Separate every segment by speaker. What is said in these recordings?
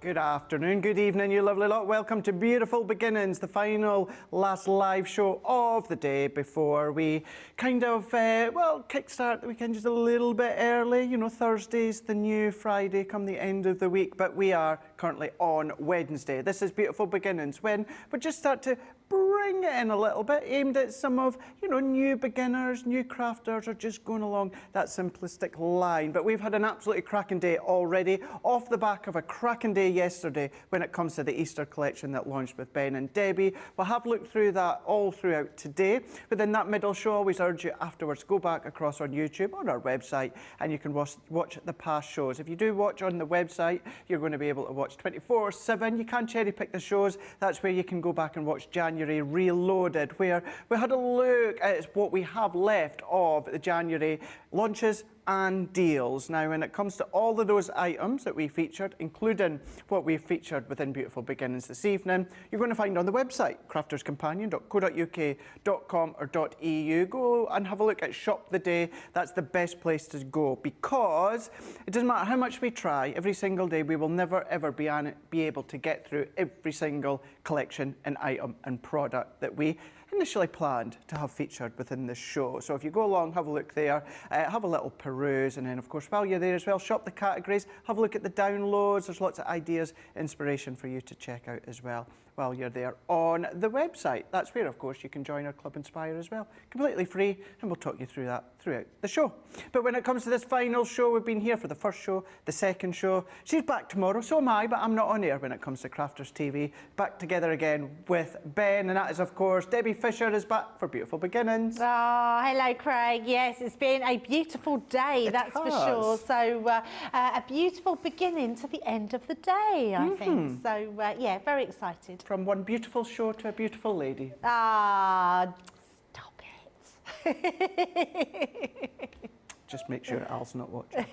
Speaker 1: Good afternoon, good evening, you lovely lot. Welcome to Beautiful Beginnings, the final last live show of the day before we kind of, kickstart the weekend just a little bit early. You know, Thursday's the new Friday come the end of the week, but we are currently on Wednesday. This is Beautiful Beginnings, when we just start to bring it in a little bit, aimed at some of, you know, new beginners, new crafters, or just going along that simplistic line. But we've had an absolutely cracking day already, off the back of a cracking day yesterday when it comes to the Easter collection that launched with Ben and Debbie. We'll have looked through that all throughout today. Within that middle show, I always urge you afterwards, go back across on YouTube, on our website, and you can watch the past shows. If you do watch on the website, you're going to be able to watch 24/7. You can cherry pick the shows. That's where you can go back and watch January Reloaded, where we had a look at what we have left of the January launches and deals. Now, when it comes to all of those items that we featured, including what we've featured within Beautiful Beginnings this evening, you're going to find on the website, crafterscompanion.co.uk.com or .eu. Go and have a look at Shop the Day. That's the best place to go, because it doesn't matter how much we try, every single day we will never ever be able to get through every single collection and item and product that we initially planned to have featured within this show. So if you go along, have a look there, have a little peruse, and then of course while you're there as well, shop the categories, have a look at the downloads. There's lots of ideas, inspiration for you to check out as well while you're there on the website. That's where of course you can join our Club Inspire as well, completely free, and we'll talk you through that throughout the show. But when it comes to this final show, we've been here for the first show, the second show. She's back tomorrow, so am I, but I'm not on air when it comes to Crafters TV. Back together again with Ben, and that is of course Debbie Fisher is back for Beautiful Beginnings.
Speaker 2: Oh, hello Craig. Yes, it's been a beautiful day, that's for sure. So a beautiful beginning to the end of the day, I think. So yeah, very excited.
Speaker 1: From one beautiful show to a beautiful lady.
Speaker 2: Ah, stop it.
Speaker 1: Just make sure Al's not watching.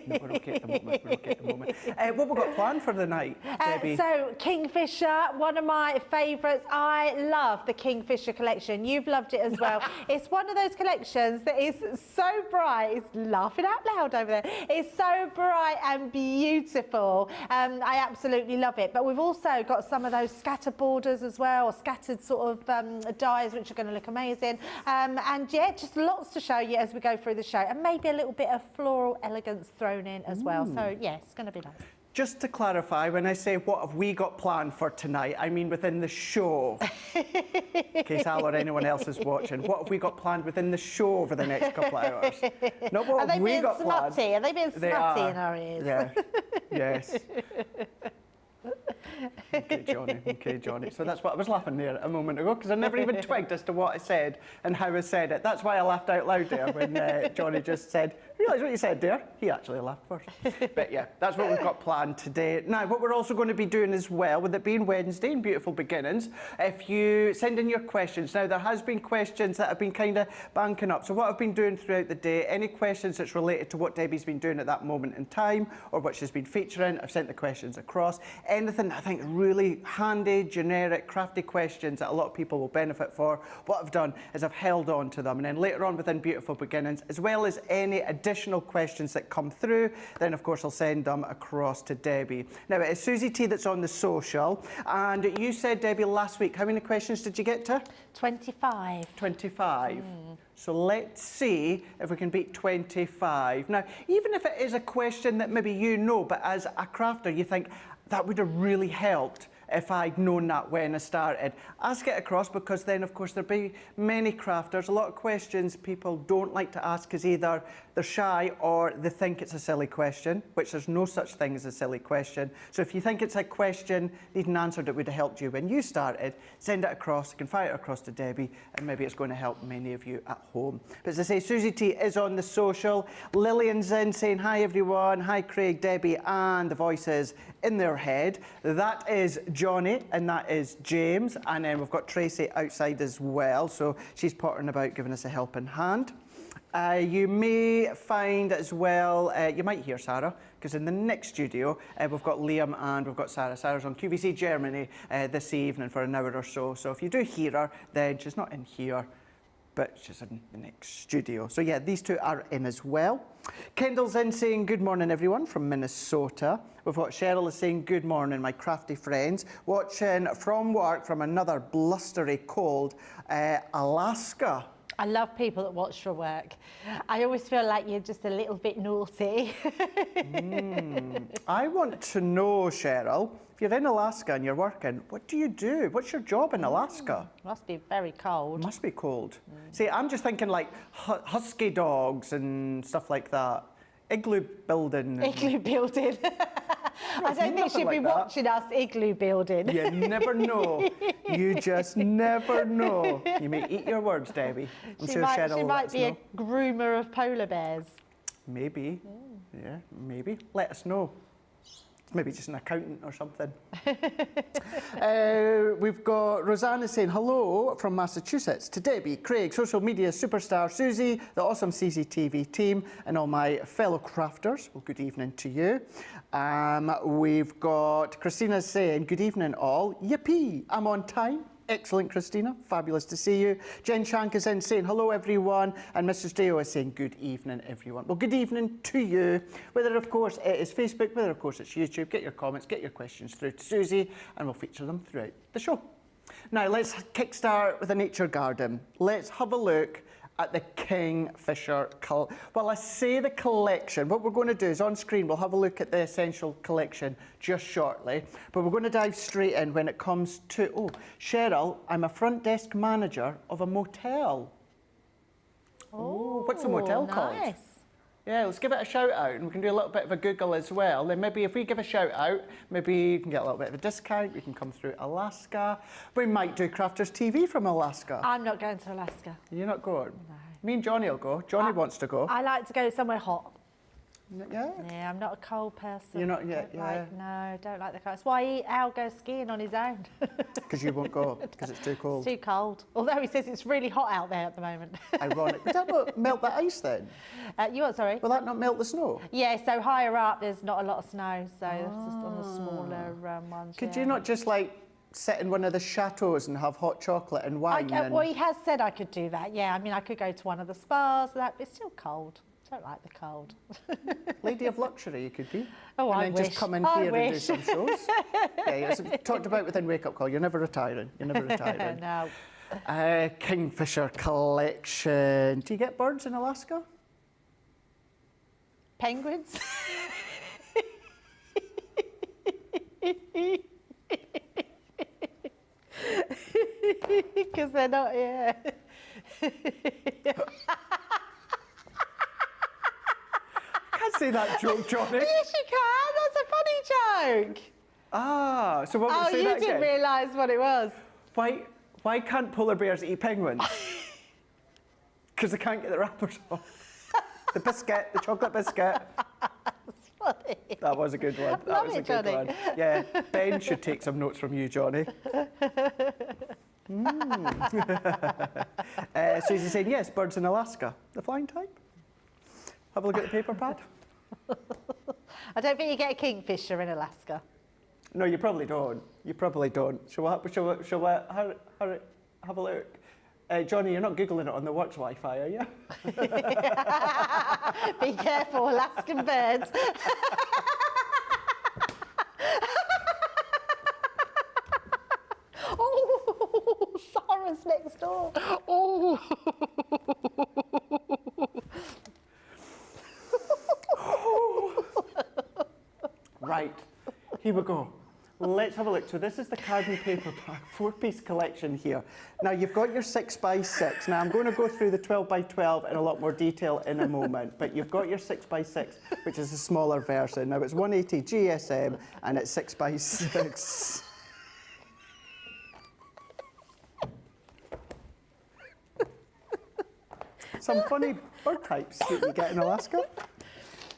Speaker 1: No, we're okay at the moment. We're okay at the moment. What have we got planned for the night, Debbie?
Speaker 2: So, Kingfisher, one of my favourites. I love the Kingfisher collection. You've loved it as well. It's one of those collections that is so bright. It's laughing out loud over there. It's so bright and beautiful. I absolutely love it. But we've also got some of those scatter borders as well, or scattered sort of dyes, which are going to look amazing. And yeah, just lots to show you as we go through the show. And maybe a little bit of floral elegance thrown in as well. So, yeah, it's going to be nice.
Speaker 1: Just to clarify, when I say what have we got planned for tonight, I mean within the show. In case Al or anyone else is watching, what have we got planned within the show over the next couple of hours? Not what have we got planned.
Speaker 2: Are they being smutty in our ears?
Speaker 1: Yeah. Yes. Okay, Johnny. So that's what I was laughing there a moment ago, because I never even twigged as to what I said and how I said it. That's why I laughed out loud there when Johnny just said, "You realise what you said there?" He actually laughed first. But yeah, that's what we've got planned today. Now, what we're also going to be doing as well, with it being Wednesday and Beautiful Beginnings, if you send in your questions. Now, there has been questions that have been kind of banking up. So what I've been doing throughout the day, any questions that's related to what Debbie's been doing at that moment in time or what she's been featuring, I've sent the questions across. Anything that I think really handy, generic, crafty questions that a lot of people will benefit for, what I've done is I've held on to them, and then later on within Beautiful Beginnings, as well as any additional questions that come through, then of course I'll send them across to Debbie. Now, it's Susie T that's on the social, and you said, Debbie, last week, how many questions did you get to?
Speaker 2: 25.
Speaker 1: 25. So let's see if we can beat 25. Now, even if it is a question that maybe you know, but as a crafter you think, that would have really helped if I'd known that when I started. Ask it across, because then of course there'll be many crafters. A lot of questions people don't like to ask is either they're shy or they think it's a silly question, which there's no such thing as a silly question. So if you think it's a question you need an answer that would have helped you when you started, send it across. You can fire it across to Debbie, and maybe it's going to help many of you at home. But as I say, Susie T is on the social. Lillian's in saying, "Hi everyone, hi Craig, Debbie and the voices in their head." That is Johnny and that is James, and then we've got Tracy outside as well, so she's pottering about giving us a helping hand. You may find as well, you might hear Sarah, because in the next studio we've got Liam and we've got Sarah. Sarah's on QVC Germany this evening for an hour or so, so if you do hear her, then she's not in here, but she's in the next studio. So yeah, these two are in as well. Kendall's in saying, "Good morning everyone," from Minnesota. We've got Cheryl is saying, "Good morning my crafty friends, watching from work from another blustery cold Alaska."
Speaker 2: I love people that watch for work. I always feel like you're just a little bit naughty.
Speaker 1: I want to know, Cheryl, if you're in Alaska and you're working, what do you do? What's your job in Alaska?
Speaker 2: Must be very cold.
Speaker 1: Must be cold. See, I'm just thinking like husky dogs and stuff like that. Igloo building.
Speaker 2: Igloo building. I don't think she'd be watching us igloo building.
Speaker 1: You never know. You just never know. You may eat your words, Debbie.
Speaker 2: She might be a groomer of polar bears.
Speaker 1: Maybe. Yeah, maybe. Let us know. Maybe just an accountant or something. We've got Rosanna saying hello from Massachusetts to Debbie, Craig, social media superstar Susie, the awesome CCTV team, and all my fellow crafters. Well, good evening to you. We've got Christina saying, "Good evening all. Yippee, I'm on time." Excellent, Christina. Fabulous to see you. Jen Shank is in saying, "Hello, everyone." And Mrs. Deo is saying, "Good evening, everyone." Well, good evening to you. Whether, of course, it is Facebook, whether, of course, it's YouTube. Get your comments, get your questions through to Susie, and we'll feature them throughout the show. Now, let's kickstart with a nature garden. Let's have a look at the Kingfisher, well, I say the collection. What we're going to do is on screen, we'll have a look at the essential collection just shortly, but we're going to dive straight in when it comes to, oh, Cheryl, I'm a front desk manager of a motel. Oh, what's the motel called?
Speaker 2: Nice.
Speaker 1: Yeah, let's give it a shout out, and we can do a little bit of a Google as well. Then maybe if we give a shout out, maybe you can get a little bit of a discount. We can come through Alaska. We might do Crafters TV from Alaska.
Speaker 2: I'm not going to Alaska.
Speaker 1: You're not going?
Speaker 2: No.
Speaker 1: Me and Johnny will go. Johnny wants to go.
Speaker 2: I like to go somewhere hot.
Speaker 1: Yeah?
Speaker 2: Yeah, I'm not a cold person.
Speaker 1: You're not yet, yeah.
Speaker 2: No, don't like the cold. That's why Al goes skiing on his own.
Speaker 1: Because you won't go, because it's too cold.
Speaker 2: It's too cold. Although he says it's really hot out there at the moment.
Speaker 1: Ironic. Would that not melt the ice then?
Speaker 2: You what, sorry?
Speaker 1: Will that not melt the snow?
Speaker 2: Yeah, so higher up there's not a lot of snow, so it's just on the smaller ones.
Speaker 1: Could you not just like sit in one of the chateaus and have hot chocolate and wine?
Speaker 2: Well, he has said I could do that, yeah. I mean, I could go to one of the spas, but it's still cold. I don't like the cold.
Speaker 1: Lady of luxury you could be.
Speaker 2: Oh,
Speaker 1: and
Speaker 2: I
Speaker 1: then
Speaker 2: wish.
Speaker 1: just come in here and do some shows. Yeah, it's talked about within Wake Up Call. You're never retiring. You're never retiring.
Speaker 2: No.
Speaker 1: Kingfisher collection. Do you get birds in Alaska?
Speaker 2: Penguins? Because they're not here.
Speaker 1: I can't say that joke, Johnny.
Speaker 2: Yes, you can. That's a funny joke.
Speaker 1: Ah, so what
Speaker 2: Oh,
Speaker 1: would say
Speaker 2: you
Speaker 1: that
Speaker 2: didn't
Speaker 1: again?
Speaker 2: realise what it was.
Speaker 1: Why can't polar bears eat penguins? Because they can't get the wrappers off. The biscuit, the chocolate biscuit.
Speaker 2: That's funny.
Speaker 1: That was a good one. That
Speaker 2: Love
Speaker 1: was
Speaker 2: it,
Speaker 1: a good
Speaker 2: Johnny.
Speaker 1: one. Yeah, Ben should take some notes from you, Johnny. Susie's saying, yes, birds in Alaska. The flying type? Have a look at the paper pad.
Speaker 2: I don't think you get a kingfisher in Alaska.
Speaker 1: No, you probably don't. You probably don't. Shall we hurry, have a look? Johnny, you're not Googling it on the works Wi-Fi, are you?
Speaker 2: Be careful, Alaskan birds. Oh, Sarah's next door. Oh.
Speaker 1: Right, here we go. Let's have a look. So this is the card and paper pack, 4-piece collection here. Now you've got your 6x6. Now I'm going to go through the 12x12 in a lot more detail in a moment, but you've got your 6x6, which is a smaller version. Now it's 180 GSM and it's 6x6. Some funny bird types that you get in Alaska.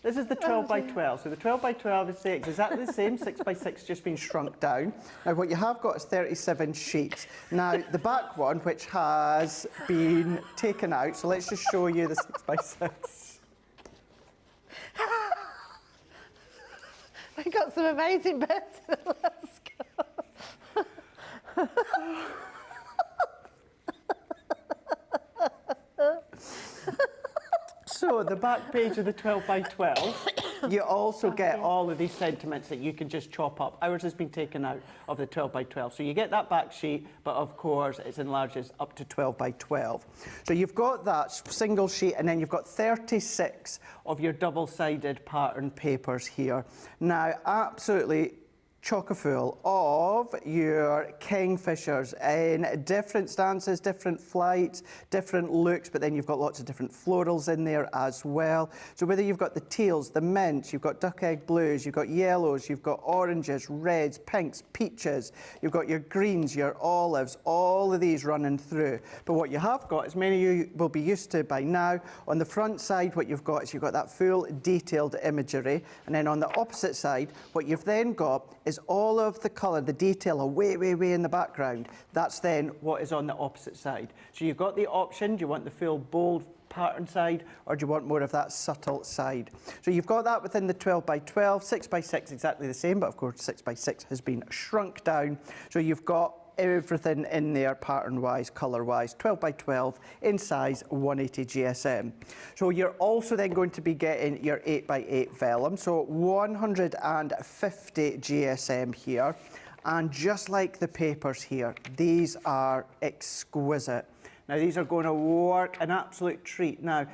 Speaker 1: This is the 12x12. So the 12x12 is exactly the same, 6x6 just been shrunk down. Now what you have got is 37 sheets. Now the back one, which has been taken out, so let's just show you the 6x6.
Speaker 2: We've got some amazing birds in Alaska.
Speaker 1: So the back page of the 12x12, you also get all of these sentiments that you can just chop up. Ours has been taken out of the 12x12. So you get that back sheet, but of course it enlarges up to 12x12. So you've got that single sheet and then you've got 36 of your double-sided pattern papers here. Now, absolutely chock-a-full of your kingfishers in different stances, different flights, different looks, but then you've got lots of different florals in there as well. So whether you've got the teals, the mints, you've got duck egg blues, you've got yellows, you've got oranges, reds, pinks, peaches, you've got your greens, your olives, all of these running through. But what you have got, as many of you will be used to by now, on the front side what you've got is you've got that full detailed imagery, and then on the opposite side what you've then got is all of the colour, the detail are way, way, way in the background. That's then what is on the opposite side. So you've got the option, do you want the full bold pattern side or do you want more of that subtle side? So you've got that within the 12x12, 6x6 exactly the same, but of course 6x6 has been shrunk down. So you've got everything in there pattern-wise, colour-wise, 12x12 in size 180 GSM. So you're also then going to be getting your 8x8 vellum, so 150 GSM here. And just like the papers here, these are exquisite. Now these are going to work an absolute treat. Now,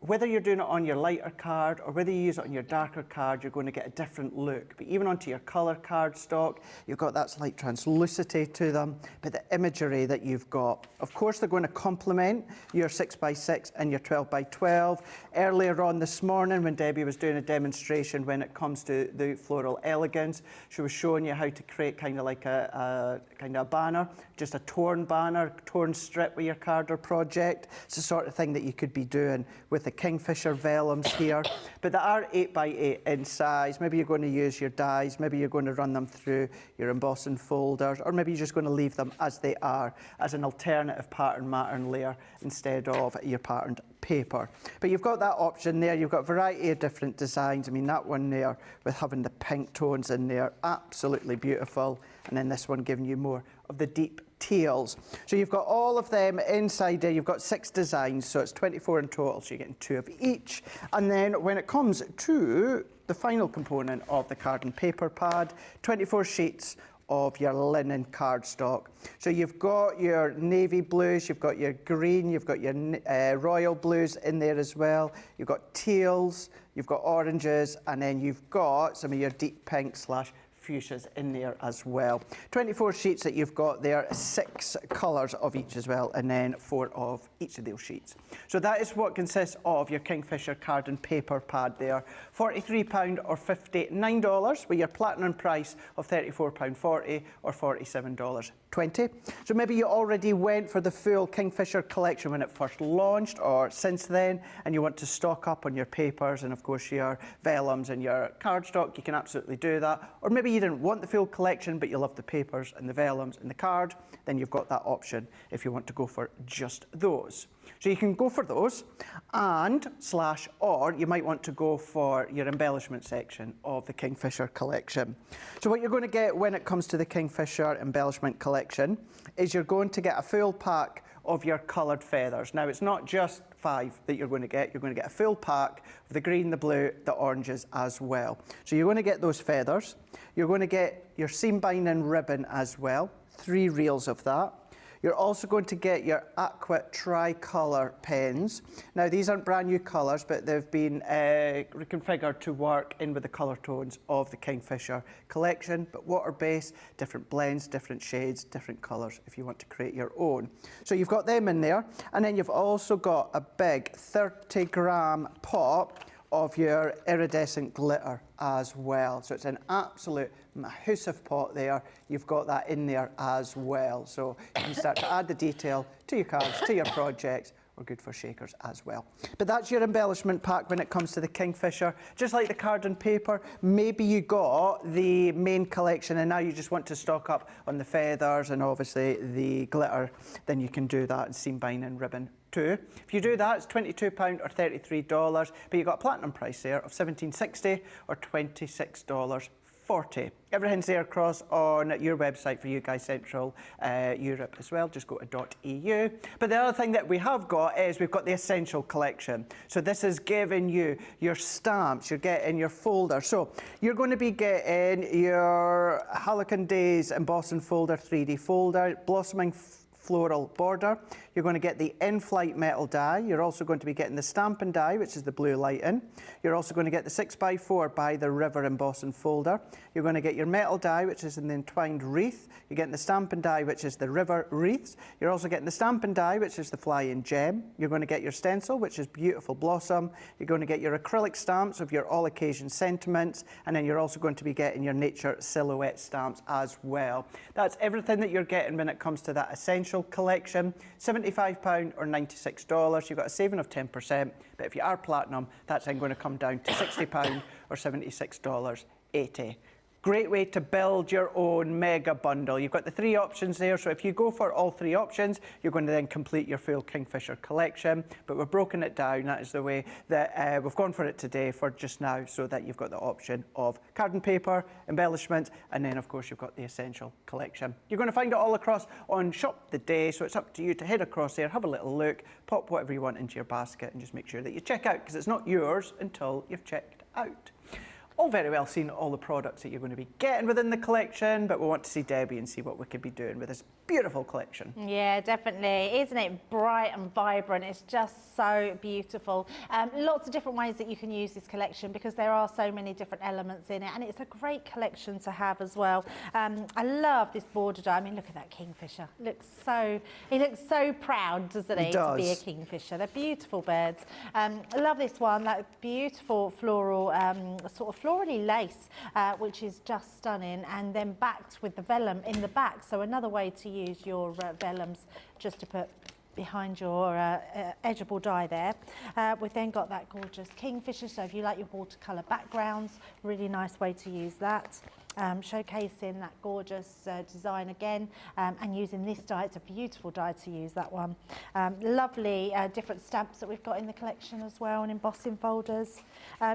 Speaker 1: whether you're doing it on your lighter card or whether you use it on your darker card, you're going to get a different look. But even onto your colour card stock, you've got that slight translucity to them, but the imagery that you've got. Of course, they're going to complement your 6x6 and your 12x12. Earlier on this morning, when Debbie was doing a demonstration when it comes to the Floral Elegance, she was showing you how to create kind of like a banner, just a torn banner, torn strip with your card or project. It's the sort of thing that you could be doing with the Kingfisher vellums here, but they are 8x8 in size. Maybe you're going to use your dies, maybe you're going to run them through your embossing folders, or maybe you're just going to leave them as they are, as an alternative pattern layer instead of your patterned paper. But you've got that option there, you've got a variety of different designs. I mean, that one there with having the pink tones in there, absolutely beautiful. And then this one giving you more of the deep teals. So you've got all of them inside there. You've got 6 designs, so it's 24 in total, so you're getting 2 of each. And then when it comes to the final component of the card and paper pad, 24 sheets of your linen cardstock. So you've got your navy blues, you've got your green, you've got your royal blues in there as well. You've got teals, you've got oranges, and then you've got some of your deep pink / fuchsias in there as well. 24 sheets that you've got there, 6 colours of each as well, and then 4 of each of those sheets. So that is what consists of your Kingfisher card and paper pad there. £43 or $59 with your platinum price of £34.40 or $47.20. So maybe you already went for the full Kingfisher collection when it first launched or since then, and you want to stock up on your papers and of course your vellums and your cardstock. You can absolutely do that. Or maybe you didn't want the full collection but you love the papers and the vellums and the card, then you've got that option if you want to go for just those. So you can go for those and or you might want to go for your embellishment section of the Kingfisher collection. So what you're going to get when it comes to the Kingfisher embellishment collection is you're going to get a full pack of your coloured feathers. Now it's not just 5 that you're going to get a full pack of the green, the blue, the oranges as well. So you're going to get those feathers. You're going to get your seam binding ribbon as well, 3 reels of that. You're also going to get your aqua tricolour pens. Now these aren't brand new colours, but they've been reconfigured to work in with the colour tones of the Kingfisher collection, but water-based, different blends, different shades, different colours if you want to create your own. So you've got them in there, and then you've also got a big 30-gram pot of your iridescent glitter as well. So it's an absolute massive pot there. You've got that in there as well. So you can start to add the detail to your cards, to your projects. We're good for shakers as well. But that's your embellishment pack when it comes to the Kingfisher. Just like the card and paper, maybe you got the main collection and now you just want to stock up on the feathers and obviously the glitter, then you can do that in seam binding ribbon too. If you do that, it's £22 or $33, but you've got a platinum price there of $17.60 or $26.40. Everything's there across on your website for you guys, Central Europe as well. Just go to .eu. But the other thing that we have got is we've got the Essential Collection. So this is giving you your stamps, you're getting your folder. So you're going to be getting your Halcyon Days embossing folder, 3D folder, blossoming floral border. You're going to get the in-flight metal die. You're also going to be getting the Stampin' Die, which is the blue lighting. You're also going to get the 6x4 by the River embossing folder. You're going to get your metal die, which is in the entwined wreath. You're getting the Stampin' Die, which is the River wreaths. You're also getting the Stampin' Die, which is the flying gem. You're going to get your stencil, which is beautiful blossom. You're going to get your acrylic stamps of your all occasion sentiments, and then you're also going to be getting your nature silhouette stamps as well. That's everything that you're getting when it comes to that Essential Collection. £75 or $96. You've got a saving of 10%, but if you are platinum, that's then going to come down to £60 or $76.80. Great way to build your own mega bundle. You've got the 3 options there, so if you go for all 3 options, you're going to then complete your full Kingfisher collection, but we've broken it down. That is the way that we've gone for it today for just now, so that you've got the option of card and paper, embellishment, and then of course you've got the Essential Collection. You're going to find it all across on Shop the Day, so it's up to you to head across there, have a little look, pop whatever you want into your basket, and just make sure that you check out, because it's not yours until you've checked out. All very well seen all the products that you're going to be getting within the collection, but we want to see Debbie and see what we could be doing with this beautiful collection. Yeah, definitely. Isn't it bright and vibrant? It's just so beautiful. Lots of different ways that you can use this collection because there are so many different elements in it, and it's a great collection to have as well. I love this border die. I mean, look at that Kingfisher. He looks so proud, doesn't he, to be a Kingfisher. They're beautiful birds. I love this one, that beautiful floral, sort of florally lace, which is just stunning, and then backed with the vellum in the back. So another way to use your vellums, just to put behind your edgeable die there. We've then got that gorgeous Kingfisher, so if you like your watercolour backgrounds, really nice way to use that. Showcasing that gorgeous design again, and using this die. It's a beautiful die to use, that one. Lovely different stamps that we've got in the collection as well, and embossing folders.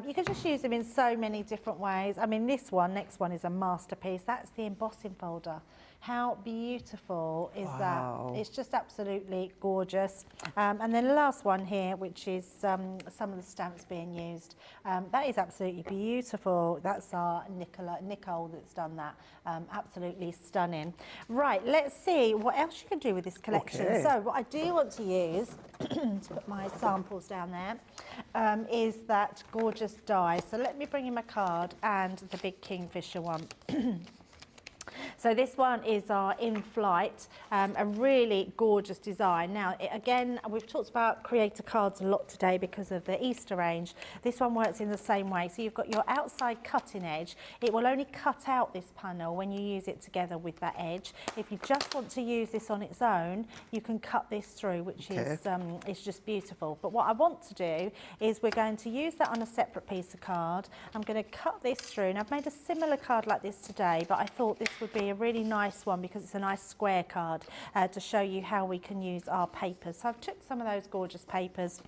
Speaker 1: You can just use them in so many different ways. I mean, this one, next one, is a masterpiece. That's the embossing folder.
Speaker 2: How beautiful is
Speaker 1: Wow.
Speaker 2: that? It's just absolutely gorgeous. And then the last one here, which is some of the stamps being used. That is absolutely beautiful. That's our Nicole that's done that. Absolutely stunning. Right, let's see what else you can do with this collection.
Speaker 1: Okay.
Speaker 2: So what I do want to use, to put my samples down there, is that gorgeous die. So let me bring in my card and the big Kingfisher one. So this one is our in-flight, a really gorgeous design. Now, again, we've talked about creator cards a lot today because of the Easter range. This one works in the same way. So you've got your outside cutting edge. It will only cut out this panel when you use it together with that edge. If you just want to use this on its own, you can cut this through, which is just beautiful. But what I want to do is we're going to use that on a separate piece of card. I'm going to cut this through, and I've made a similar card like this today, but I thought this would be a really nice one because it's a nice square card to show you how we can use our papers. So I've took some of those gorgeous papers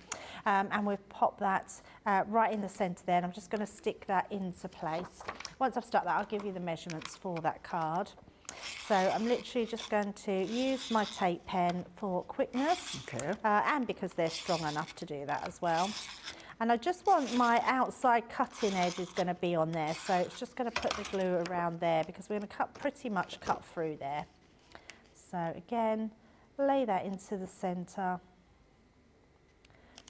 Speaker 2: and we've popped that right in the centre there, and I'm just going to stick that into place. Once I've stuck that, I'll give you the measurements for that card. So I'm literally just going to use my tape pen for quickness, and because they're strong enough to do that as well. And I just want my outside cutting edge is going to be on there, so it's just going to put the glue around there because we're going to pretty much cut through there. So again, lay that into the centre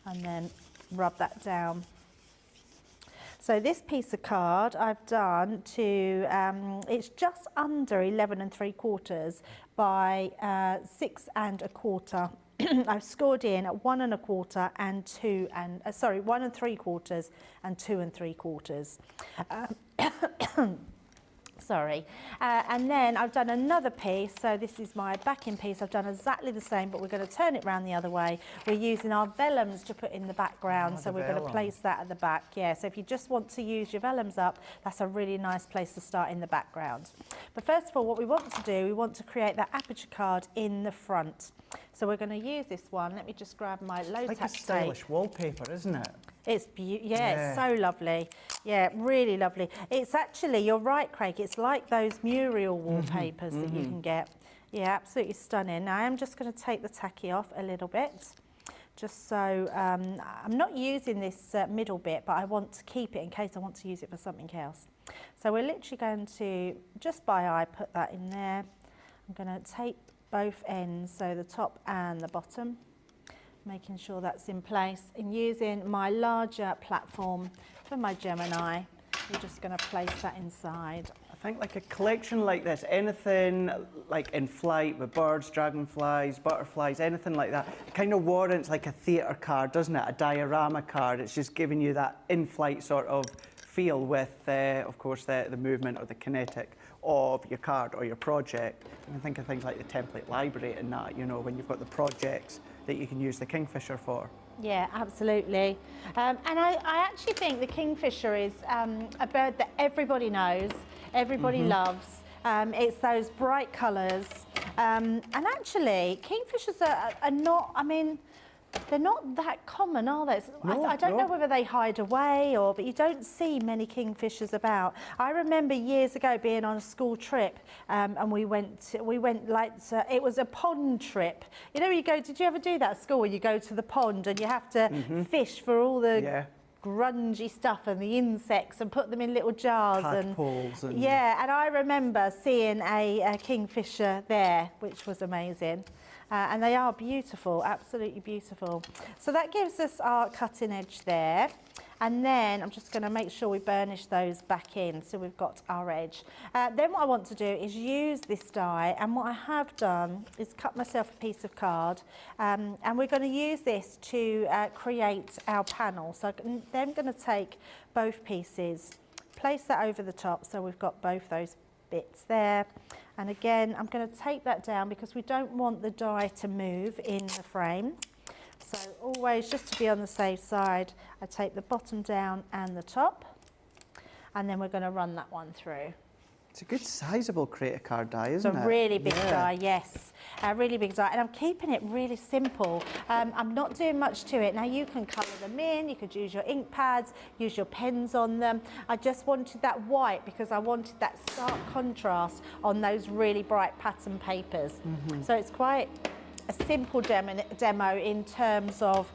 Speaker 2: and then rub that down. So this piece of card I've done to, it's just under 11 3/4 by 6 1/4. I've scored in at 1 1/4 and 2 and 1 3/4 and 2 3/4. Sorry, and then I've done another piece. So this is my backing piece. I've done exactly the same, but we're going to turn it around the other way. We're using our vellums to put in the background, so we're going to place that at the back. Yeah, so if you just want to use your vellums up, that's a really nice place to start in the background. But first of all, what we want to do, we want to create that aperture card in the front. So we're going to use this one. Let me just grab my low
Speaker 1: Like a
Speaker 2: tack tape.
Speaker 1: stylish wallpaper, isn't it?
Speaker 2: It's it's so lovely. Yeah, really lovely. It's actually, you're right, Craig, it's like those mural wallpapers that you can get. Yeah, absolutely stunning. Now I am just going to take the tacky off a little bit, just so I'm not using this middle bit, but I want to keep it in case I want to use it for something else. So we're literally going to, just by eye, put that in there. I'm going to tape both ends, so the top and the bottom, making sure that's in place, and using my larger platform for my Gemini, we're just going to place that inside.
Speaker 1: I think like a collection like this, anything like in flight with birds, dragonflies, butterflies, anything like that, kind of warrants like a theatre card, doesn't it? A diorama card. It's just giving you that in-flight sort of feel with, of course, the movement or the kinetic of your card or your project. You can think of things like the template library and that, you know, when you've got the projects that you can use the Kingfisher for.
Speaker 2: Yeah, absolutely. And I actually think the Kingfisher is a bird that everybody knows, everybody loves. It's those bright colours. And actually, Kingfishers are not, I mean, they're not that common, are they? I don't know whether they hide away but you don't see many Kingfishers about. I remember years ago being on a school trip and we went like, it was a pond trip. You know, you go, did you ever do that at school where you go to the pond and you have to fish for all the grungy stuff and the insects and put them in little jars?
Speaker 1: Tadpoles and...
Speaker 2: Yeah, and I remember seeing a Kingfisher there, which was amazing. And they are beautiful, absolutely beautiful. So that gives us our cutting edge there. And then I'm just going to make sure we burnish those back in so we've got our edge. Then what I want to do is use this die, and what I have done is cut myself a piece of card, and we're going to use this to create our panel. So then I'm going to take both pieces, place that over the top so we've got both those bits there. And again, I'm going to tape that down because we don't want the die to move in the frame. So always, just to be on the safe side, I tape the bottom down and the top, and then we're going to run that one through.
Speaker 1: It's a good sizable creator card die, isn't it?
Speaker 2: It's a really big die, yes. A really big die. And I'm keeping it really simple. I'm not doing much to it. Now you can colour them in, you could use your ink pads, use your pens on them. I just wanted that white because I wanted that stark contrast on those really bright pattern papers. So it's quite a simple demo in terms of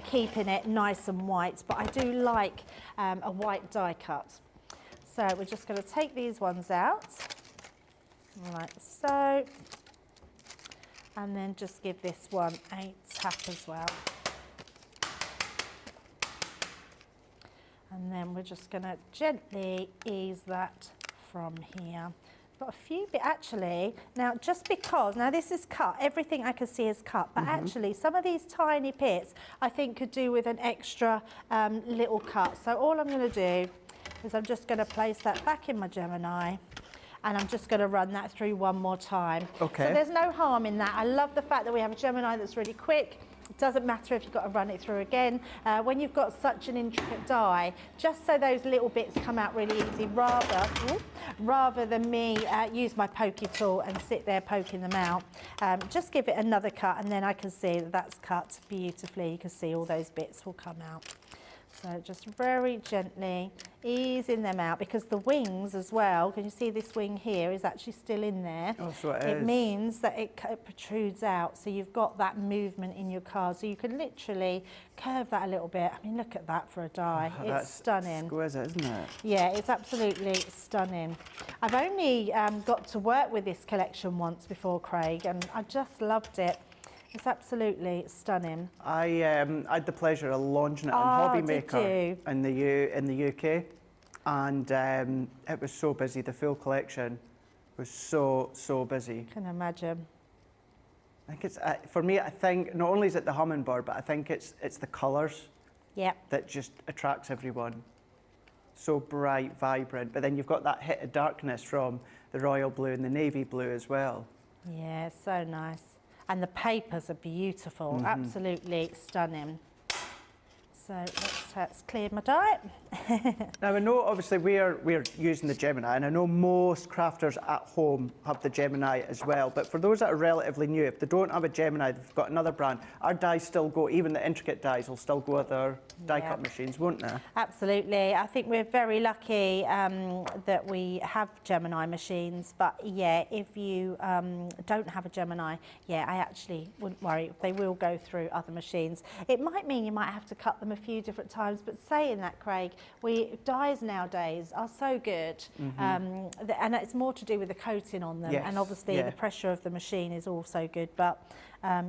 Speaker 2: keeping it nice and white, but I do like a white die cut. So we're just going to take these ones out, like so, and then just give this one a tap as well. And then we're just going to gently ease that from here. Got a few bit actually, now just because, now this is cut, everything I can see is cut, but actually some of these tiny bits I think could do with an extra little cut. So all I'm going to do is I'm just going to place that back in my Gemini and I'm just going to run that through one more time.
Speaker 1: Okay.
Speaker 2: So there's no harm in that. I love the fact that we have a Gemini that's really quick. It doesn't matter if you've got to run it through again. When you've got such an intricate die, just so those little bits come out really easy, rather than me use my pokey tool and sit there poking them out, just give it another cut and then I can see that that's cut beautifully. You can see all those bits will come out. So just very gently easing them out because the wings as well, can you see this wing here is actually still in there?
Speaker 1: Oh, so it
Speaker 2: It
Speaker 1: is.
Speaker 2: means that it protrudes out, so you've got that movement in your card. So you can literally curve that a little bit. I mean, look at that for a die.
Speaker 1: Oh,
Speaker 2: It's
Speaker 1: that's
Speaker 2: stunning.
Speaker 1: exquisite, isn't it?
Speaker 2: Yeah, it's absolutely stunning. I've only got to work with this collection once before, Craig, and I just loved it. It's absolutely stunning.
Speaker 1: I had the pleasure of launching it on
Speaker 2: Oh,
Speaker 1: Hobby
Speaker 2: did
Speaker 1: Maker
Speaker 2: you?
Speaker 1: in the UK, and it was so busy. The full collection was so busy.
Speaker 2: Can imagine.
Speaker 1: I think it's for me. I think not only is it the hummingbird, but I think it's the colours
Speaker 2: Yep.
Speaker 1: that just attracts everyone. So bright, vibrant, but then you've got that hit of darkness from the royal blue and the navy blue as well.
Speaker 2: Yeah, so nice. And the papers are beautiful, absolutely stunning. So let's clear my die.
Speaker 1: Now I know obviously we're using the Gemini, and I know most crafters at home have the Gemini as well, but for those that are relatively new, if they don't have a Gemini, they've got another brand, our dies still go, even the intricate dies will still go with our die cut machines, won't they?
Speaker 2: Absolutely. I think we're very lucky that we have Gemini machines, but yeah, if you don't have a Gemini, yeah, I actually wouldn't worry. They will go through other machines. It might mean you might have to cut them a few different times, but saying that, Craig, dies nowadays are so good, and it's more to do with the coating on them, and obviously the pressure of the machine is also good, but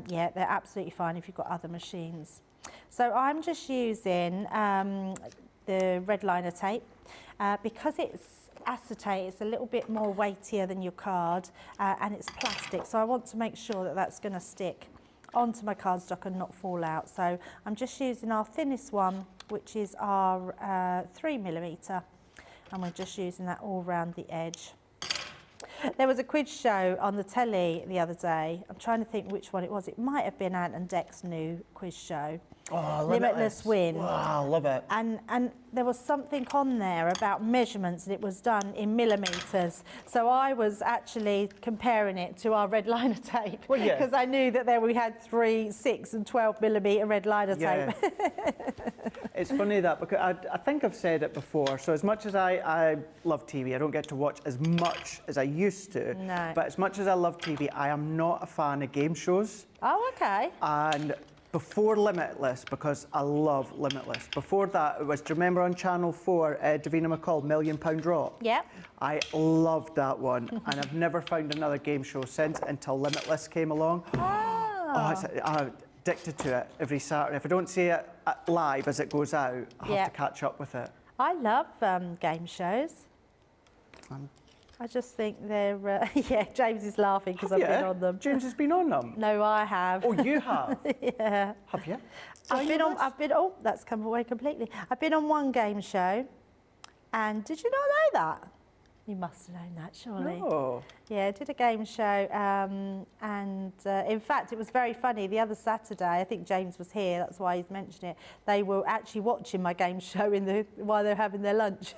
Speaker 2: yeah, they're absolutely fine if you've got other machines. So I'm just using the red liner tape because it's acetate, it's a little bit more weightier than your card, and it's plastic, so I want to make sure that that's going to stick onto my cardstock and not fall out. So I'm just using our thinnest one, which is our 3mm, and we're just using that all around the edge. There was a quiz show on the telly the other day. I'm trying to think which one it was. It might have been Ant and Dec's new quiz show.
Speaker 1: Oh,
Speaker 2: Limitless Win.
Speaker 1: Wow, love it.
Speaker 2: And there was something on there about measurements, and it was done in millimetres. So I was actually comparing it to our red liner tape,
Speaker 1: Well, yeah.
Speaker 2: because I knew that there we had 3, 6 and 12mm red liner tape.
Speaker 1: It's funny that, because I think I've said it before, so as much as I love TV, I don't get to watch as much as I used to.
Speaker 2: No.
Speaker 1: But as much as I love TV, I am not a fan of game shows.
Speaker 2: Oh, okay.
Speaker 1: And before Limitless, because I love Limitless, before that it was, do you remember on Channel 4, Davina McCall, £1 Million Drop?
Speaker 2: Yep.
Speaker 1: I loved that one, and I've never found another game show since until Limitless came along. I'm addicted to it every Saturday. If I don't see it live as it goes out, I have to catch up with it.
Speaker 2: I love game shows. I just think they're, yeah, James is laughing because I've been on them.
Speaker 1: James has been on them?
Speaker 2: No, I have.
Speaker 1: Oh, you have?
Speaker 2: Yeah.
Speaker 1: Have you?
Speaker 2: Oh, that's come away completely. I've been on one game show, and did you not know that? You must have known that, surely.
Speaker 1: No.
Speaker 2: Yeah, I did a game show, and in fact, it was very funny. The other Saturday, I think James was here, that's why he's mentioned it. They were actually watching my game show while they were having their lunch.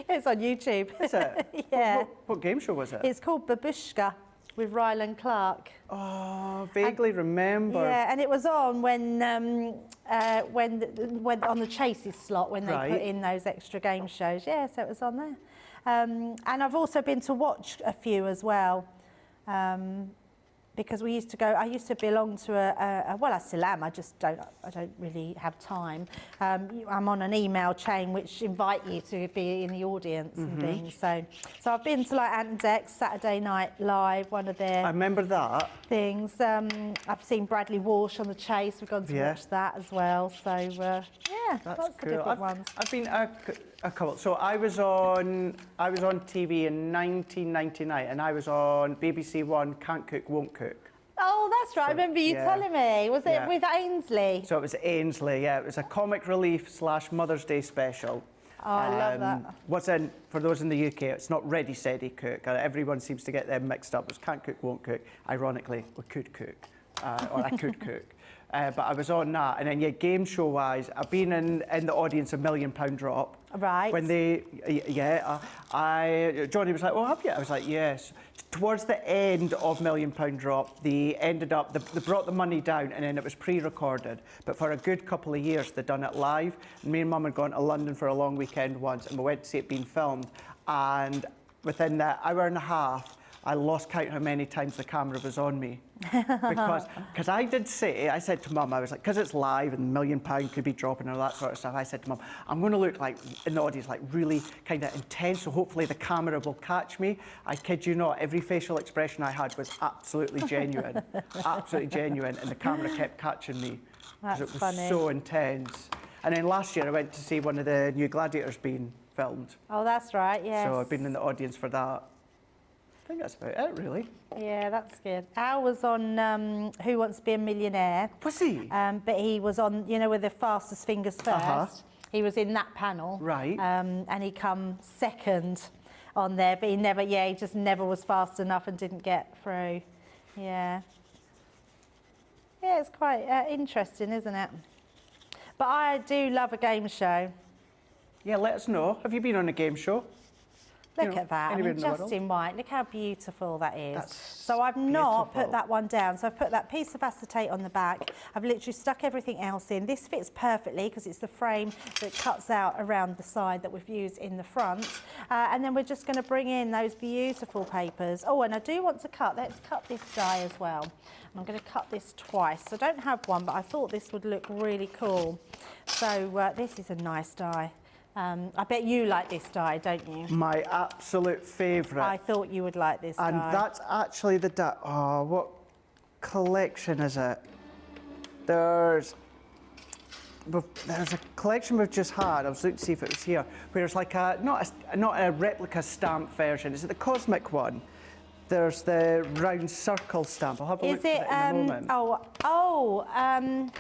Speaker 2: It's on YouTube.
Speaker 1: Is it?
Speaker 2: Yeah.
Speaker 1: What game show was it?
Speaker 2: It's called Babushka with Ryland Clark.
Speaker 1: Oh, vaguely remember.
Speaker 2: Yeah, and it was on when on the Chases slot when they put in those extra game shows. Yeah, so it was on there. And I've also been to watch a few as well, because I used to belong to well, I still am, I don't really have time. I'm on an email chain which invite you to be in the audience and things. So I've been to like Ant and Dec's Saturday Night Live, one of their...
Speaker 1: I remember that.
Speaker 2: ...things. I've seen Bradley Walsh on The Chase, we've gone to watch that as well. So, yeah,
Speaker 1: That's
Speaker 2: lots
Speaker 1: cool.
Speaker 2: of different ones.
Speaker 1: I've been a couple. So I was on TV in 1999, and I was on BBC One. Can't Cook, Won't Cook.
Speaker 2: Oh, that's right. I remember you telling me. Was it with Ainsley?
Speaker 1: So it was Ainsley. Yeah, it was a comic relief / Mother's Day special.
Speaker 2: Oh, I love that.
Speaker 1: For those in the UK, it's not Ready, Steady, Cook. Everyone seems to get them mixed up. It's Can't Cook, Won't Cook. Ironically, we could cook, or I could cook. But I was on that, and then game show wise, I've been in the audience of £1 Million Drop.
Speaker 2: Right.
Speaker 1: When Johnny was like, "Oh, have you?" I was like, "Yes." Towards the end of £1 Million Drop, they brought the money down, and then it was pre-recorded. But for a good couple of years, they'd done it live. And me and Mum had gone to London for a long weekend once, and we went to see it being filmed. And within that hour and a half, I lost count how many times the camera was on me. Because I said to Mum, I was like, because it's live and £1 million could be dropping and all that sort of stuff, I said to Mum, I'm going to look like, in the audience, like really kind of intense, so hopefully the camera will catch me. I kid you not, every facial expression I had was absolutely genuine. Absolutely genuine, and the camera kept catching me. Because it was
Speaker 2: funny.
Speaker 1: so intense. And then last year I went to see one of the new Gladiators being filmed.
Speaker 2: Oh, that's right, yes.
Speaker 1: So I've been in the audience for that. I think that's about it, really.
Speaker 2: Yeah, that's good. Al was on Who Wants to Be a Millionaire.
Speaker 1: Was he?
Speaker 2: But he was on, with the fastest fingers first. He was in that panel.
Speaker 1: Right.
Speaker 2: And he come second on there, but he just never was fast enough and didn't get through. Yeah. Yeah, it's quite interesting, isn't it? But I do love a game show.
Speaker 1: Yeah, let us know. Have you been on a game show?
Speaker 2: Look at that, just in white. Look how beautiful that is. So I've not put that one down. So I've put that piece of acetate on the back. I've literally stuck everything else in. This fits perfectly because it's the frame that cuts out around the side that we've used in the front. And then we're just going to bring in those beautiful papers. Oh, and I do want to let's cut this die as well. And I'm going to cut this twice. So I don't have one, but I thought this would look really cool. So this is a nice die. I bet you like this die, don't you?
Speaker 1: My absolute favourite.
Speaker 2: I thought you would like this die.
Speaker 1: And that's actually the die. Oh, what collection is it? There's a collection we've just had. I was looking to see if it was here. Where it's like not a replica stamp version. Is it the Cosmic one? There's the round circle stamp. I'll have a look at it in a moment.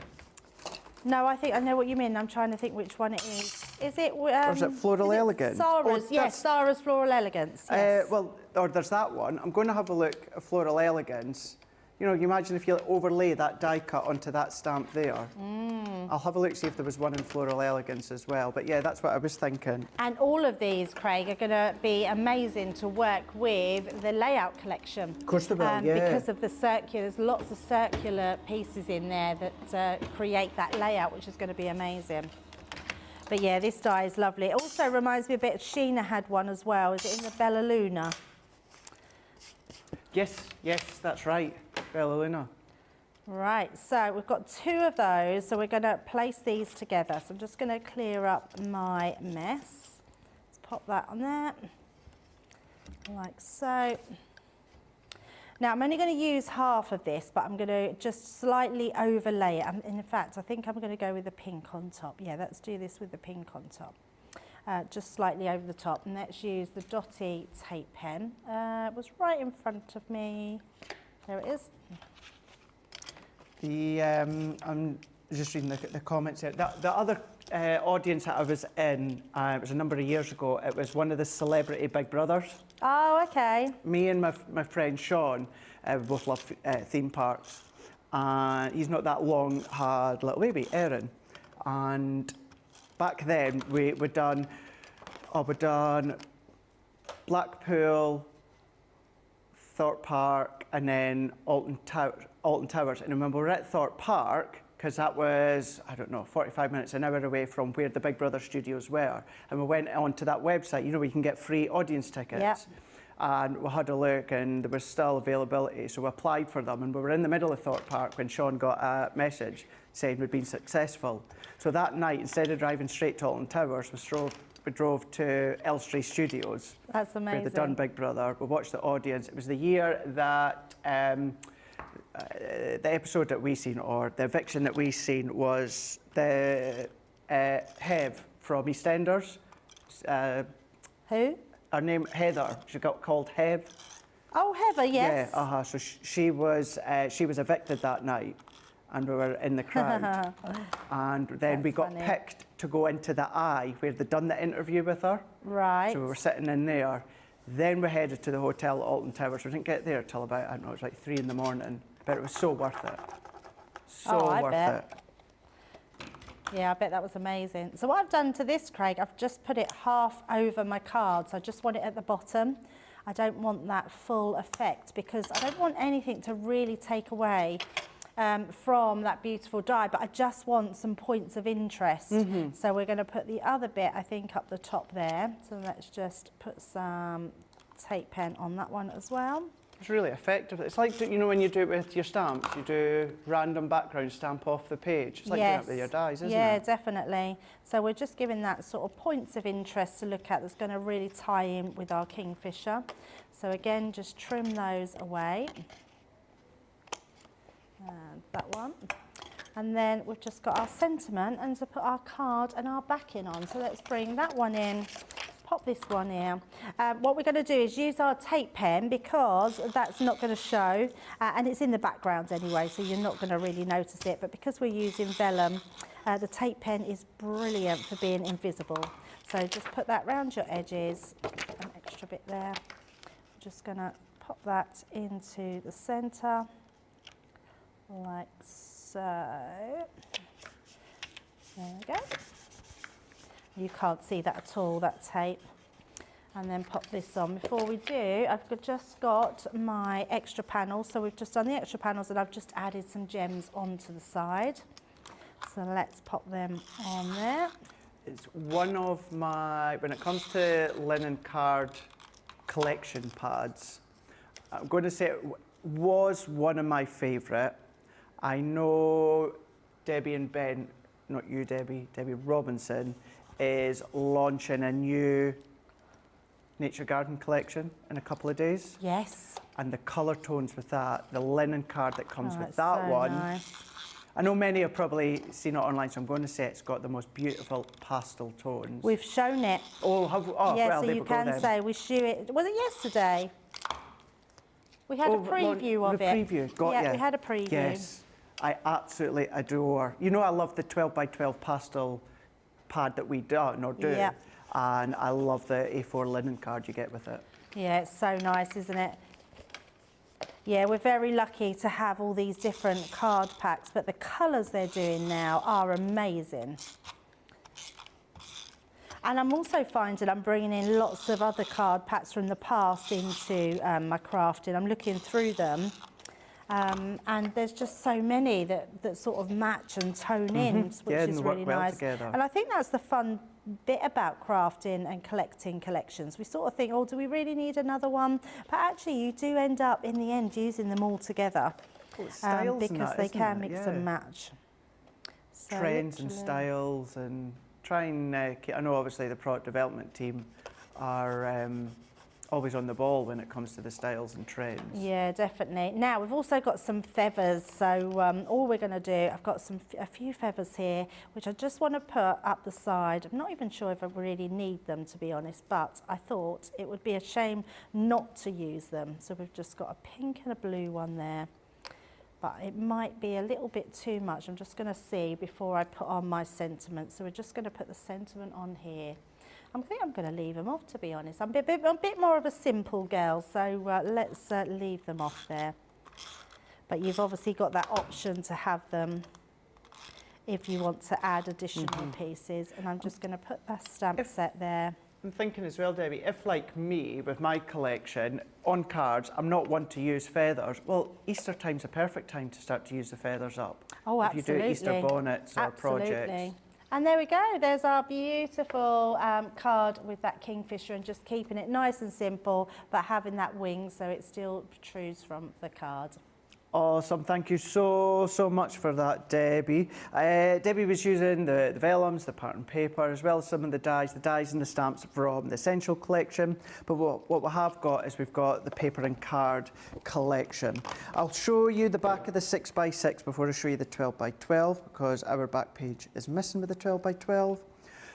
Speaker 2: No, I think I know what you mean. I'm trying to think which one it is. Is it? Or
Speaker 1: is it Floral Elegance?
Speaker 2: Sarah's, yes, Sarah's Floral Elegance. Yes.
Speaker 1: Or there's that one. I'm going to have a look at Floral Elegance. You imagine if you overlay that die cut onto that stamp there. I'll have a look, see if there was one in Floral Elegance as well. But yeah, that's what I was thinking.
Speaker 2: And all of these, Craig, are going to be amazing to work with the layout collection.
Speaker 1: Of course they will, yeah.
Speaker 2: Because of the there's lots of circular pieces in there that create that layout, which is going to be amazing. But yeah, this die is lovely. It also reminds me a bit, Sheena had one as well. Is it in the Bella Luna?
Speaker 1: Yes, that's right. Bella Luna.
Speaker 2: Right, so we've got two of those, so we're going to place these together. So I'm just going to clear up my mess. Let's pop that on there, like so. Now I'm only going to use half of this, but I'm going to just slightly overlay it. In fact, I think I'm going to go with the pink on top. Yeah, let's do this with the pink on top. Just slightly over the top, and let's use the Dotty tape pen. It was right in front of me. There it is.
Speaker 1: just reading the comments here. The other audience that I was in, it was a number of years ago, it was one of the celebrity Big Brothers.
Speaker 2: Oh, okay.
Speaker 1: Me and my friend Sean, we both love theme parks. And he's not that long had little baby, Erin. And back then, we'd done Blackpool, Thorpe Park, and then Alton Towers. And I remember we were at Thorpe Park, because that was, I don't know, 45 minutes, an hour away from where the Big Brother studios were. And we went onto that website, you know, where you can get free audience tickets.
Speaker 2: Yep.
Speaker 1: And we had a look, and there was still availability, so we applied for them. And we were in the middle of Thorpe Park when Sean got a message saying we'd been successful. So that night, instead of driving straight to Alton Towers, we drove to Elstree Studios.
Speaker 2: That's amazing.
Speaker 1: Where they'd done Big Brother. We watched the audience. It was the year that the episode that we seen, or the eviction that we seen, was the Hev from EastEnders.
Speaker 2: Who?
Speaker 1: Her name, Heather. She got called Hev.
Speaker 2: Oh, Heather, yes.
Speaker 1: Yeah, so she was evicted that night, and we were in the crowd. And then we got picked to go into the Eye, where they'd done the interview with her.
Speaker 2: Right.
Speaker 1: So we were sitting in there. Then we headed to the hotel at Alton Towers. We didn't get there till about, I don't know, it was like 3 in the morning. But it was so worth it. So
Speaker 2: I
Speaker 1: worth
Speaker 2: bet.
Speaker 1: it.
Speaker 2: Yeah, I bet that was amazing. So what I've done to this, Craig, I've just put it half over my cards. I just want it at the bottom. I don't want that full effect, because I don't want anything to really take away from that beautiful die, but I just want some points of interest. So we're going to put the other bit, I think, up the top there. So let's just put some tape pen on that one as well.
Speaker 1: It's really effective. It's like, you know, when you do it with your stamps, you do random background stamp off the page. It's like doing it with your dies, isn't it?
Speaker 2: Yeah, definitely. So we're just giving that sort of points of interest to look at that's going to really tie in with our Kingfisher. So again, just trim those away. And that one. And then we've just got our sentiment and to put our card and our backing on. So let's bring that one in. Pop this one here. What we're going to do is use our tape pen, because that's not going to show, and it's in the background anyway, so you're not going to really notice it. But because we're using vellum, the tape pen is brilliant for being invisible. So just put that round your edges, an extra bit there. I'm just going to pop that into the centre, like so. There we go. You can't see that at all, that tape. And then pop this on. Before we do, I've just got my extra panels. So we've just done the extra panels, and I've just added some gems onto the side. So let's pop them on there.
Speaker 1: It's one of my, when it comes to linen card collection pads, I'm going to say it was one of my favourite. I know Debbie and Ben, not you Debbie, Debbie Robinson, is launching a new nature garden collection in a couple of days.
Speaker 2: Yes.
Speaker 1: And the colour tones with that, the linen card that comes with
Speaker 2: it's
Speaker 1: that
Speaker 2: so
Speaker 1: one.
Speaker 2: Nice.
Speaker 1: I know many have probably seen it online, so I'm going to say it's got the most beautiful pastel tones.
Speaker 2: We've shown it.
Speaker 1: Oh,
Speaker 2: yeah,
Speaker 1: well,
Speaker 2: so
Speaker 1: there
Speaker 2: you
Speaker 1: we go
Speaker 2: can
Speaker 1: then.
Speaker 2: say we show it. Was it yesterday? We had a preview of
Speaker 1: the
Speaker 2: it.
Speaker 1: Preview, got
Speaker 2: yeah,
Speaker 1: you.
Speaker 2: we had a preview.
Speaker 1: Yes, I absolutely adore. You know, I love the 12 by 12 pastel pad that we do,
Speaker 2: Yeah.
Speaker 1: and I love the A4 linen card you get with it.
Speaker 2: Yeah, it's so nice, isn't it? Yeah, we're very lucky to have all these different card packs, but the colours they're doing now are amazing. And I'm also finding I'm bringing in lots of other card packs from the past into my crafting. I'm looking through them, and there's just so many that sort of match and tone in, which is
Speaker 1: work
Speaker 2: really
Speaker 1: well
Speaker 2: nice.
Speaker 1: together.
Speaker 2: And I think that's the fun bit about crafting and collecting collections. We sort of think, oh, do we really need another one? But actually, you do end up in the end using them all together,
Speaker 1: Styles and
Speaker 2: because
Speaker 1: that,
Speaker 2: they
Speaker 1: isn't
Speaker 2: can
Speaker 1: it?
Speaker 2: mix
Speaker 1: Yeah.
Speaker 2: and match. So
Speaker 1: Trends and
Speaker 2: literally-
Speaker 1: styles, and try and I know obviously the product development team are always on the ball when it comes to the styles and trends.
Speaker 2: Yeah, definitely. Now we've also got some feathers, so all we're going to do, I've got a few feathers here which I just want to put up the side. I'm not even sure if I really need them, to be honest, but I thought it would be a shame not to use them. So we've just got a pink and a blue one there. but it might be a little bit too much. I'm just going to see before I put on my sentiment. So we're just going to put the sentiment on here. I think I'm going to leave them off, to be honest. I'm a bit more of a simple girl, so let's leave them off there. But you've obviously got that option to have them if you want to add additional pieces. And I'm just going to put that stamp set there.
Speaker 1: I'm thinking as well, Debbie, if like me, with my collection, on cards, I'm not one to use feathers, well, Easter time's a perfect time to start to use the feathers up.
Speaker 2: Oh,
Speaker 1: if
Speaker 2: absolutely.
Speaker 1: If you do Easter bonnets or projects.
Speaker 2: Absolutely. And there we go, there's our beautiful card with that kingfisher, and just keeping it nice and simple, but having that wing so it still protrudes from the card.
Speaker 1: Awesome, thank you so much for that, Debbie. Debbie was using the vellums, the pattern paper, as well as some of the dies and the stamps from the Essential collection. But what we have got is we've got the paper and card collection. I'll show you the back of the 6x6 before I show you the 12x12, because our back page is missing with the 12x12.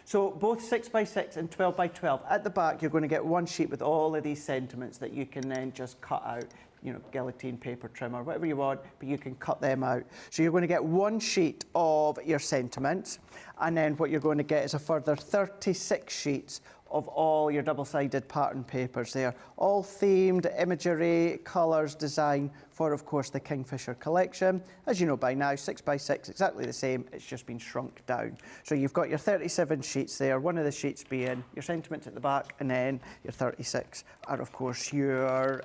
Speaker 1: So both 6x6 and 12x12, at the back you're going to get one sheet with all of these sentiments that you can then just cut out, you know, guillotine, paper trimmer, whatever you want, but you can cut them out. So you're going to get one sheet of your sentiments, and then what you're going to get is a further 36 sheets of all your double-sided pattern papers there, all themed, imagery, colours, design for, of course, the Kingfisher collection. As you know by now, 6x6, exactly the same, it's just been shrunk down. So you've got your 37 sheets there, one of the sheets being your sentiments at the back, and then your 36 are, of course, your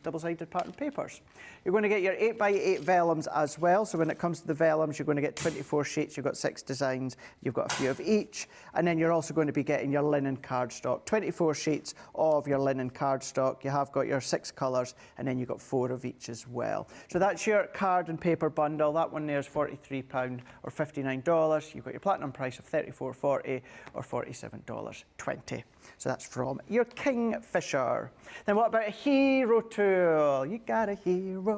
Speaker 1: double-sided pattern papers. You're going to get your 8x8 vellums as well. So when it comes to the vellums, you're going to get 24 sheets. You've got 6 designs. You've got a few of each. And then you're also going to be getting your linen cardstock, 24 sheets of your linen cardstock. You have got your 6 colours, and then you've got 4 of each as well. So that's your card and paper bundle. That one there is £43 or $59. You've got your platinum price of $34.40 or $47.20. So that's from your Kingfisher. Then what about a hero tool? You got a hero.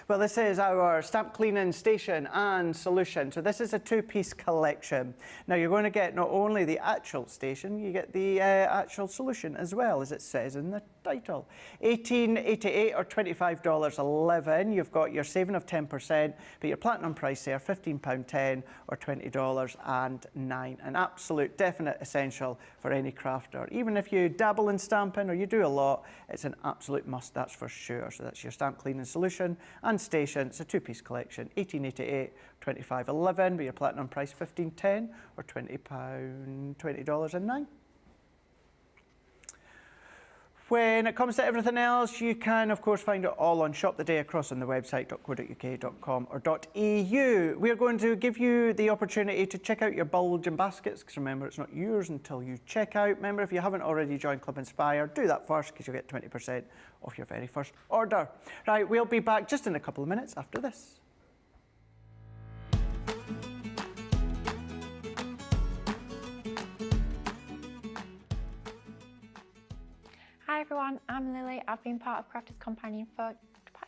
Speaker 1: Well, this is our stamp cleaning station and solution. So this is a 2-piece collection. Now you're going to get not only the actual station, you get the actual solution as well, as it says in the title. $18.88 or $25.11. You've got your saving of 10%, but your platinum price there, £15.10 or $20.09. An absolute definite essential for any crafter. Even if you dabble in stamping or you do a lot, it's an absolute must, that's for sure. So that's your stamp cleaning solution and station. It's a 2-piece collection, $18.88, $25.11, but your platinum price $15.10 or $20.09. When it comes to everything else, you can, of course, find it all on Shop the Day across on the website, .co.uk.com or .eu. We're going to give you the opportunity to check out your bulging baskets, because remember, it's not yours until you check out. Remember, if you haven't already joined Club Inspire, do that first, because you'll get 20% off your very first order. Right, we'll be back just in a couple of minutes after this.
Speaker 3: Hi everyone, I'm Lily. I've been part of Crafters Companion for about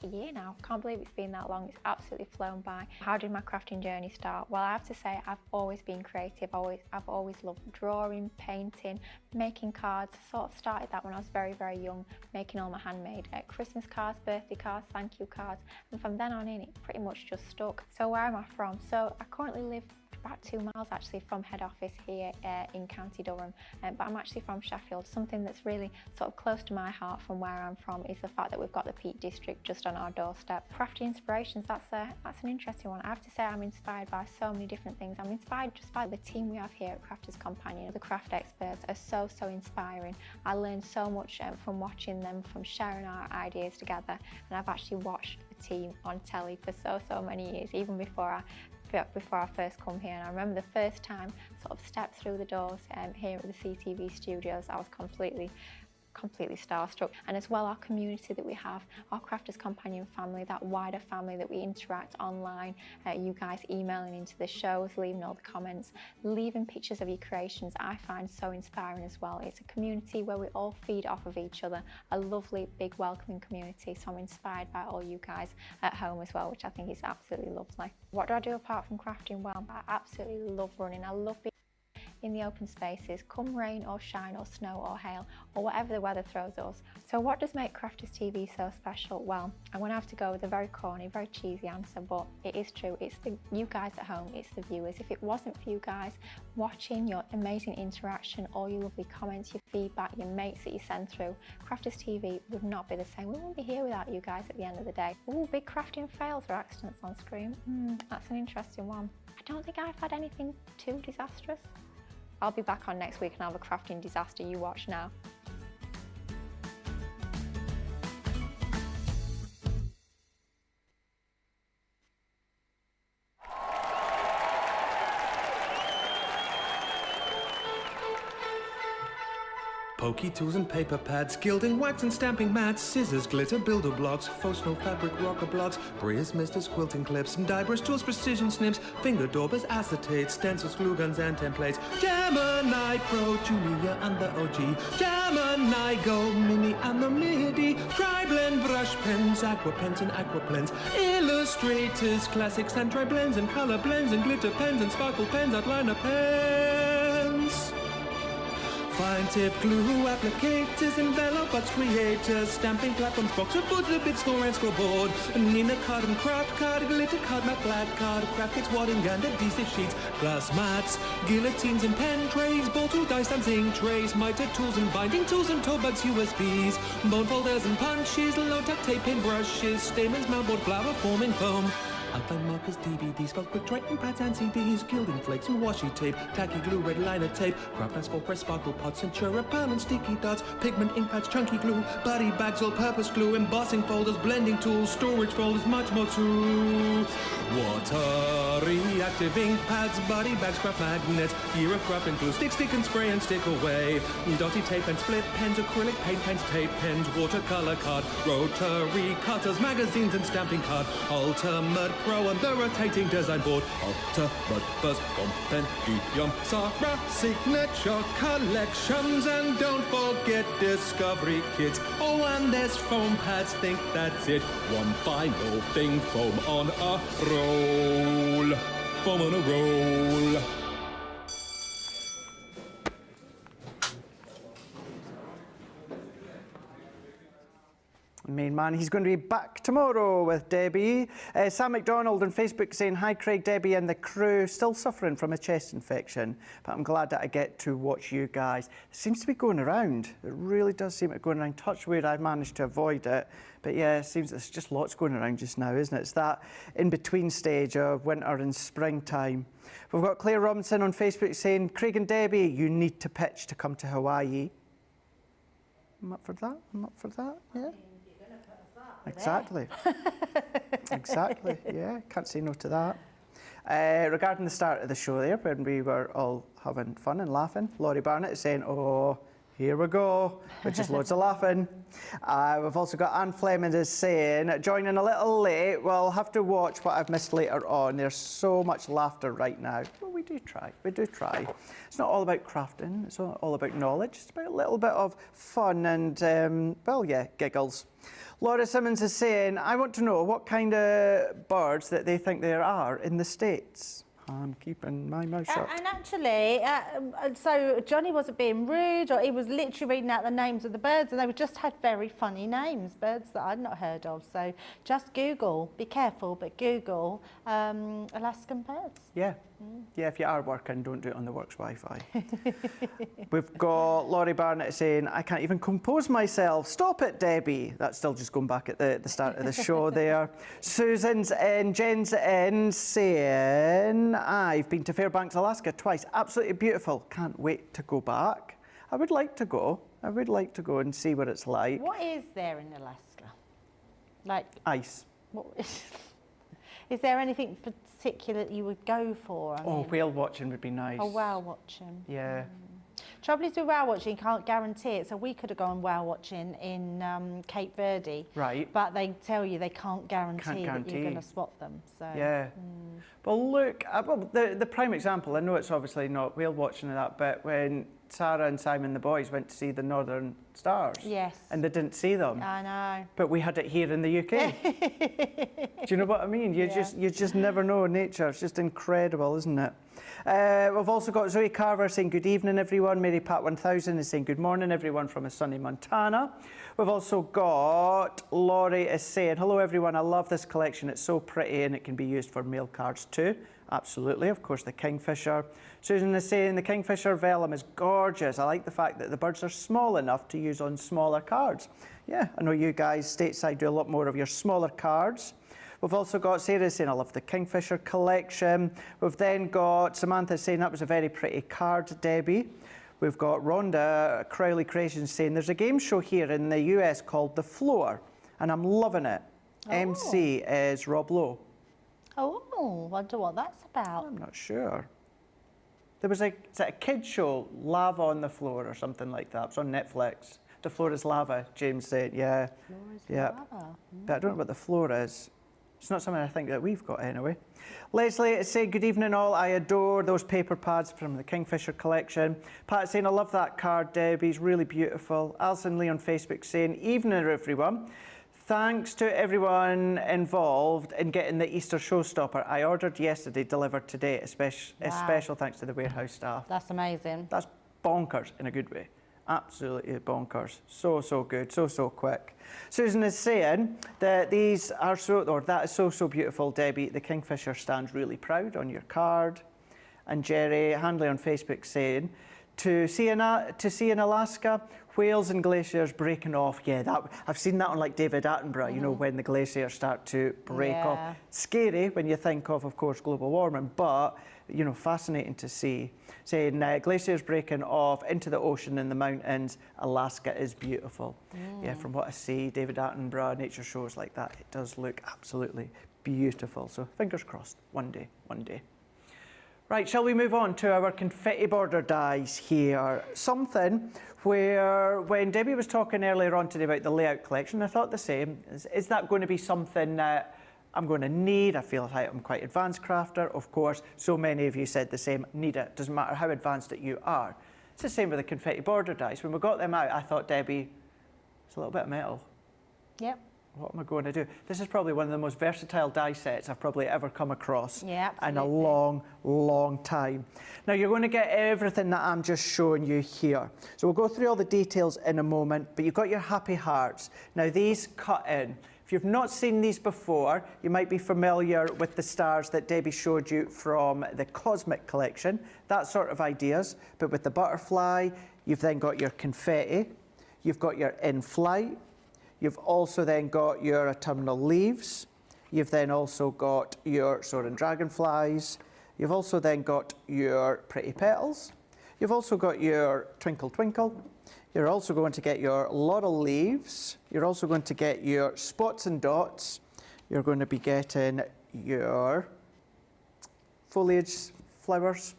Speaker 3: a year now. Can't believe it's been that long. It's absolutely flown by. How did my crafting journey start? Well, I have to say I've always been creative. I've always loved drawing, painting, making cards. I sort of started that when I was very, very young, making all my handmade Christmas cards, birthday cards, thank you cards, and from then on in it pretty much just stuck. So where am I from? So I currently live about 2 miles actually from head office here in County Durham, but I'm actually from Sheffield. Something that's really sort of close to my heart from where I'm from is the fact that we've got the Peak District just on our doorstep. Crafty inspirations, that's an interesting one. I have to say I'm inspired by so many different things. I'm inspired just by the team we have here at Crafters Companion. The craft experts are so inspiring. I learned so much from watching them, from sharing our ideas together, and I've actually watched the team on telly for so many years, even before I first come here. And I remember the first time sort of stepped through the doors here at the CTV studios, I was completely starstruck. And as well, our community that we have, our Crafters Companion family, that wider family that we interact online, you guys emailing into the shows, leaving all the comments, leaving pictures of your creations, I find so inspiring as well. It's a community where we all feed off of each other, a lovely, big, welcoming community. So I'm inspired by all you guys at home as well, which I think is absolutely lovely. What do I do apart from crafting? Well, I absolutely love running. I love being in the open spaces, come rain or shine or snow or hail or whatever the weather throws us. So what does make Crafters TV so special? Well, I'm going to have to go with a very corny, very cheesy answer, but it is true. It's you guys at home, it's the viewers. If it wasn't for you guys watching, your amazing interaction, all your lovely comments, your feedback, your mates that you send through, Crafters TV would not be the same. We wouldn't be here without you guys at the end of the day. Ooh, big crafting fails or accidents on screen. That's an interesting one. I don't think I've had anything too disastrous. I'll be back on next week and have a crafting disaster you watch now.
Speaker 4: Pokey tools and paper pads, gilding, wax and stamping mats, scissors, glitter, builder blocks, faux snow fabric, rocker blocks, Bria's misters, quilting clips, and die brush tools, precision snips, finger daubers, acetates, stencils, glue guns and templates, Gemini Pro, Julia and the OG, Gemini Go, Mini and the MIDI, tri-blend brush pens, aqua pens and aqua blends, illustrators, classics and tri-blends and color blends and glitter pens and sparkle pens, outliner pens. Fine tip glue, applicators, envelopers, creators, stamping platforms, boxer boards, the big score and scoreboard, Nina card and craft card, glitter card, matte black card, craft kits, wadding and adhesive sheets, glass mats, guillotines and pen trays, ball tool, dice and zinc trays, miter tools and binding tools and toe bags, USBs, bone folders and punches, low-tech tape and brushes, stamens, mountboard, flower forming foam, outline markers, DVDs, spelled quick Triton pads and CDs, gilding flakes and washi tape, tacky glue, red liner tape, craft mask, full press, sparkle pots, Centura, pan and sticky dots, pigment, ink pads, chunky glue, body bags, all-purpose glue, embossing folders, blending tools, storage folders, much more too. Water reactive ink pads, body bags, craft magnets, year of craft and glue, stick and spray and stick away, dotty tape and split pens, acrylic paint pens, tape pens, watercolor card, rotary cutters, magazines and stamping card, ultimate Pro and the rotating design board, ultimate first compendium, Sarah signature collections, and don't forget discovery kits. Oh, and there's foam pads, think that's it. One final thing, foam on a roll, foam on a roll.
Speaker 1: Main man, he's going to be back tomorrow with Debbie. Sam McDonald on Facebook saying, hi Craig, Debbie and the crew, still suffering from a chest infection, but I'm glad that I get to watch you guys. It seems to be going around. It really does seem to be going around. Touch wood, I've managed to avoid it. But yeah, it seems there's just lots going around just now, isn't it? It's that in-between stage of winter and springtime. We've got Claire Robinson on Facebook saying, Craig and Debbie, you need to pitch to come to Hawaii. I'm up for that, I'm up for that, yeah. Exactly. Exactly, yeah, can't say no to that. Regarding the start of the show there, when we were all having fun and laughing, Laurie Barnett is saying, oh, here we go, which is loads of laughing. We've also got Anne Fleming is saying, joining a little late, we'll have to watch what I've missed later on. There's so much laughter right now. Well, we do try, we do try. It's not all about crafting, it's not all about knowledge, it's about a little bit of fun and, well, yeah, giggles. Laura Simmons is saying, I want to know what kind of birds that they think there are in the States. I'm keeping my mouth shut.
Speaker 2: And actually, so Johnny wasn't being rude, or he was literally reading out the names of the birds, and they just had very funny names, birds that I'd not heard of. So just Google, be careful, but Google Alaskan birds.
Speaker 1: Yeah. Yeah, if you are working, don't do it on the works Wi-Fi. We've got Laurie Barnett saying, I can't even compose myself. Stop it, Debbie. That's still just going back at the start of the show there. Susan's in, Jen's in, saying, I've been to Fairbanks, Alaska twice. Absolutely beautiful. Can't wait to go back. I would like to go. I would like to go and see what it's like.
Speaker 2: What is there in Alaska? Like
Speaker 1: ice.
Speaker 2: What is there anything particular that you would go for? I mean,
Speaker 1: whale watching would be nice.
Speaker 2: Oh, whale watching.
Speaker 1: Yeah.
Speaker 2: Trouble is with whale watching, you can't guarantee it. So we could have gone whale watching in Cape Verde.
Speaker 1: Right.
Speaker 2: But they tell you they can't guarantee that you're going to spot them. So.
Speaker 1: Yeah. Well, look, well, the prime example, I know it's obviously not whale watching and that, but when Sarah and Simon, the boys, went to see the Northern Stars.
Speaker 2: Yes.
Speaker 1: And they didn't see them.
Speaker 2: I know.
Speaker 1: But we had it here in the UK. Do you know what I mean? You just never know nature. It's just incredible, isn't it? We've also got Zoe Carver saying good evening, everyone. Mary Pat 1000 is saying good morning, everyone, from a sunny Montana. We've also got Laurie is saying, hello, everyone. I love this collection. It's so pretty and it can be used for mail cards too. Absolutely. Of course, the Kingfisher. Susan is saying the Kingfisher vellum is gorgeous. I like the fact that the birds are small enough to use on smaller cards. Yeah, I know you guys stateside do a lot more of your smaller cards. We've also got Sarah saying, I love the Kingfisher collection. We've then got Samantha saying that was a very pretty card, Debbie. We've got Rhonda Crowley Creations saying there's a game show here in the US called The Floor, and I'm loving it.
Speaker 2: Oh.
Speaker 1: MC is Rob Lowe.
Speaker 2: Oh, wonder what that's about.
Speaker 1: I'm not sure. There was is it a kid's show, Lava on the Floor or something like that. It's on Netflix. The floor is lava, James said, yeah.
Speaker 2: Floor is
Speaker 1: Yeah.
Speaker 2: lava.
Speaker 1: But I don't know what the floor is. It's not something I think that we've got anyway. Leslie is saying, good evening all. I adore those paper pads from the Kingfisher collection. Pat saying, I love that card, Debbie. It's really beautiful. Alison Lee on Facebook saying, evening everyone. Thanks to everyone involved in getting the Easter showstopper. I ordered yesterday, delivered today. A special thanks to the warehouse staff.
Speaker 2: That's amazing.
Speaker 1: That's bonkers in a good way. Absolutely bonkers. So good, so quick. Susan is saying that these are that is so beautiful, Debbie. The Kingfisher stands really proud on your card. And Jerry Handley on Facebook saying, to see in Alaska, whales and glaciers breaking off. Yeah, I've seen that on like David Attenborough, you know, when the glaciers start to break off. Scary when you think of course, global warming, but, you know, fascinating to see. Saying glaciers breaking off into the ocean and the mountains. Alaska is beautiful. Yeah, from what I see, David Attenborough, nature shows like that, it does look absolutely beautiful. So fingers crossed, one day. Right, shall we move on to our confetti border dies here? Something where, when Debbie was talking earlier on today about the layout collection, I thought the same. Is that going to be something that I'm going to need? I feel like I'm quite advanced crafter. Of course, so many of you said the same, need it. Doesn't matter how advanced that you are. It's the same with the confetti border dies. When we got them out, I thought, Debbie, it's a little bit of metal.
Speaker 2: Yep.
Speaker 1: What am I going to do? This is probably one of the most versatile die sets I've probably ever come across in a long time. Now you're going to get everything that I'm just showing you here. So we'll go through all the details in a moment, but you've got your happy hearts. Now these cut in. If you've not seen these before, you might be familiar with the stars that Debbie showed you from the Cosmic collection, that sort of ideas. But with the butterfly, you've then got your confetti, you've got your in-flight, you've also then got your autumnal leaves. You've then also got your soaring dragonflies. You've also then got your pretty petals. You've also got your twinkle twinkle. You're also going to get your laurel leaves. You're also going to get your spots and dots. You're going to be getting your foliage flowers.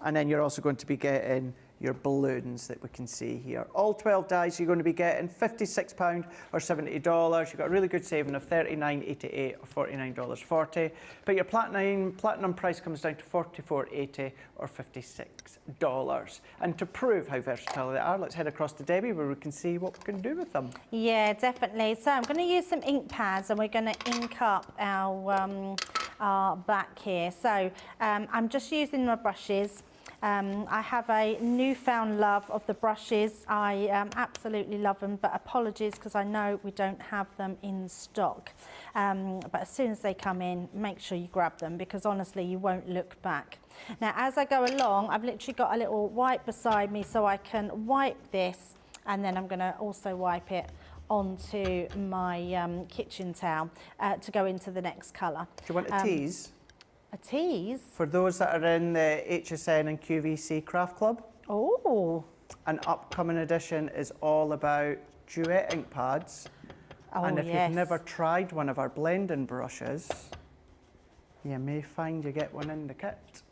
Speaker 1: And then you're also going to be getting your balloons that we can see here. All 12 dies you're going to be getting £56 or $70. You've got a really good saving of $39.88 or $49.40. But your platinum price comes down to $44.80 or $56. And to prove how versatile they are, let's head across to Debbie where we can see what we can do with them.
Speaker 2: Yeah, definitely. So I'm going to use some ink pads and we're going to ink up our back here. So I'm just using my brushes. I have a newfound love of the brushes. I absolutely love them, but apologies because I know we don't have them in stock. But as soon as they come in, make sure you grab them because honestly, you won't look back. Now, as I go along, I've literally got a little wipe beside me so I can wipe this and then I'm going to also wipe it onto my kitchen towel to go into the next colour.
Speaker 1: Do you want a tease?
Speaker 2: A tease?
Speaker 1: For those that are in the HSN and QVC Craft Club.
Speaker 2: Oh.
Speaker 1: An upcoming edition is all about duet ink pads.
Speaker 2: Oh,
Speaker 1: and if you've never tried one of our blending brushes, you may find you get one in the kit.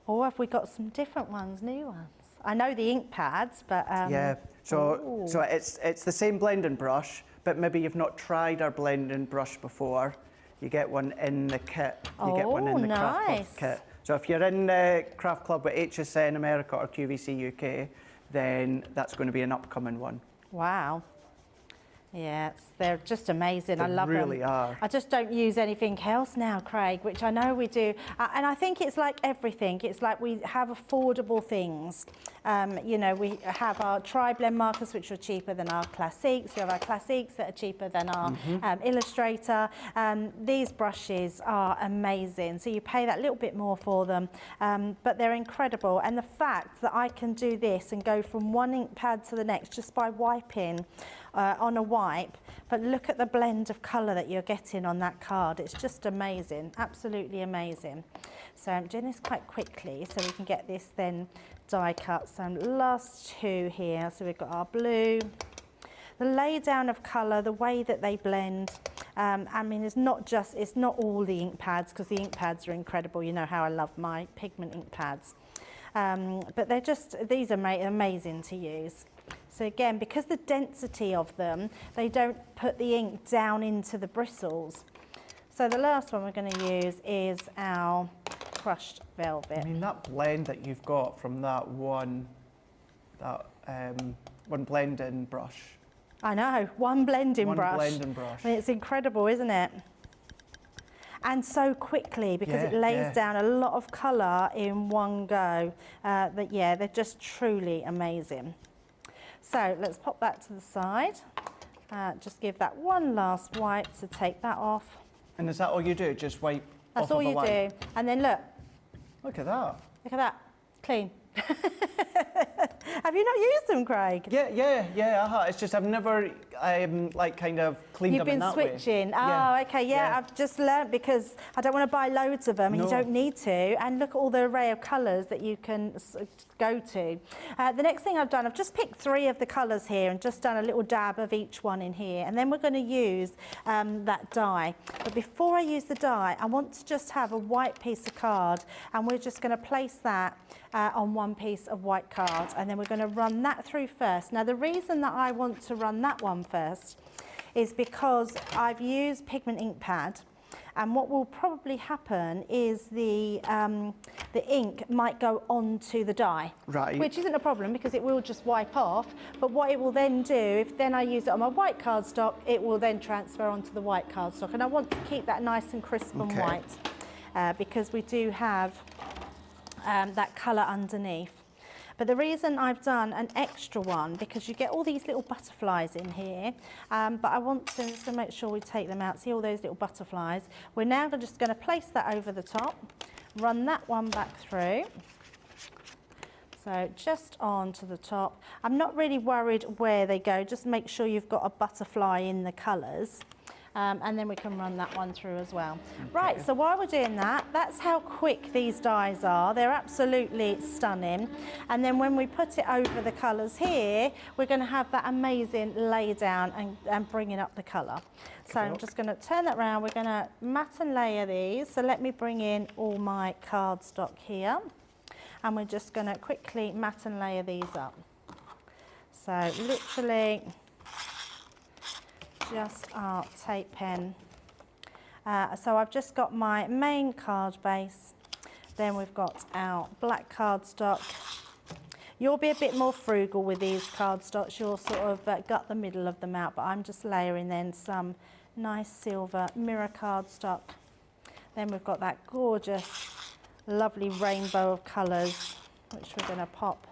Speaker 2: Or have we got some different ones, new ones? I know the ink pads, but...
Speaker 1: yeah, so it's the same blending brush, but maybe you've not tried our blending brush before. You get one in the kit. You get one in the Craft Club kit. So if you're in the Craft Club with HSN America or QVC UK, then that's going to be an upcoming one.
Speaker 2: Wow. Yes, they're just amazing. I love them.
Speaker 1: They really are.
Speaker 2: I just don't use anything else now, Craig, which I know we do. And I think it's like everything. It's like we have affordable things. You know, we have our tri-blend markers, which are cheaper than our classiques. We have our classiques that are cheaper than our Illustrator. These brushes are amazing. So you pay that little bit more for them, but they're incredible. And the fact that I can do this and go from one ink pad to the next just by wiping on a wipe, but look at the blend of colour that you're getting on that card. It's just amazing, absolutely amazing. So I'm doing this quite quickly so we can get this then die cut. So last two here, so we've got our blue. The lay down of colour, the way that they blend, I mean, it's not all the ink pads, because the ink pads are incredible. You know how I love my pigment ink pads. But these are amazing to use. So again, because the density of them, they don't put the ink down into the bristles. So the last one we're going to use is our crushed velvet.
Speaker 1: I mean, that blend that you've got from that one blending brush.
Speaker 2: I know, one blending brush.
Speaker 1: One blending brush.
Speaker 2: I mean, it's incredible, isn't it? And so quickly, because it lays down a lot of colour in one go. They're just truly amazing. So let's pop that to the side. Just give that one last wipe to take that off.
Speaker 1: And is that all you do? Just wipe
Speaker 2: That's
Speaker 1: off
Speaker 2: all
Speaker 1: of a
Speaker 2: you
Speaker 1: wipe?
Speaker 2: do. And then look.
Speaker 1: Look at that.
Speaker 2: Look at that. Clean. Have you not used them, Craig?
Speaker 1: Yeah. It's just I've never like kind of cleaned them in that way.
Speaker 2: You've been switching. Oh, okay, yeah. I've just learnt, because I don't want to buy loads of them, and you don't need to. And look at all the array of colours that you can go to. The next thing I've done, I've just picked 3 of the colours here and just done a little dab of each one in here. And then we're going to use that dye. But before I use the dye, I want to just have a white piece of card, and we're just going to place that on one piece of white card, and then we're going to run that through first. Now, the reason that I want to run that one first is because I've used pigment ink pad, and what will probably happen is the ink might go onto the dye,
Speaker 1: right?
Speaker 2: Which isn't a problem, because it will just wipe off. But what it will then do, if then I use it on my white cardstock, it will then transfer onto the white cardstock, and I want to keep that nice and crisp and white, because we do have that colour underneath. But the reason I've done an extra one, because you get all these little butterflies in here, but I want to make sure we take them out. See all those little butterflies? We're now just going to place that over the top, run that one back through. So just on to the top. I'm not really worried where they go, just make sure you've got a butterfly in the colours. And then we can run that one through as well. Okay. Right, so while we're doing that, that's how quick these dies are. They're absolutely stunning. And then when we put it over the colours here, we're going to have that amazing lay down and bringing up the colour. So I'm just going to turn that round. We're going to matte and layer these. So let me bring in all my cardstock here. And we're just going to quickly matte and layer these up. So literally just our tape pen. So I've just got my main card base, then we've got our black cardstock. You'll be a bit more frugal with these cardstocks, you'll sort of gut the middle of them out, but I'm just layering then some nice silver mirror cardstock. Then we've got that gorgeous, lovely rainbow of colours, which we're going to pop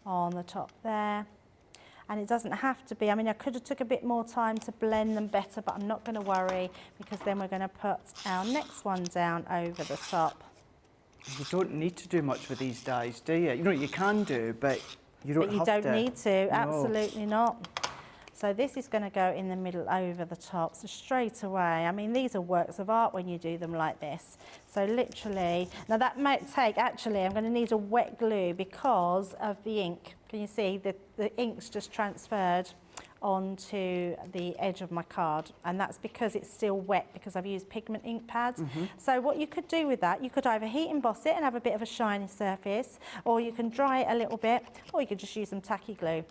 Speaker 2: on the top there. And it doesn't have to be, I mean, I could have took a bit more time to blend them better, but I'm not going to worry, because then we're going to put our next one down over the top.
Speaker 1: You don't need to do much with these dyes, do you? You know, you can do, but you don't have to.
Speaker 2: But you don't need to,
Speaker 1: No.
Speaker 2: Absolutely not. So this is going to go in the middle over the top, so straight away. I mean, these are works of art when you do them like this. So literally, now that might take, actually, I'm going to need a wet glue because of the ink. Can you see the ink's just transferred onto the edge of my card, and that's because it's still wet, because I've used pigment ink pads. So what you could do with that, you could either heat emboss it and have a bit of a shiny surface, or you can dry it a little bit, or you could just use some tacky glue.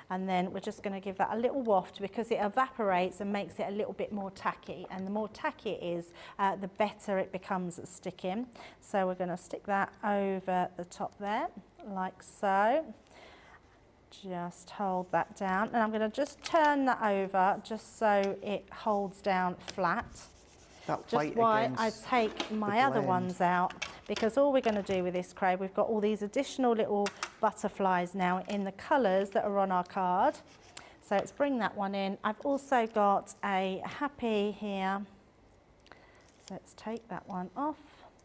Speaker 2: And then we're just going to give that a little waft, because it evaporates and makes it a little bit more tacky. And the more tacky it is, the better it becomes at sticking. So we're going to stick that over the top there, like so. Just hold that down, and I'm going to just turn that over just so it holds down flat.
Speaker 1: That
Speaker 2: Just
Speaker 1: white
Speaker 2: while
Speaker 1: against
Speaker 2: I take my other
Speaker 1: blend.
Speaker 2: ones out, because all we're going to do with this crabe, we've got all these additional little butterflies now in the colours that are on our card. So let's bring that one in. I've also got a happy here. So let's take that one off.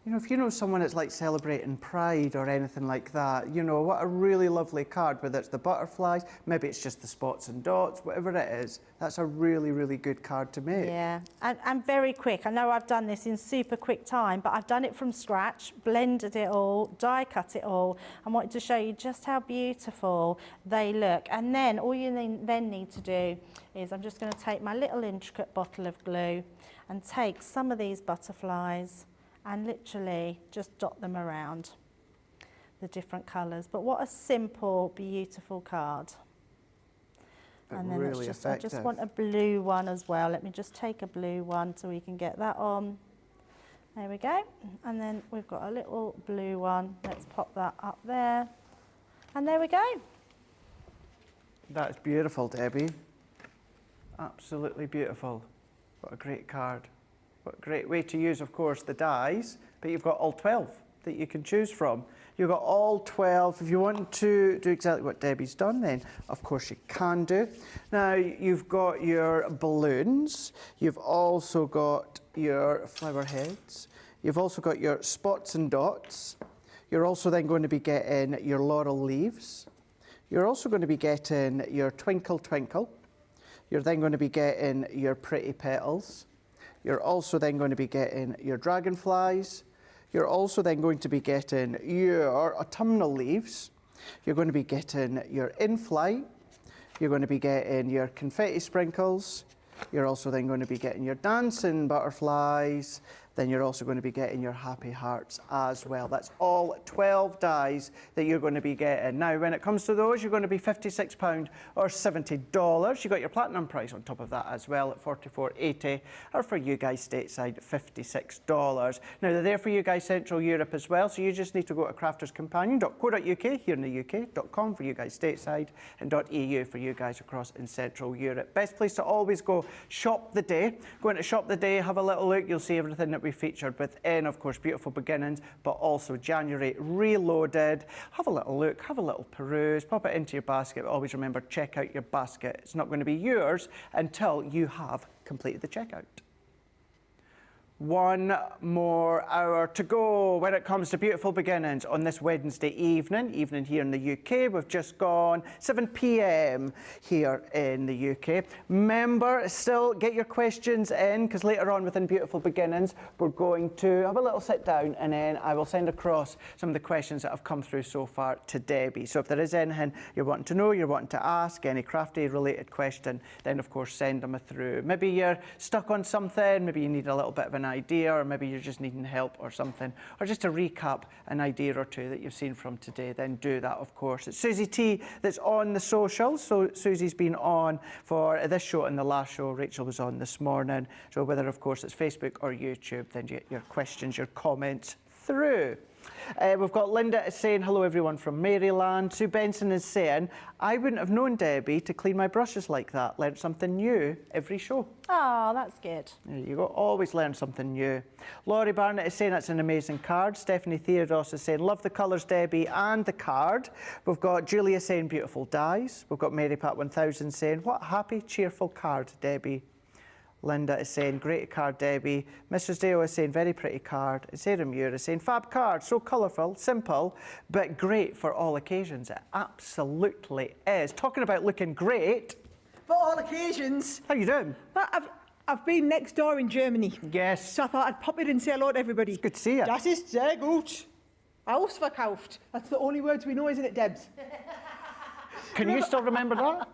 Speaker 1: You know, if you know someone that's like celebrating Pride or anything like that, you know, what a really lovely card, whether it's the butterflies, maybe it's just the spots and dots, whatever it is, that's a really, really good card to make.
Speaker 2: Yeah, and very quick. I know I've done this in super quick time, but I've done it from scratch, blended it all, die cut it all, and wanted to show you just how beautiful they look. And then all you then need to do is I'm just going to take my little intricate bottle of glue and take some of these butterflies and literally just dot them around the different colours. But what a simple, beautiful card. And then
Speaker 1: really
Speaker 2: it's just, I just
Speaker 1: effective.
Speaker 2: want a blue one as well. Let me just take a blue one so we can get that on. There we go. And then we've got a little blue one. Let's pop that up there. And there we go.
Speaker 1: That's beautiful, Debbie. Absolutely beautiful. What a great card. What a great way to use, of course, the dies, but you've got all 12 that you can choose from. You've got all 12. If you want to do exactly what Debbie's done, then of course you can do. Now, you've got your balloons. You've also got your flower heads. You've also got your spots and dots. You're also then going to be getting your laurel leaves. You're also going to be getting your twinkle twinkle. You're then going to be getting your pretty petals. You're also then going to be getting your dragonflies. You're also then going to be getting your autumnal leaves. You're going to be getting your in-flight. You're going to be getting your confetti sprinkles. You're also then going to be getting your dancing butterflies. Then you're also going to be getting your happy hearts as well. That's all 12 dies that you're going to be getting. Now, when it comes to those, you're going to be £56 or $70. You've got your platinum price on top of that as well at $44.80, or for you guys stateside, $56. Now, they're there for you guys Central Europe as well, so you just need to go to crafterscompanion.co.uk here in the UK, .com for you guys stateside, and .eu for you guys across in Central Europe. Best place to always go, shop the day. Go into shop the day, have a little look, you'll see everything that we featured within, of course, Beautiful Beginnings, but also January Reloaded. Have a little look, have a little peruse, pop it into your basket, but always remember, check out your basket. It's not going to be yours until you have completed the checkout. One more hour to go when it comes to Beautiful Beginnings on this Wednesday evening here in the UK. We've just gone 7 p.m. here in the UK. Remember, still get your questions in, because later on within Beautiful Beginnings, we're going to have a little sit down, and then I will send across some of the questions that have come through so far to Debbie. So if there is anything you're wanting to know, you're wanting to ask, any crafty related question, then of course send them through. Maybe you're stuck on something, maybe you need a little bit of an idea, or maybe you're just needing help or something, or just to recap an idea or two that you've seen from today, then do that, of course. It's Susie T that's on the socials. So Susie's been on for this show and the last show. Rachel was on this morning. So whether, of course, it's Facebook or YouTube, then you get your questions, your comments through. We've got Linda is saying, hello everyone from Maryland. Sue Benson is saying, I wouldn't have known, Debbie, to clean my brushes like that. Learned something new every show.
Speaker 2: Oh, that's good.
Speaker 1: There you go, always learn something new. Laurie Barnett is saying that's an amazing card. Stephanie Theodos is saying, love the colours, Debbie, and the card. We've got Julia saying, beautiful dies. We've got Mary Pat 1000 saying, what a happy, cheerful card, Debbie. Linda is saying, great card, Debbie. Mrs. Dale is saying, very pretty card. Sarah Muir is saying, fab card, so colourful, simple, but great for all occasions. It absolutely is. Talking about looking great.
Speaker 5: For all occasions.
Speaker 1: How you doing?
Speaker 5: Well, I've been next door in Germany.
Speaker 1: Yes.
Speaker 5: So I thought I'd pop in and say hello to everybody.
Speaker 1: It's good to see you.
Speaker 5: Das ist sehr gut. Ausverkauft. That's the only words we know, isn't it, Debs?
Speaker 1: Can you still remember that?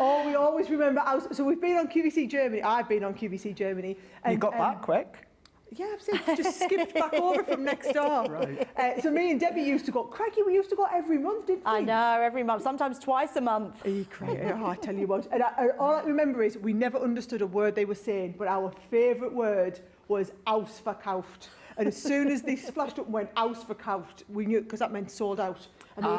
Speaker 5: Oh, we always remember. So we've been on QVC Germany. I've been on QVC Germany. And,
Speaker 1: You got back quick.
Speaker 5: Yeah, I've just skipped back over from next door.
Speaker 1: Right.
Speaker 5: So me and Debbie used to go. Crikey, we used to go every month, didn't we?
Speaker 2: I know, every month, sometimes twice a month.
Speaker 5: I tell you what. And all I remember is we never understood a word they were saying, but our favourite word was Ausverkauft. And as soon as they flashed up and went house for couch, we knew, because that meant sold out. And they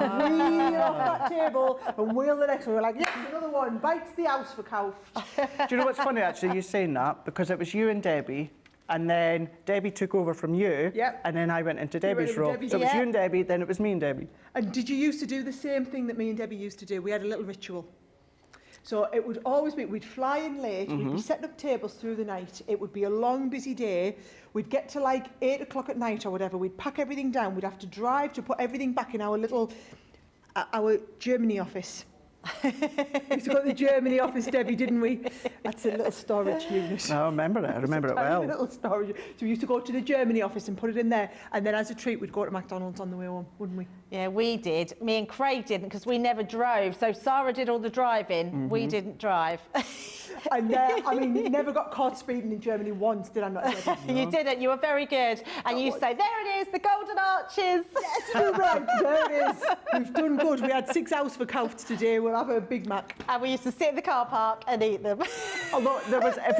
Speaker 5: wheel off that table and wheel the next one. We were like, yes, another one, bites the house for couch.
Speaker 1: Do you know what's funny, actually, you saying that? Because it was you and Debbie, and then Debbie took over from you,
Speaker 5: Yep.
Speaker 1: and then I went into Debbie's
Speaker 5: into
Speaker 1: role.
Speaker 5: Debbie's
Speaker 1: So it was
Speaker 2: role.
Speaker 1: you and Debbie, then it was me and Debbie.
Speaker 5: And did you used to do the same thing that me and Debbie used to do? We had a little ritual. So it would always be, we'd fly in late, we'd be setting up tables through the night. It would be a long, busy day. We'd get to like 8 o'clock at night or whatever. We'd pack everything down. We'd have to drive to put everything back in our little, our Germany office. We used to go to the Germany office, Debbie, didn't we? That's a little storage unit.
Speaker 1: No, I remember it. I remember it
Speaker 5: Tiny
Speaker 1: well.
Speaker 5: little storage. So we used to go to the Germany office and put it in there. And then as a treat, we'd go to McDonald's on the way home, wouldn't we?
Speaker 2: Yeah, we did. Me and Craig didn't because we never drove. So Sarah did all the driving. We didn't drive.
Speaker 5: And I mean, never got caught speeding in Germany once, did I not? Debbie?
Speaker 2: You didn't. You were very good. And you say, there it is, the Golden Arches.
Speaker 5: Yes, you're right. There it is. We've done good. We had 6 hours for couch today. We'll have a Big Mac.
Speaker 2: And we used to sit in the car park and eat them.
Speaker 1: Although there was, if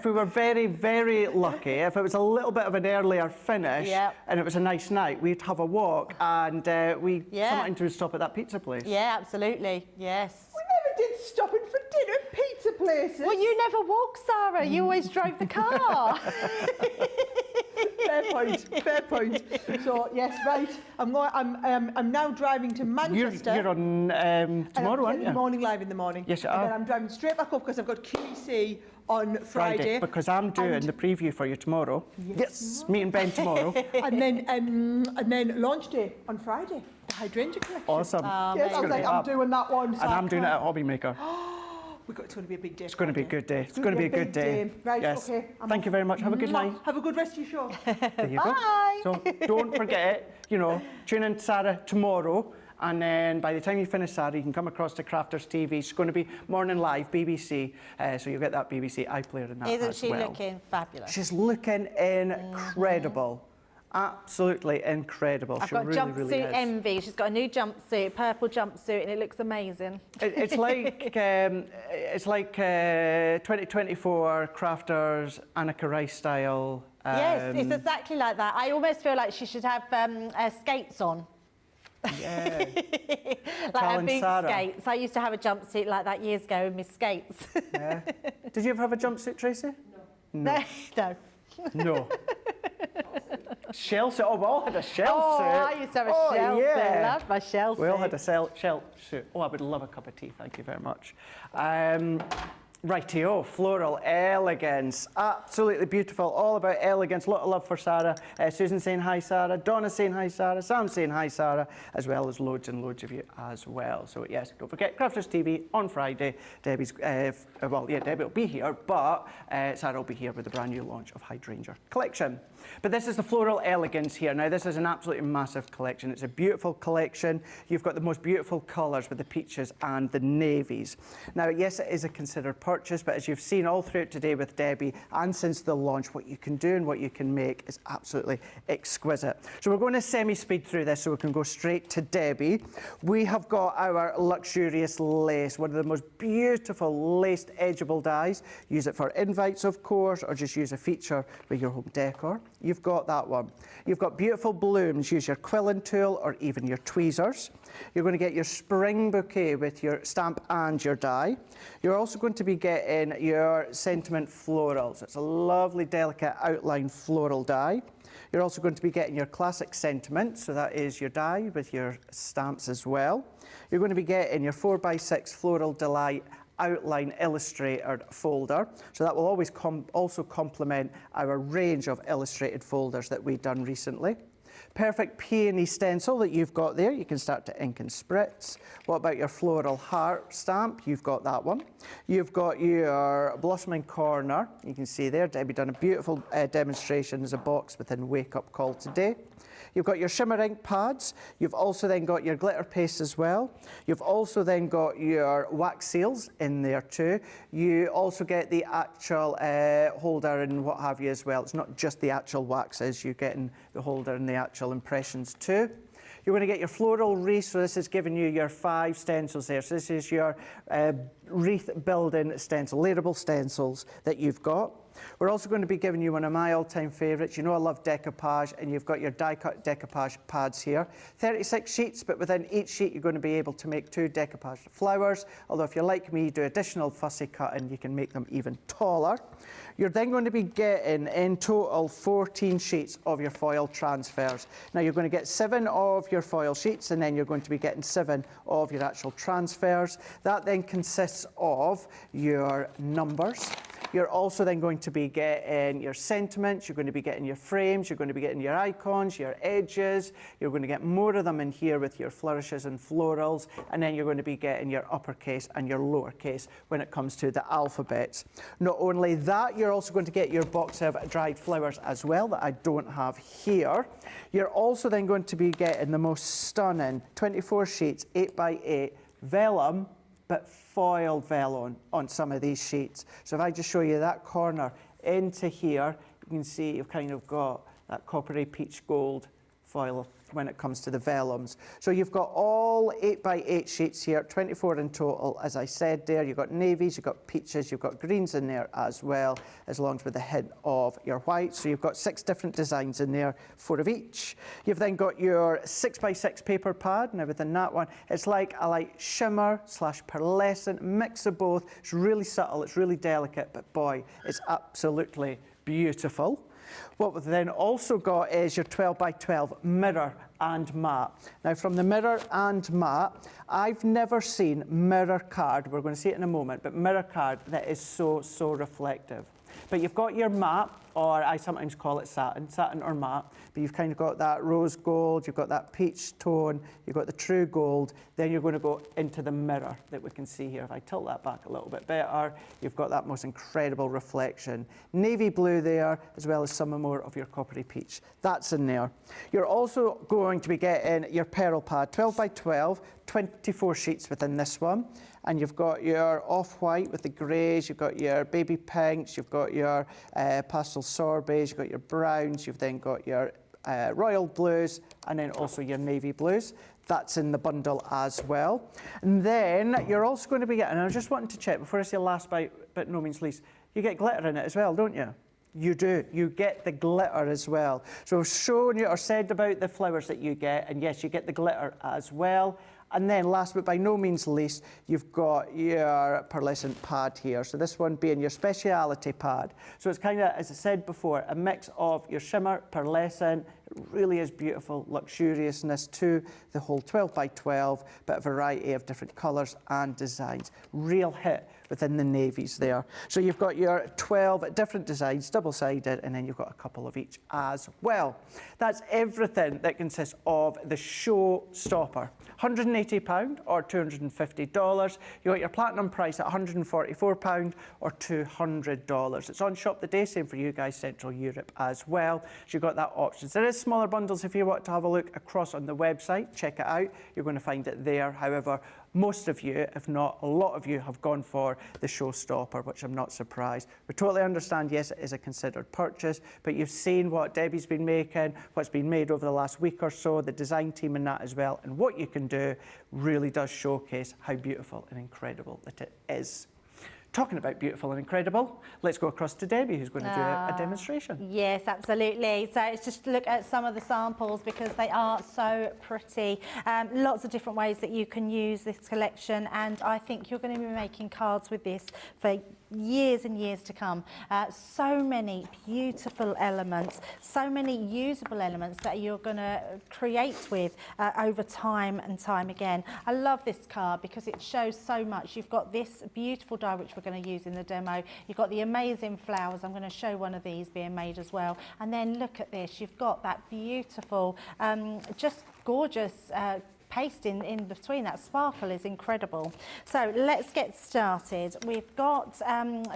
Speaker 1: we were very, very lucky, if it was a little bit of an earlier finish
Speaker 2: Yep.
Speaker 1: and it was a nice night, we'd have a walk and we
Speaker 2: Yeah.
Speaker 1: sometimes would stop at that pizza place.
Speaker 2: Yeah, absolutely. Yes.
Speaker 5: We never did stopping for dinner at pizza places.
Speaker 2: Well, you never walked, Sarah. You always drove the car.
Speaker 5: Fair point. Fair point. So yes, right. I'm now driving to Manchester.
Speaker 1: You're on tomorrow, aren't
Speaker 5: The
Speaker 1: you?
Speaker 5: morning live in the morning.
Speaker 1: Yes, you
Speaker 5: and
Speaker 1: are.
Speaker 5: then I'm driving straight back up because I've got QEC on Friday.
Speaker 1: Because I'm doing
Speaker 5: And-
Speaker 1: the preview for you tomorrow. Yes, me and Ben tomorrow.
Speaker 5: and then launch day on Friday. The Hydrangea collection.
Speaker 1: Awesome.
Speaker 5: Yes, I was like, I'm doing that one.
Speaker 1: And I'm doing it at Hobby Maker.
Speaker 5: It's going to be a big day.
Speaker 1: It's going to be a good day. It's going to be a good day.
Speaker 5: Right,
Speaker 1: Yes.
Speaker 5: okay.
Speaker 1: Thank you very much. Have a good night.
Speaker 5: Have a good rest of your show.
Speaker 1: There you
Speaker 2: Bye.
Speaker 1: go. So don't forget, tune in to Sarah tomorrow. And then by the time you finish Sarah, you can come across to Crafters TV. It's going to be morning live, BBC. So you'll get that BBC iPlayer in that
Speaker 2: Isn't
Speaker 1: as
Speaker 2: she
Speaker 1: well.
Speaker 2: looking fabulous?
Speaker 1: She's looking incredible. Absolutely incredible.
Speaker 2: I've
Speaker 1: She
Speaker 2: got
Speaker 1: really,
Speaker 2: jumpsuit
Speaker 1: really is.
Speaker 2: envy. She's got a new jumpsuit, purple jumpsuit, and it looks amazing.
Speaker 1: It's like 2024 Crafters Annika Rice style.
Speaker 2: Yes, it's exactly like that. I almost feel like she should have skates on.
Speaker 1: Yeah.
Speaker 2: Like her
Speaker 1: Challenge
Speaker 2: boot
Speaker 1: Sarah.
Speaker 2: skates. I used to have a jumpsuit like that years ago with my skates.
Speaker 1: Yeah. Did you ever have a jumpsuit, Tracy?
Speaker 2: No. No.
Speaker 1: No. Shell suit. Oh, we all had a shell
Speaker 2: Oh,
Speaker 1: suit.
Speaker 2: I used to have a shell suit.
Speaker 1: yeah.
Speaker 2: Loved my shell suit.
Speaker 1: We all had a shell suit. Oh, I would love a cup of tea. Thank you very much. Rightio, Floral Elegance. Absolutely beautiful. All about elegance. A lot of love for Sarah. Susan saying hi, Sarah. Donna saying hi, Sarah. Sam saying hi, Sarah. As well as loads and loads of you as well. So, yes, don't forget Crafters TV on Friday. Debbie's, Debbie will be here, but Sarah will be here with the brand new launch of Hydrangea collection. But this is the Floral Elegance here. Now, this is an absolutely massive collection. It's a beautiful collection. You've got the most beautiful colours with the peaches and the navies. Now, yes, it is a considered purchase, but as you've seen all throughout today with Debbie and since the launch, what you can do and what you can make is absolutely exquisite. So we're going to semi-speed through this so we can go straight to Debbie. We have got our luxurious lace, one of the most beautiful laced edgeable dies. Use it for invites, of course, or just use a feature with your home decor. You've got that one. You've got beautiful blooms. Use your quilling tool or even your tweezers. You're going to get your spring bouquet with your stamp and your die. You're also going to be getting your sentiment florals. It's a lovely, delicate outline floral die. You're also going to be getting your classic sentiment, so that is your die with your stamps as well. You're going to be getting your 4x6 Floral Delight outline illustrated folder. So that will always also complement our range of illustrated folders that we've done recently. Perfect peony stencil that you've got there. You can start to ink and spritz. What about your floral heart stamp? You've got that one. You've got your blossoming corner. You can see there, Debbie done a beautiful demonstration as a box within Wake Up Call today. You've got your shimmer ink pads. You've also then got your glitter paste as well. You've also then got your wax seals in there too. You also get the actual holder and what have you as well. It's not just the actual waxes, you're getting the holder and the actual impressions too. You're going to get your floral wreath, so this is giving you your 5 stencils there. So this is your wreath building stencil, layerable stencils that you've got. We're also going to be giving you one of my all-time favourites. You know I love decoupage, and you've got your die-cut decoupage pads here. 36 sheets, but within each sheet you're going to be able to make 2 decoupage flowers, although if you're like me, do additional fussy cutting, you can make them even taller. You're then going to be getting, in total, 14 sheets of your foil transfers. Now, you're going to get 7 of your foil sheets, and then you're going to be getting 7 of your actual transfers. That then consists of your numbers. You're also then going to be getting your sentiments, you're going to be getting your frames, you're going to be getting your icons, your edges, you're going to get more of them in here with your flourishes and florals, and then you're going to be getting your uppercase and your lowercase when it comes to the alphabets. Not only that, you're also going to get your box of dried flowers as well that I don't have here. You're also then going to be getting the most stunning 24 sheets, 8x8 vellum, but foiled vellum on some of these sheets. So if I just show you that corner into here, you can see you've kind of got that coppery peach gold foil when it comes to the vellums. So you've got all 8x8 sheets here, 24 in total. As I said there, you've got navies, you've got peaches, you've got greens in there as well, as long as with a hint of your white. So you've got 6 different designs in there, 4 of each. You've then got your 6x6 paper pad. Now within that one, it's like a light shimmer / pearlescent, mix of both. It's really subtle, it's really delicate, but boy, it's absolutely beautiful. What we've then also got is your 12x12 mirror and matte. Now from the mirror and matte, I've never seen mirror card, we're going to see it in a moment, but mirror card that is so reflective. But you've got your matte, or I sometimes call it satin or matte, but you've kind of got that rose gold, you've got that peach tone, you've got the true gold, then you're going to go into the mirror that we can see here. If I tilt that back a little bit better, you've got that most incredible reflection. Navy blue there, as well as some more of your coppery peach. That's in there. You're also going to be getting your pearl pad, 12x12, 24 sheets within this one. And you've got your off-white with the greys, you've got your baby pinks, you've got your pastel sorbets, you've got your browns, you've then got your royal blues, and then also your navy blues. That's in the bundle as well. And then you're also going to be getting, and I just wanted to check before I say last but no means least, you get glitter in it as well, don't you? You do. You get the glitter as well. So I've shown you or said about the flowers that you get, and yes, you get the glitter as well. And then last but by no means least, you've got your pearlescent pad here. So this one being your speciality pad. So it's kind of, as I said before, a mix of your shimmer, pearlescent. It really is beautiful luxuriousness to the whole 12x12, but a variety of different colours and designs. Real hit within the navies there. So you've got your 12 different designs, double-sided, and then you've got a couple of each as well. That's everything that consists of the showstopper. £180 or $250. You got your platinum price at £144 or $200. It's on Shop the Day, same for you guys, Central Europe as well. So you've got that option. There is smaller bundles if you want to have a look across on the website. Check it out. You're going to find it there. However, most of you, if not a lot of you, have gone for the showstopper, which I'm not surprised. We totally understand, yes, it is a considered purchase, but you've seen what Debbie's been making, what's been made over the last week or so, the design team and that as well, and what you can do really does showcase how beautiful and incredible that it is. Talking about beautiful and incredible, let's go across to Debbie, who's going to do a demonstration.
Speaker 2: Yes, absolutely. So it's just look at some of the samples because they are so pretty. Lots of different ways that you can use this collection, and I think you're going to be making cards with this for years and years to come. So many beautiful elements, so many usable elements that you're going to create with over time and time again. I love this card because it shows so much. You've got this beautiful die which we're going to use in the demo. You've got the amazing flowers. I'm going to show one of these being made as well. And then look at this. You've got that beautiful, just gorgeous paste in between. That sparkle is incredible. So let's get started. We've got,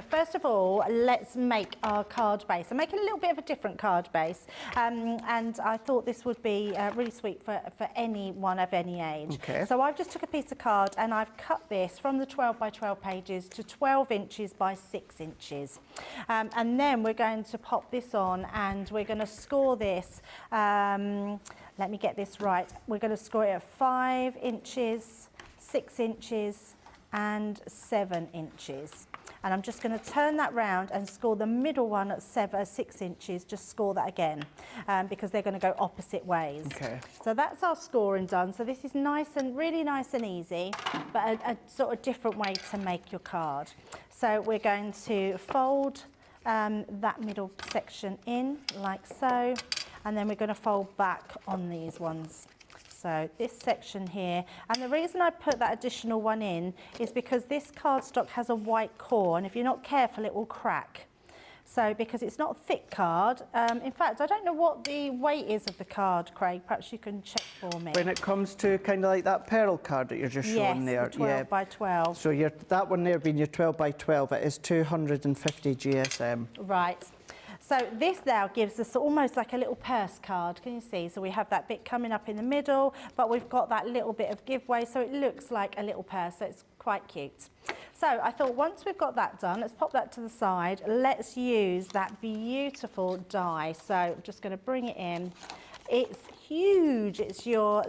Speaker 2: first of all, let's make our card base. I'm making a little bit of a different card base, and I thought this would be really sweet for anyone of any age.
Speaker 1: Okay.
Speaker 2: So I've just took a piece of card and I've cut this from the 12x12 pages to 12 inches by 6 inches. And then we're going to pop this on and we're going to score this. Let me get this right. We're going to score it at 5 inches, 6 inches and 7 inches. And I'm just going to turn that round and score the middle one at 6 inches, just score that again, because they're going to go opposite ways.
Speaker 1: Okay.
Speaker 2: So that's our scoring done. So this is nice and really nice and easy, but a sort of different way to make your card. So we're going to fold that middle section in like so, and then we're going to fold back on these ones. So this section here, and the reason I put that additional one in is because this cardstock has a white core, and if you're not careful it will crack. So because it's not a thick card, in fact I don't know what the weight is of the card, Craig, perhaps you can check for me.
Speaker 1: When it comes to kind of like that pearl card that you're just showing there.
Speaker 2: Yes, the 12 by 12.
Speaker 1: So that one there being your 12 by 12, it is 250 GSM.
Speaker 2: Right. So this now gives us almost like a little purse card, can you see? So we have that bit coming up in the middle, but we've got that little bit of giveaway, so it looks like a little purse, so it's quite cute. So I thought once we've got that done, let's pop that to the side. Let's use that beautiful die. So I'm just going to bring it in. It's huge. It's your,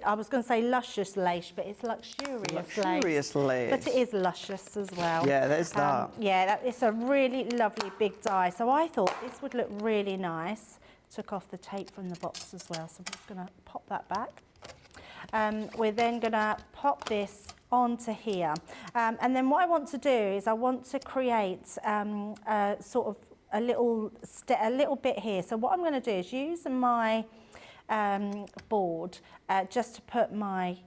Speaker 2: I was going to say luscious lace, but it's luxurious lace.
Speaker 1: Luxurious lace.
Speaker 2: But it is luscious as well.
Speaker 1: Yeah, that is that.
Speaker 2: Yeah, it's a really lovely big die. So I thought this would look really nice. Took off the tape from the box as well, so I'm just going to pop that back. We're then going to pop this onto here. And then what I want to do is I want to create sort of a little bit here. So what I'm going to do is use my board just to put my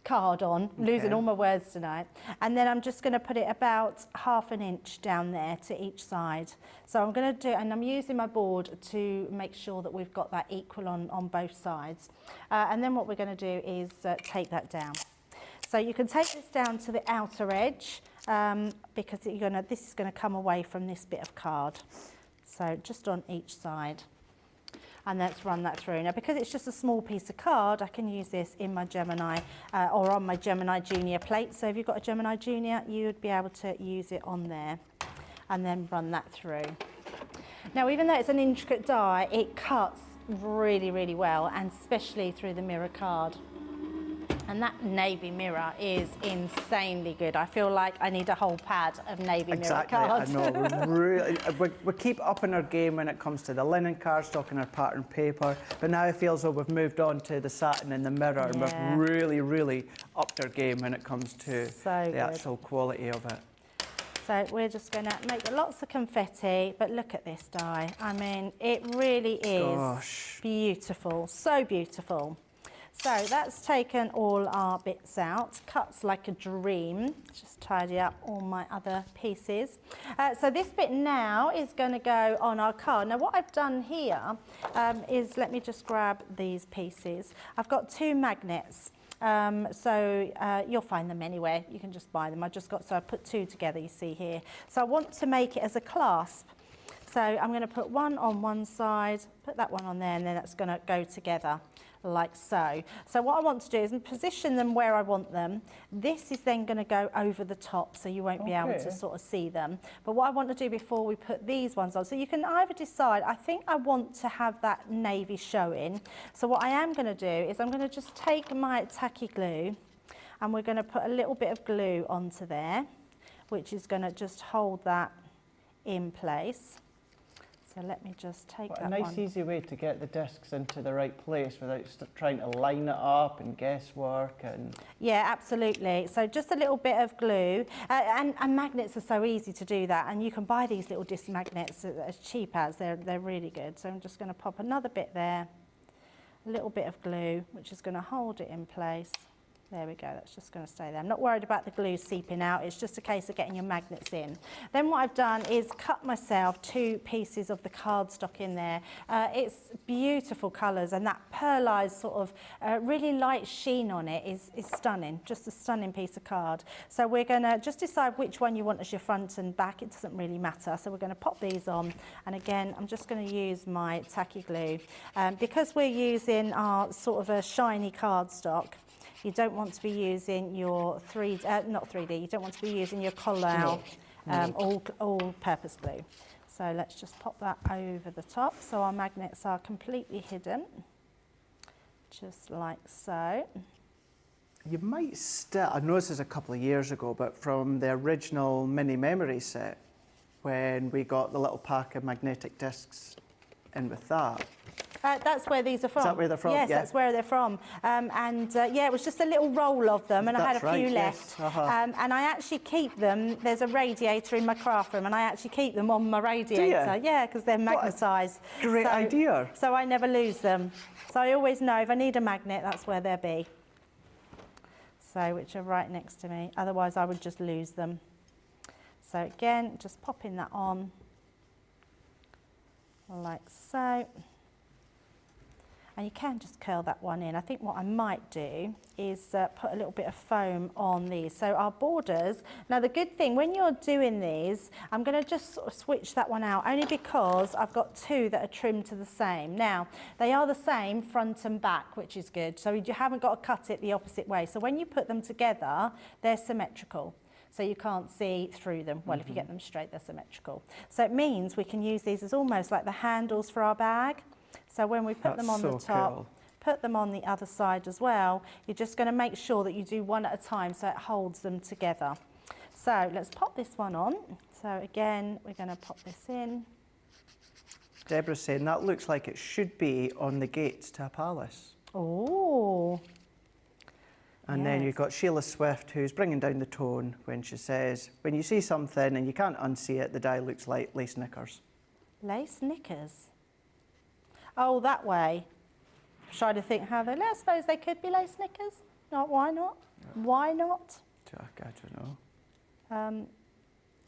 Speaker 2: card on, losing all my words tonight, and then I'm just going to put it about 1/2 inch down there to each side. So I'm going to do, and I'm using my board to make sure that we've got that equal on both sides. And then what we're going to do is take that down. So you can take this down to the outer edge because this is going to come away from this bit of card. So just on each side. And let's run that through. Now, because it's just a small piece of card, I can use this in my Gemini or on my Gemini Junior plate. So if you've got a Gemini Junior, you would be able to use it on there and then run that through. Now, even though it's an intricate die, it cuts really, really well, and especially through the mirror card. And that navy mirror is insanely good. I feel like I need a whole pad of navy mirror cards.
Speaker 1: I know. We keep upping our game when it comes to the linen cardstock and our pattern paper, but now I feel as though we've moved on to the satin and the mirror, and we've really, really upped our game when it comes to the actual quality of it.
Speaker 2: So we're just going to make lots of confetti, but look at this die. I mean, it really is beautiful, so beautiful. So that's taken all our bits out, cuts like a dream. Just tidy up all my other pieces. So this bit now is going to go on our card. Now what I've done here is, let me just grab these pieces. I've got 2 magnets. You'll find them anywhere, you can just buy them. So I put 2 together, you see here. So I want to make it as a clasp. So I'm going to put one on one side, put that one on there, and then that's going to go together like so. So what I want to do is position them where I want them. This is then going to go over the top, so you won't be able to sort of see them. But what I want to do before we put these ones on, so you can either decide, I think I want to have that navy showing. So what I am going to do is I'm going to just take my tacky glue, and we're going to put a little bit of glue onto there, which is going to just hold that in place. So let me just take that one.
Speaker 1: A nice easy way to get the discs into the right place without trying to line it up and guesswork. And
Speaker 2: yeah, absolutely. So just a little bit of glue, and magnets are so easy to do that, and you can buy these little disc magnets as cheap as, they're really good. So I'm just going to pop another bit there, a little bit of glue, which is going to hold it in place. There we go, that's just going to stay there. I'm not worried about the glue seeping out, it's just a case of getting your magnets in. Then what I've done is cut myself 2 pieces of the cardstock in there. It's beautiful colours, and that pearlized sort of really light sheen on it is stunning, just a stunning piece of card. So we're going to just decide which one you want as your front and back, it doesn't really matter. So we're going to pop these on, and again, I'm just going to use my tacky glue. Because we're using our sort of a shiny cardstock, you don't want to be using your you don't want to be using your Collall all-purpose glue. So let's just pop that over the top so our magnets are completely hidden, just like so.
Speaker 1: you might still, I know this is a couple of years ago, but from the original mini memory set, when we got the little pack of magnetic discs in with that.
Speaker 2: That's where these are from.
Speaker 1: Is that where they're from?
Speaker 2: Yes,
Speaker 1: Yeah.
Speaker 2: that's where they're from. Yeah, it was just a little roll of them, and I had a
Speaker 1: That's
Speaker 2: few
Speaker 1: right,
Speaker 2: left.
Speaker 1: yes, uh-huh.
Speaker 2: And I actually keep them. There's a radiator in my craft room, and I actually keep them on my radiator.
Speaker 1: you?
Speaker 2: Yeah, because they're magnetised.
Speaker 1: great idea.
Speaker 2: So I never lose them. So I always know if I need a magnet, that's where they'll be. So which are right next to me. Otherwise, I would just lose them. So again, just popping that on, like so. And you can just curl that one in. I think what I might do is put a little bit of foam on these. So our borders, now the good thing, when you're doing these, I'm gonna just sort of switch that one out, only because I've got two that are trimmed to the same. Now, they are the same front and back, which is good. So you haven't got to cut it the opposite way. So when you put them together, they're symmetrical. So you can't see through them. Well, if you get them straight, they're symmetrical. So it means we can use these as almost like the handles for our bag. So when we put them on the top,
Speaker 1: cool.
Speaker 2: put them on the other side as well, you're just going to make sure that you do one at a time so it holds them together. So let's pop this one on. So again, we're going to pop this in.
Speaker 1: Deborah's saying that looks like it should be on the gates to a palace.
Speaker 2: Oh.
Speaker 1: And then
Speaker 2: Yes.
Speaker 1: you've got Sheila Swift, who's bringing down the tone when she says, when you see something and you can't unsee it, the die looks like lace knickers.
Speaker 2: Lace knickers. Oh, that way. I'm trying to think how they. I suppose they could be lace knickers. Not, why not? Why not?
Speaker 1: I don't know.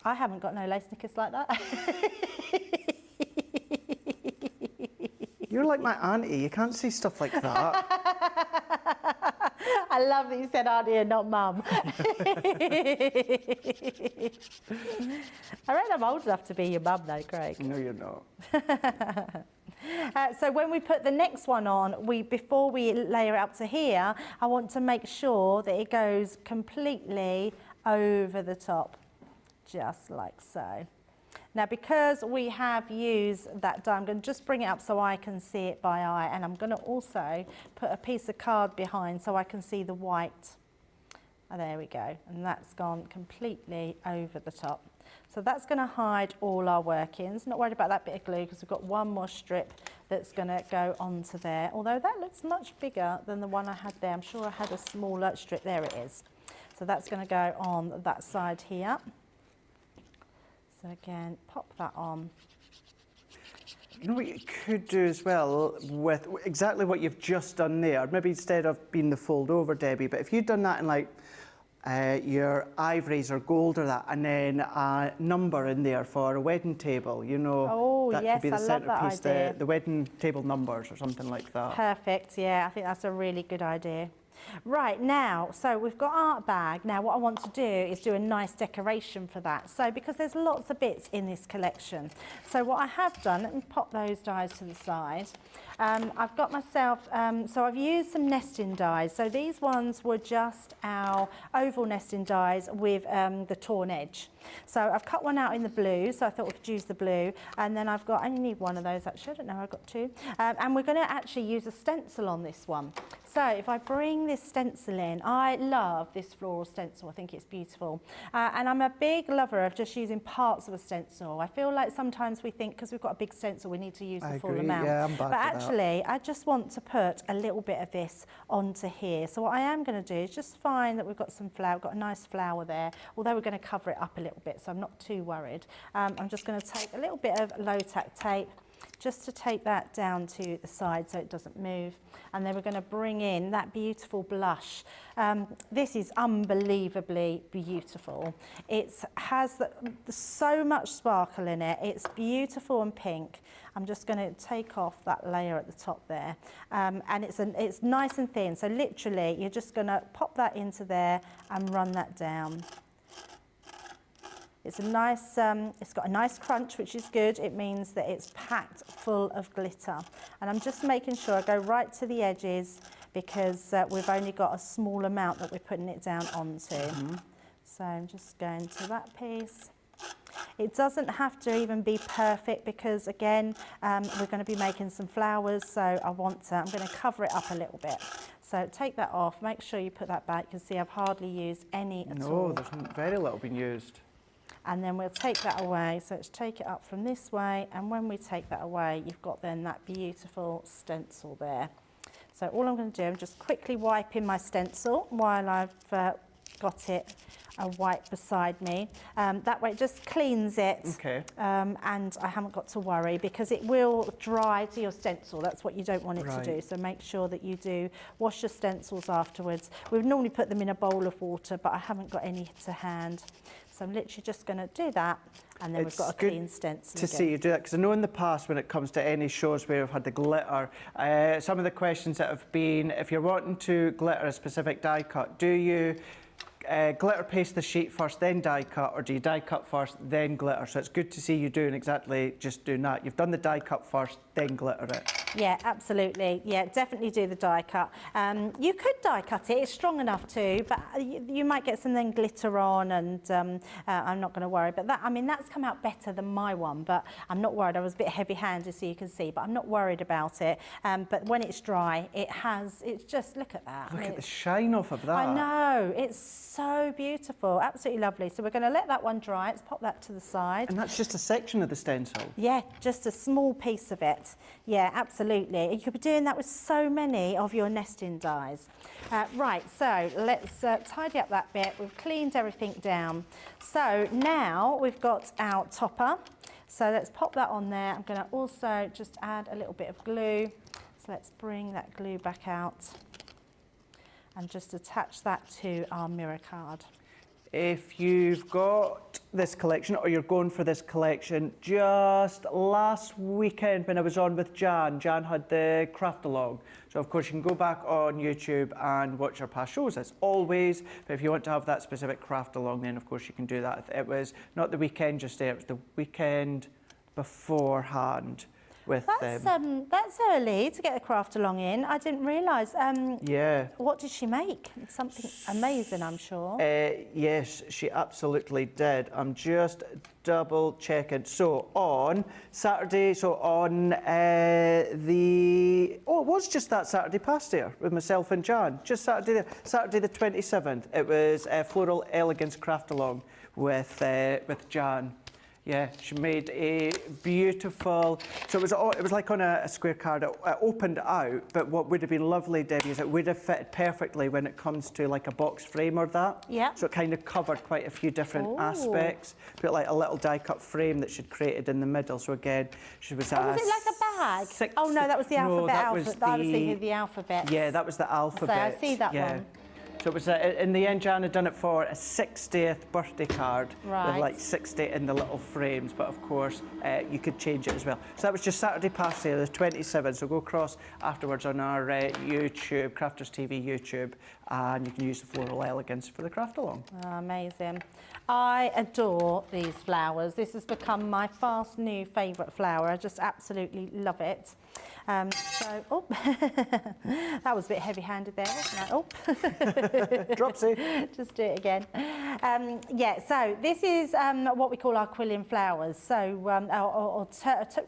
Speaker 2: I haven't got no lace knickers like that.
Speaker 1: You're like my auntie, you can't see stuff like that.
Speaker 2: I love that you said auntie and not mum. I reckon I'm old enough to be your mum though, Craig.
Speaker 1: No, you're not.
Speaker 2: So when we put the next one on, before we layer it up to here, I want to make sure that it goes completely over the top, just like so. Now, because we have used that dye, I'm going to just bring it up so I can see it by eye, and I'm going to also put a piece of card behind so I can see the white. Oh, there we go, and that's gone completely over the top. So that's going to hide all our workings. Not worried about that bit of glue because we've got one more strip that's going to go onto there. Although that looks much bigger than the one I had there. I'm sure I had a smaller strip. There it is. So that's going to go on that side here. So again, pop that on.
Speaker 1: You know what you could do as well with exactly what you've just done there, maybe instead of being the fold over, Debbie, but if you'd done that in like your ivories or gold or that, and then a number in there for a wedding table, you know.
Speaker 2: Oh,
Speaker 1: that
Speaker 2: yes,
Speaker 1: could be the
Speaker 2: I love that
Speaker 1: centerpiece,
Speaker 2: idea.
Speaker 1: the wedding table numbers or something like that.
Speaker 2: Perfect, yeah, I think that's a really good idea. Right, now, so we've got our bag. Now what I want to do is do a nice decoration for that. So because there's lots of bits in this collection. So what I have done, let me pop those dies to the side. I've got myself, so I've used some nesting dies. So these ones were just our oval nesting dies with the torn edge. So I've cut one out in the blue, so I thought we could use the blue. And then I've got, I only need one of those actually, I don't know, I've got two. And we're gonna actually use a stencil on this one. So if I bring this stencil in, I love this floral stencil, I think it's beautiful. And I'm a big lover of just using parts of a stencil. I feel like sometimes we think, because we've got a big stencil, we need to use the full amount.
Speaker 1: Yeah, I'm
Speaker 2: but
Speaker 1: back to
Speaker 2: actually, I just want to put a little bit of this onto here. So what I am going to do is just find that we've got some flower, we've got a nice flower there, although we're going to cover it up a little bit, so I'm not too worried. I'm just going to take a little bit of low-tack tape, just to tape that down to the side so it doesn't move. And then we're going to bring in that beautiful blush. This is unbelievably beautiful. It has so much sparkle in it. It's beautiful and pink. I'm just going to take off that layer at the top there. And it's nice and thin. So literally, you're just going to pop that into there and run that down. It's a nice, it's got a nice crunch, which is good. It means that it's packed full of glitter. And I'm just making sure I go right to the edges because we've only got a small amount that we're putting it down onto. So I'm just going to that piece. It doesn't have to even be perfect because again, we're going to be making some flowers. So I'm going to cover it up a little bit. So take that off, make sure you put that back. You can see I've hardly used any at all.
Speaker 1: No, there's very little been used.
Speaker 2: And then we'll take that away. So let's take it up from this way, and when we take that away, you've got then that beautiful stencil there. So all I'm going to do, I'm just quickly wiping my stencil while I've got it wipe beside me. That way it just cleans it.
Speaker 1: Okay.
Speaker 2: And I haven't got to worry because it will dry to your stencil. That's what you don't want it to do. So make sure that you do wash your stencils afterwards. We would normally put them in a bowl of water, but I haven't got any to hand. So I'm literally just going to do that, and then we've got a clean stencil
Speaker 1: to
Speaker 2: again.
Speaker 1: see you do that, because I know in the past when it comes to any shows where we've had the glitter, some of the questions that have been, if you're wanting to glitter a specific die cut, do you glitter paste the sheet first, then die cut, or do you die cut first, then glitter? So it's good to see you doing exactly just doing that. You've done the die cut first, then glitter it.
Speaker 2: Yeah, absolutely. Yeah, definitely do the die cut. You could die cut it, it's strong enough to, but you might get some then glitter on, and I'm not going to worry. But that, I mean, that's come out better than my one, but I'm not worried. I was a bit heavy-handed, so you can see, but I'm not worried about it. But when it's dry, it's just, look at that.
Speaker 1: Look at the shine off of that.
Speaker 2: I know, it's so beautiful, absolutely lovely. So we're going to let that one dry. Let's pop that to the side.
Speaker 1: And that's just a section of the stencil.
Speaker 2: Yeah, just a small piece of it. Yeah, absolutely. You could be doing that with so many of your nesting dies. Right, so let's tidy up that bit. We've cleaned everything down. So now we've got our topper. So let's pop that on there. I'm going to also just add a little bit of glue. So let's bring that glue back out and just attach that to our mirror card.
Speaker 1: If you've got this collection, or you're going for this collection, just last weekend when I was on with Jan had the craft along. So of course you can go back on YouTube and watch our past shows as always, but if you want to have that specific craft along, then of course you can do that. It was not the weekend just there, it was the weekend beforehand. With
Speaker 2: that's early to get the craft along in. I didn't realise.
Speaker 1: Yeah.
Speaker 2: What did she make? Something amazing, I'm sure.
Speaker 1: Yes, she absolutely did. I'm just double checking. So on Saturday, it was just that Saturday past here with myself and Jan. Just Saturday the 27th. It was Floral Elegance craft along with Jan. Yeah, she made a beautiful, so it was like on a square card. It opened out, but what would have been lovely, Debbie, is it would have fitted perfectly when it comes to like a box frame or that.
Speaker 2: Yeah.
Speaker 1: So it kind of covered quite a few different aspects. Put like a little die cut frame that she'd created in the middle. So again, she was
Speaker 2: was it like a bag? Oh no, that was the alphabet. I was thinking of the alphabet.
Speaker 1: Yeah, that was the alphabet.
Speaker 2: So I see that one.
Speaker 1: So it was, in the end, Jan had done it for a 60th birthday card with like 60 in the little frames, but of course you could change it as well. So that was just Saturday past there, the 27th. So go across afterwards on our YouTube, Crafters TV YouTube, and you can use the Floral Elegance for the craft along.
Speaker 2: Oh, amazing. I adore these flowers. This has become my fast new favourite flower. I just absolutely love it. That was a bit heavy-handed there, wasn't it? Oh.
Speaker 1: Dropsy.
Speaker 2: Just do it again. Yeah, so this is what we call our quilling flowers. So,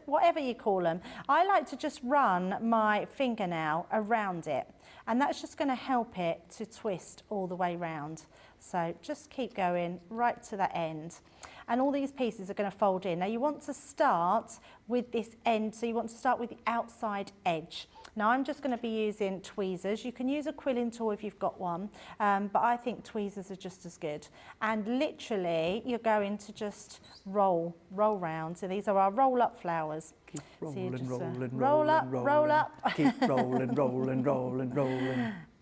Speaker 2: whatever you call them. I like to just run my fingernail around it, and that's just going to help it to twist all the way round. So just keep going right to that end. And all these pieces are going to fold in. Now you want to start with this end, so you want to start with the outside edge. Now I'm just going to be using tweezers. You can use a quilling tool if you've got one, but I think tweezers are just as good. And literally you're going to just roll round. So these are our roll-up flowers.
Speaker 1: Keep
Speaker 2: rolling,
Speaker 1: so
Speaker 2: roll up.
Speaker 1: Keep rolling.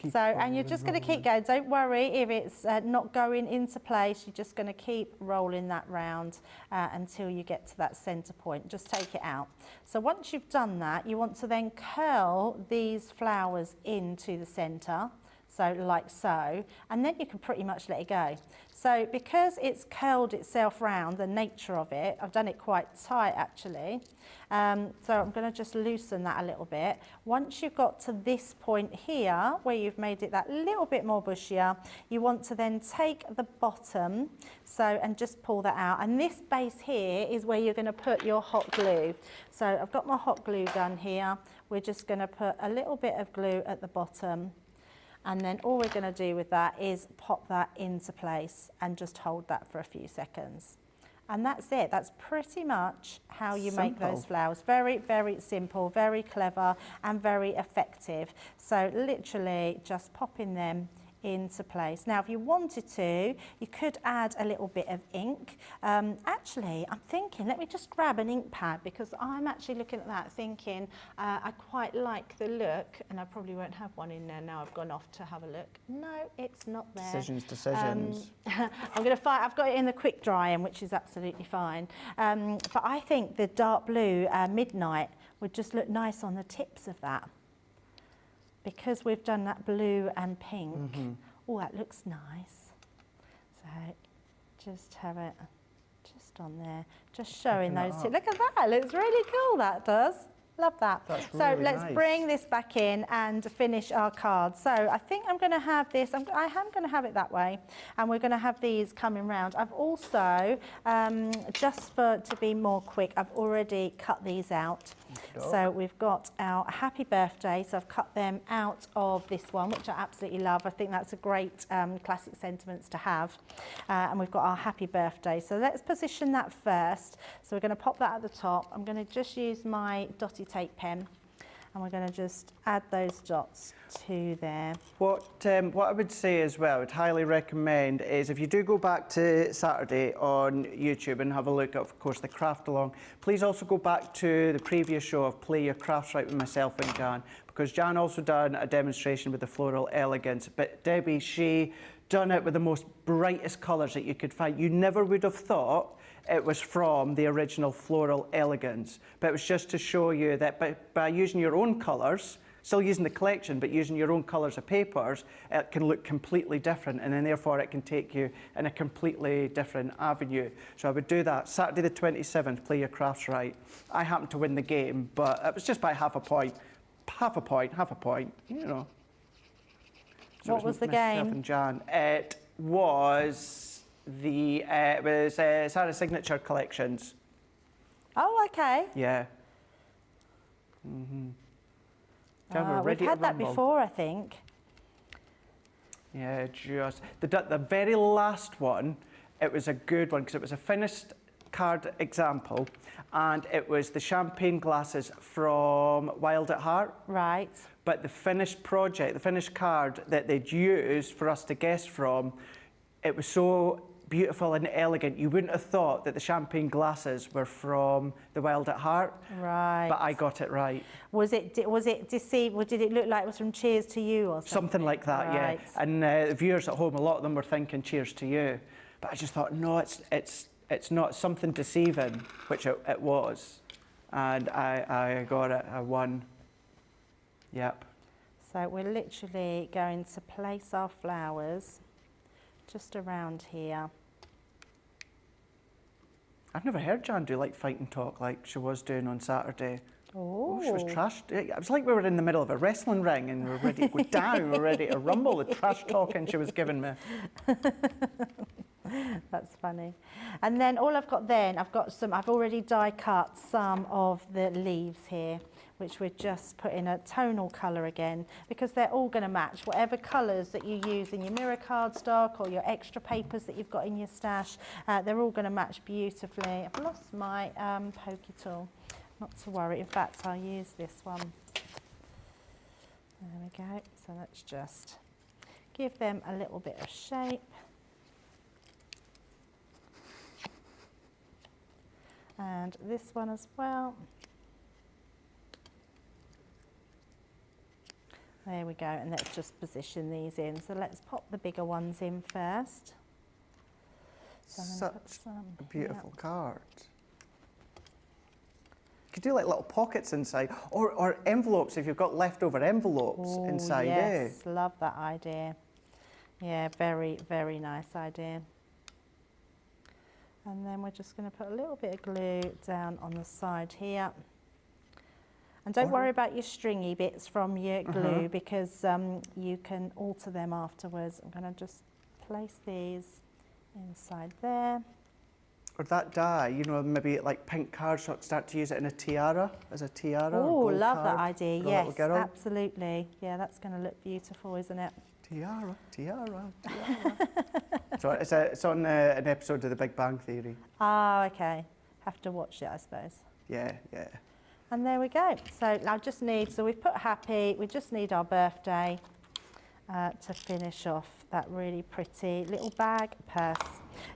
Speaker 2: So, and you're just going to keep going. Don't worry if it's not going into place. You're just going to keep rolling that round until you get to that centre point. Just take it out. So once you've done that, you want to then curl these flowers into the centre. So like so, and then you can pretty much let it go. So because it's curled itself round, the nature of it, I've done it quite tight actually. So I'm going to just loosen that a little bit. Once you've got to this point here, where you've made it that little bit more bushier, you want to then take the bottom, and just pull that out. And this base here is where you're going to put your hot glue. So I've got my hot glue gun here. We're just going to put a little bit of glue at the bottom. And then all we're going to do with that is pop that into place and just hold that for a few seconds. And that's it. That's pretty much how you make those flowers. Very, very simple, very clever and very effective. So literally just popping them into place. Now, if you wanted to, you could add a little bit of ink. Actually, I'm thinking, let me just grab an ink pad because I'm actually looking at that thinking I quite like the look, and I probably won't have one in there now I've gone off to have a look. No, it's not there.
Speaker 1: Decisions.
Speaker 2: I'm going to find, I've got it in the quick drying, which is absolutely fine. But I think the dark blue Midnight would just look nice on the tips of that, because we've done that blue and pink. Oh, that looks nice. So just have it just on there, just showing those. Look at that, it looks really cool, that does. Love that.
Speaker 1: That's
Speaker 2: so
Speaker 1: really
Speaker 2: let's
Speaker 1: nice.
Speaker 2: bring this back in and finish our card. So I think I'm going to have this, I am going to have it that way, and we're going to have these coming round. I've also, just to be more quick, I've already cut these out. So we've got our happy birthday, so I've cut them out of this one, which I absolutely love. I think that's a great classic sentiments to have. And we've got our happy birthday. So let's position that first. So we're going to pop that at the top. I'm going to just use my dotty tape pen, and we're going to just add those dots to there.
Speaker 1: What I would say as well, I would highly recommend is if you do go back to Saturday on YouTube and have a look at, of course, the craft along, please also go back to the previous show of Play Your Crafts Right with myself and Jan, because Jan also done a demonstration with the Floral Elegance, but Debbie, she done it with the most brightest colours that you could find. You never would have thought it was from the original Floral Elegance, but it was just to show you that by using your own colours, still using the collection, but using your own colours of papers, it can look completely different, and then therefore it can take you in a completely different avenue. So I would do that. Saturday the 27th, Play Your Crafts Right. I happened to win the game, but it was just by half a point, you know. So
Speaker 2: What was the
Speaker 1: myself
Speaker 2: game?
Speaker 1: And Jan. It was Sarah's Signature Collections.
Speaker 2: Oh, okay.
Speaker 1: Yeah. Jan, we're ready
Speaker 2: we've had
Speaker 1: to
Speaker 2: that
Speaker 1: rumble.
Speaker 2: before, I think.
Speaker 1: Yeah, just the very last one. It was a good one because it was a finished card example, and it was the champagne glasses from Wild at Heart.
Speaker 2: Right.
Speaker 1: But the finished project, the finished card that they'd used for us to guess from, it was so beautiful and elegant. You wouldn't have thought that the champagne glasses were from the Wild at Heart.
Speaker 2: Right.
Speaker 1: But I got it right.
Speaker 2: Was it deceived? Or did it look like it was from Cheers to You or something?
Speaker 1: Something like that,
Speaker 2: Right.
Speaker 1: yeah. And the viewers at home, a lot of them were thinking Cheers to You. But I just thought, no, it's not something deceiving, which it was. And I got it, I won. Yep.
Speaker 2: So we're literally going to place our flowers just around here.
Speaker 1: I've never heard Jan do like fight and talk like she was doing on Saturday. Oh, she was trash. It was like we were in the middle of a wrestling ring and we were ready to go down, we were ready to rumble, the trash talking she was giving me.
Speaker 2: That's funny. And then all I've got then, I've already die cut some of the leaves here, which we're just putting a tonal colour again, because they're all going to match. Whatever colours that you use in your mirror cardstock or your extra papers that you've got in your stash, they're all going to match beautifully. I've lost my pokey tool. Not to worry, in fact, I'll use this one. There we go. So let's just give them a little bit of shape. And this one as well. There we go, and let's just position these in. So let's pop the bigger ones in first. So I'm gonna put
Speaker 1: Such
Speaker 2: some
Speaker 1: a beautiful
Speaker 2: here.
Speaker 1: card. You could do like little pockets inside, or envelopes if you've got leftover envelopes
Speaker 2: Oh,
Speaker 1: inside.
Speaker 2: yes, love that idea. Yeah, very, very nice idea. And then we're just going to put a little bit of glue down on the side here. And don't worry about your stringy bits from your glue, because you can alter them afterwards. I'm going to just place these inside there.
Speaker 1: Or that dye, you know, maybe like pink cards, start to use it in a tiara, as a tiara.
Speaker 2: Oh, love that idea.
Speaker 1: for a
Speaker 2: Yes,
Speaker 1: little girl.
Speaker 2: absolutely. Yeah, that's going to look beautiful, isn't it?
Speaker 1: Tiara, tiara, tiara. So it's on an episode of The Big Bang Theory.
Speaker 2: Oh, okay. Have to watch it, I suppose.
Speaker 1: Yeah, yeah.
Speaker 2: And there we go. So I just need, so we've put happy, we just need our birthday to finish off that really pretty little bag purse.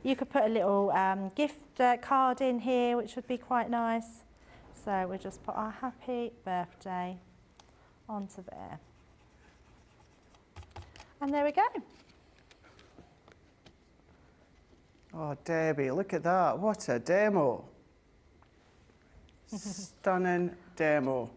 Speaker 2: You could put a little gift card in here, which would be quite nice. So we'll just put our happy birthday onto there. And there we go.
Speaker 1: Oh, Debbie, look at that. What a demo. Stunning demo.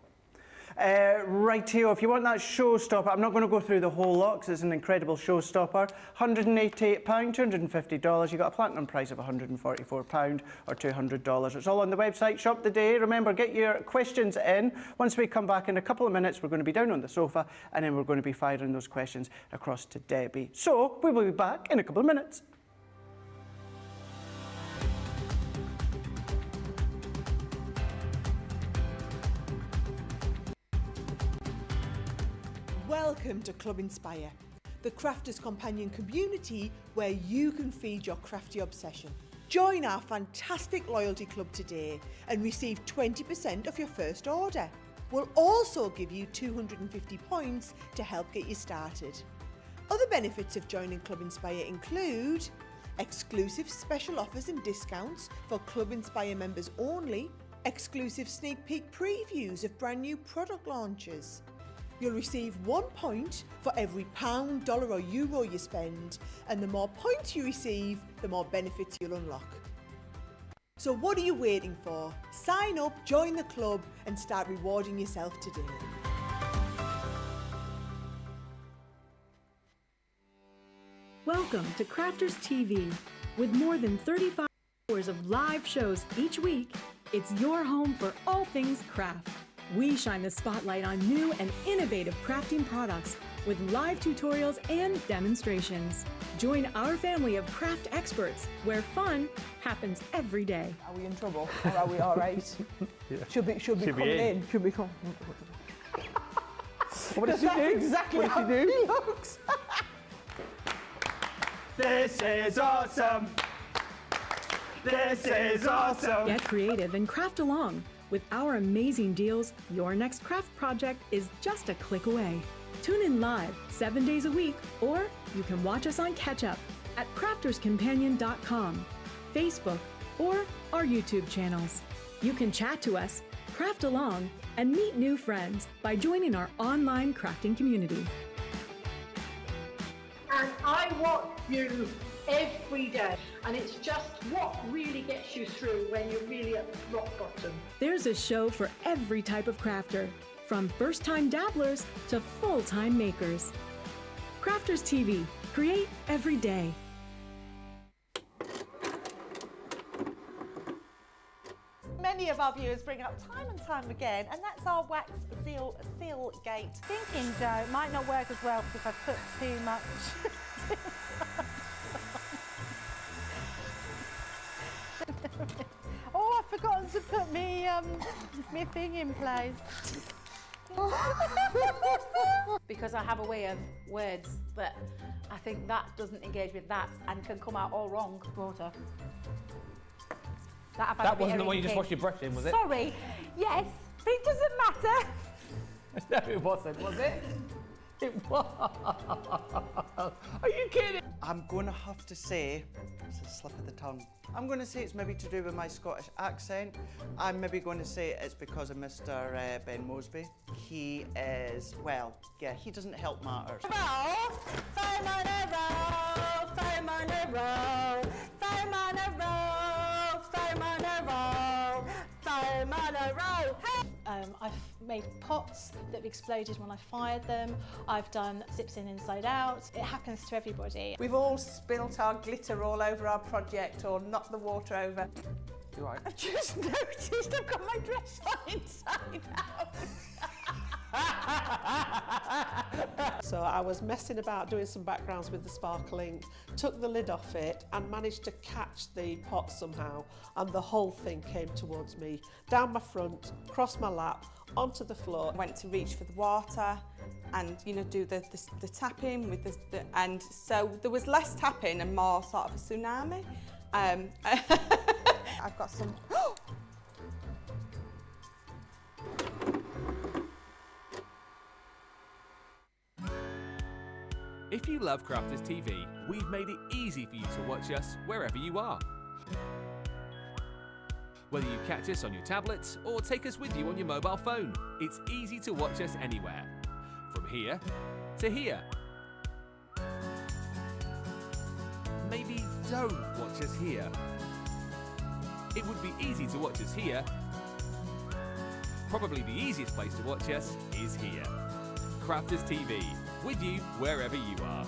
Speaker 1: Right here, if you want that showstopper, I'm not going to go through the whole lot because it's an incredible showstopper. £188, $250. You've got a platinum price of £144 or $200. It's all on the website, Shop the Day. Remember, get your questions in. Once we come back in a couple of minutes, we're going to be down on the sofa and then we're going to be firing those questions across to Debbie. So we will be back in a couple of minutes.
Speaker 5: Welcome to Club Inspire, the crafters' companion community where you can feed your crafty obsession. Join our fantastic loyalty club today and receive 20% off your first order. We'll also give you 250 points to help get you started. Other benefits of joining Club Inspire include exclusive special offers and discounts for Club Inspire members only, exclusive sneak peek previews of brand new product launches. You'll receive 1 point for every pound, dollar or euro you spend, and the more points you receive, the more benefits you'll unlock. So what are you waiting for? Sign up, join the club and start rewarding yourself today.
Speaker 6: Welcome to Crafters TV. With more than 35 hours of live shows each week, it's your home for all things craft. We shine the spotlight on new and innovative crafting products with live tutorials and demonstrations. Join our family of craft experts where fun happens every day.
Speaker 5: Are we in trouble or are we all right? Yeah. Should be coming in. Should be coming.
Speaker 1: What does she do?
Speaker 5: Exactly
Speaker 1: what
Speaker 5: how
Speaker 1: does she do?
Speaker 5: it looks.
Speaker 1: This is awesome. This is awesome.
Speaker 6: Get creative and craft along. With our amazing deals, your next craft project is just a click away. Tune in live 7 days a week, or you can watch us on Catch Up at crafterscompanion.com, Facebook, or our YouTube channels. You can chat to us, craft along, and meet new friends by joining our online crafting community.
Speaker 7: And I watch you every day, and it's just what really gets you through when you're really at rock bottom.
Speaker 6: There's a show for every type of crafter, from first-time dabblers to full-time makers. Crafters TV, create every day.
Speaker 2: Many of our viewers bring up time and time again, and that's our wax seal gate. Thinking, Joe, it might not work as well because I've put too much. Oh, I've forgotten to put me thing in place.
Speaker 8: Because I have a way of words that I think that doesn't engage with that and can come out all wrong. Water.
Speaker 9: That wasn't the one you just washed your brush in, was it?
Speaker 8: Sorry. Yes, but it doesn't matter.
Speaker 9: No, it wasn't, was it? It was. Are you kidding?
Speaker 1: I'm going to have to say, it's a slip of the tongue. I'm going to say it's maybe to do with my Scottish accent. I'm maybe going to say it's because of Mr. Ben Mosby. He is, well, yeah, he doesn't help matters.
Speaker 10: I've made pots that have exploded when I fired them. I've done zips in inside out. It happens to everybody.
Speaker 11: We've all spilt our glitter all over our project or knocked the water over.
Speaker 9: You're right.
Speaker 11: I've just noticed I've got my dress on inside out.
Speaker 12: So I was messing about doing some backgrounds with the sparkling, took the lid off it and managed to catch the pot somehow, and the whole thing came towards me, down my front, across my lap, onto the floor.
Speaker 11: Went to reach for the water and, you know, do the tapping with and so there was less tapping and more sort of a tsunami. I've got some...
Speaker 13: If you love Crafters TV, we've made it easy for you to watch us wherever you are. Whether you catch us on your tablets or take us with you on your mobile phone, it's easy to watch us anywhere. From here to here. Maybe don't watch us here. It would be easy to watch us here. Probably the easiest place to watch us is here. Crafters TV, with you wherever you are.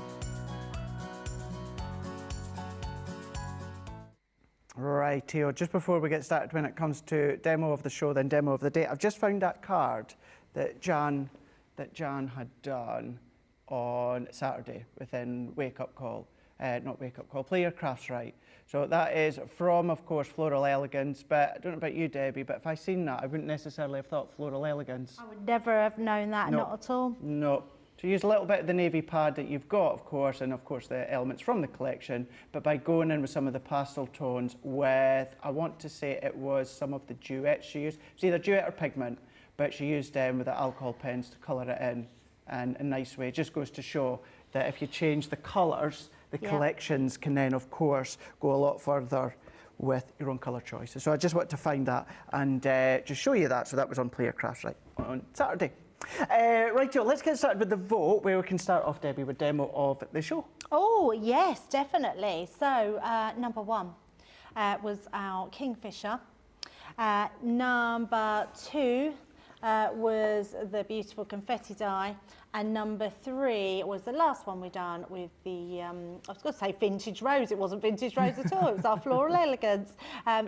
Speaker 1: Rightio, just before we get started, when it comes to demo of the show, then demo of the day, I've just found that card that Jan had done on Saturday within Wake Up Call. Not Wake Up Call, Play Your Crafts Right. So that is from, of course, Floral Elegance, but I don't know about you, Debbie, but if I seen that, I wouldn't necessarily have thought Floral Elegance.
Speaker 2: I would never have known that, not at all.
Speaker 1: No. So use a little bit of the navy pad that you've got, of course, and of course the elements from the collection, but by going in with some of the pastel tones with, I want to say it was some of the duets she used. It's either duet or pigment, but she used them with the alcohol pens to colour it in a nice way. It just goes to show that if you change the colours, the collections can then, of course, go a lot further with your own colour choices. So I just want to find that and just show you that. So that was on Play Your Crafts Right on Saturday. Rightio, let's get started with the vote, where we can start off, Debbie, with demo of the show.
Speaker 2: Oh, yes, definitely. So, number one was our Kingfisher. Number two was the beautiful confetti die. And number three was the last one we done with the, I was going to say vintage rose. It wasn't vintage rose at all. It was our Floral Elegance.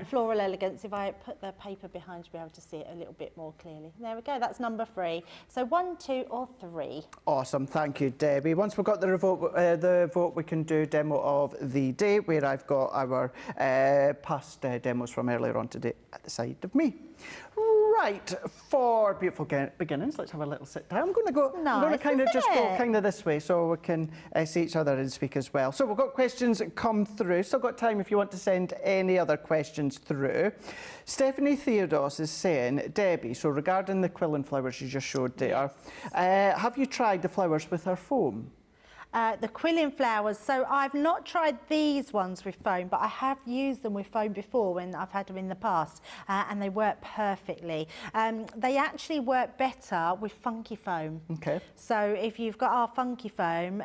Speaker 2: Floral Elegance, if I put the paper behind, you'll be able to see it a little bit more clearly. There we go, that's number three. So 1, 2 or 3.
Speaker 1: Awesome, thank you, Debbie. Once we've got the vote, we can do demo of the day, where I've got our past demos from earlier on today at the side of me. Right, for beautiful beginnings, let's have a little sit down. I'm going to go.
Speaker 2: Nice,
Speaker 1: I'm going to kind of just go
Speaker 2: it?
Speaker 1: kind of this way, so we can see each other and speak as well. So we've got questions that come through. Still got time if you want to send any other questions through. Stephanie Theodos is saying, Debbie, so regarding the quilling flowers you just showed there, have you tried the flowers with our foam?
Speaker 2: The quilling flowers, so I've not tried these ones with foam, but I have used them with foam before when I've had them in the past, and they work perfectly. They actually work better with funky foam.
Speaker 1: Okay.
Speaker 2: So if you've got our funky foam,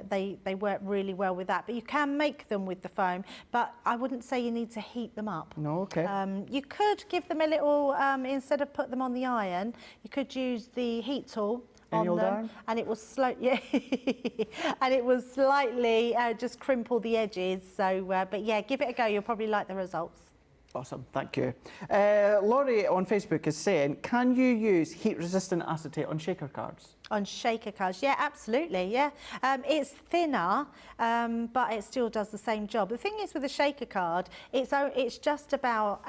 Speaker 2: they work really well with that, but you can make them with the foam, but I wouldn't say you need to heat them up.
Speaker 1: No, okay.
Speaker 2: You could give them a little, instead of put them on the iron, you could use the heat tool on them, and it will and it will slightly just crimple the edges. So, but yeah, give it a go. You'll probably like the results.
Speaker 1: Awesome, thank you. Laurie on Facebook is saying, can you use heat-resistant acetate on shaker cards?
Speaker 2: On shaker cards, yeah, absolutely, yeah. It's thinner, but it still does the same job. The thing is with a shaker card, it's just about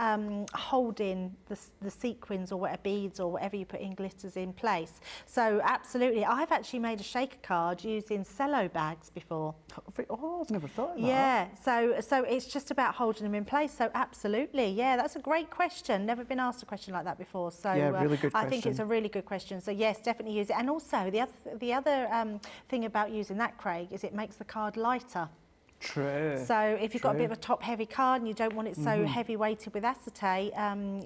Speaker 2: holding the sequins or whatever beads or whatever you put in glitters in place. So absolutely, I've actually made a shaker card using cello bags before.
Speaker 1: Oh, I've never thought of that.
Speaker 2: Yeah, so it's just about holding them in place. So absolutely, yeah, that's a great question. Never been asked a question like that before. So
Speaker 1: yeah, really good question.
Speaker 2: I think it's a really good question. So yes, definitely use it. And also the other thing about using that, Craig, is it makes the card lighter.
Speaker 1: True.
Speaker 2: So if you've got a bit of a top-heavy card and you don't want it so heavy-weighted with acetate,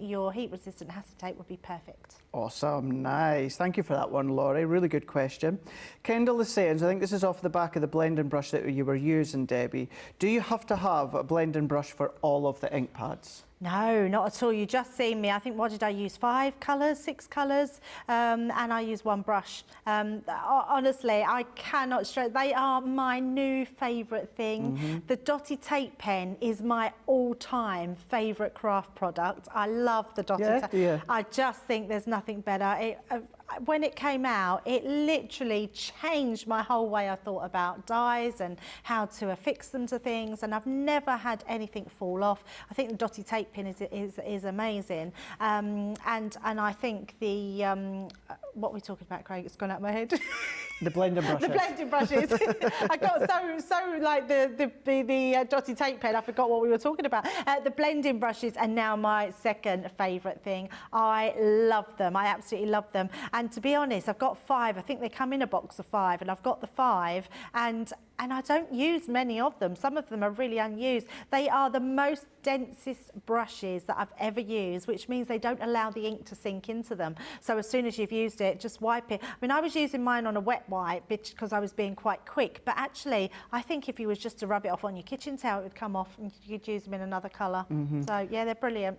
Speaker 2: your heat-resistant acetate would be perfect.
Speaker 1: Awesome, nice. Thank you for that one, Laurie. Really good question. Kendall is saying, I think this is off the back of the blending brush that you were using, Debbie. Do you have to have a blending brush for all of the ink pads?
Speaker 2: No, not at all. You just seen me. I think, what did I use? 5 colours, 6 colours, and I use one brush. Honestly, I cannot stress. They are my new favourite thing. The dotty tape pen is my all-time favourite craft product. I love the dotty tape.
Speaker 1: Yeah.
Speaker 2: I just think there's nothing better. when it came out, it literally changed my whole way I thought about dyes and how to affix them to things, and I've never had anything fall off. I think the dotty tape pin is amazing, and I think the what we're talking about, Craig, it's gone out of my head.
Speaker 1: The blending brushes.
Speaker 2: The blending brushes. I got so like the dotty tape pen, I forgot what we were talking about. The blending brushes are now my second favourite thing. I love them. I absolutely love them. And to be honest, I've got 5. I think they come in a box of 5, and I've got the 5, and I don't use many of them. Some of them are really unused. They are the most densest brushes that I've ever used, which means they don't allow the ink to sink into them. So as soon as you've used it, just wipe it. I mean, I was using mine on a wet wipe because I was being quite quick, but actually, I think if you was just to rub it off on your kitchen towel, it would come off and you could use them in another colour. So yeah, they're brilliant.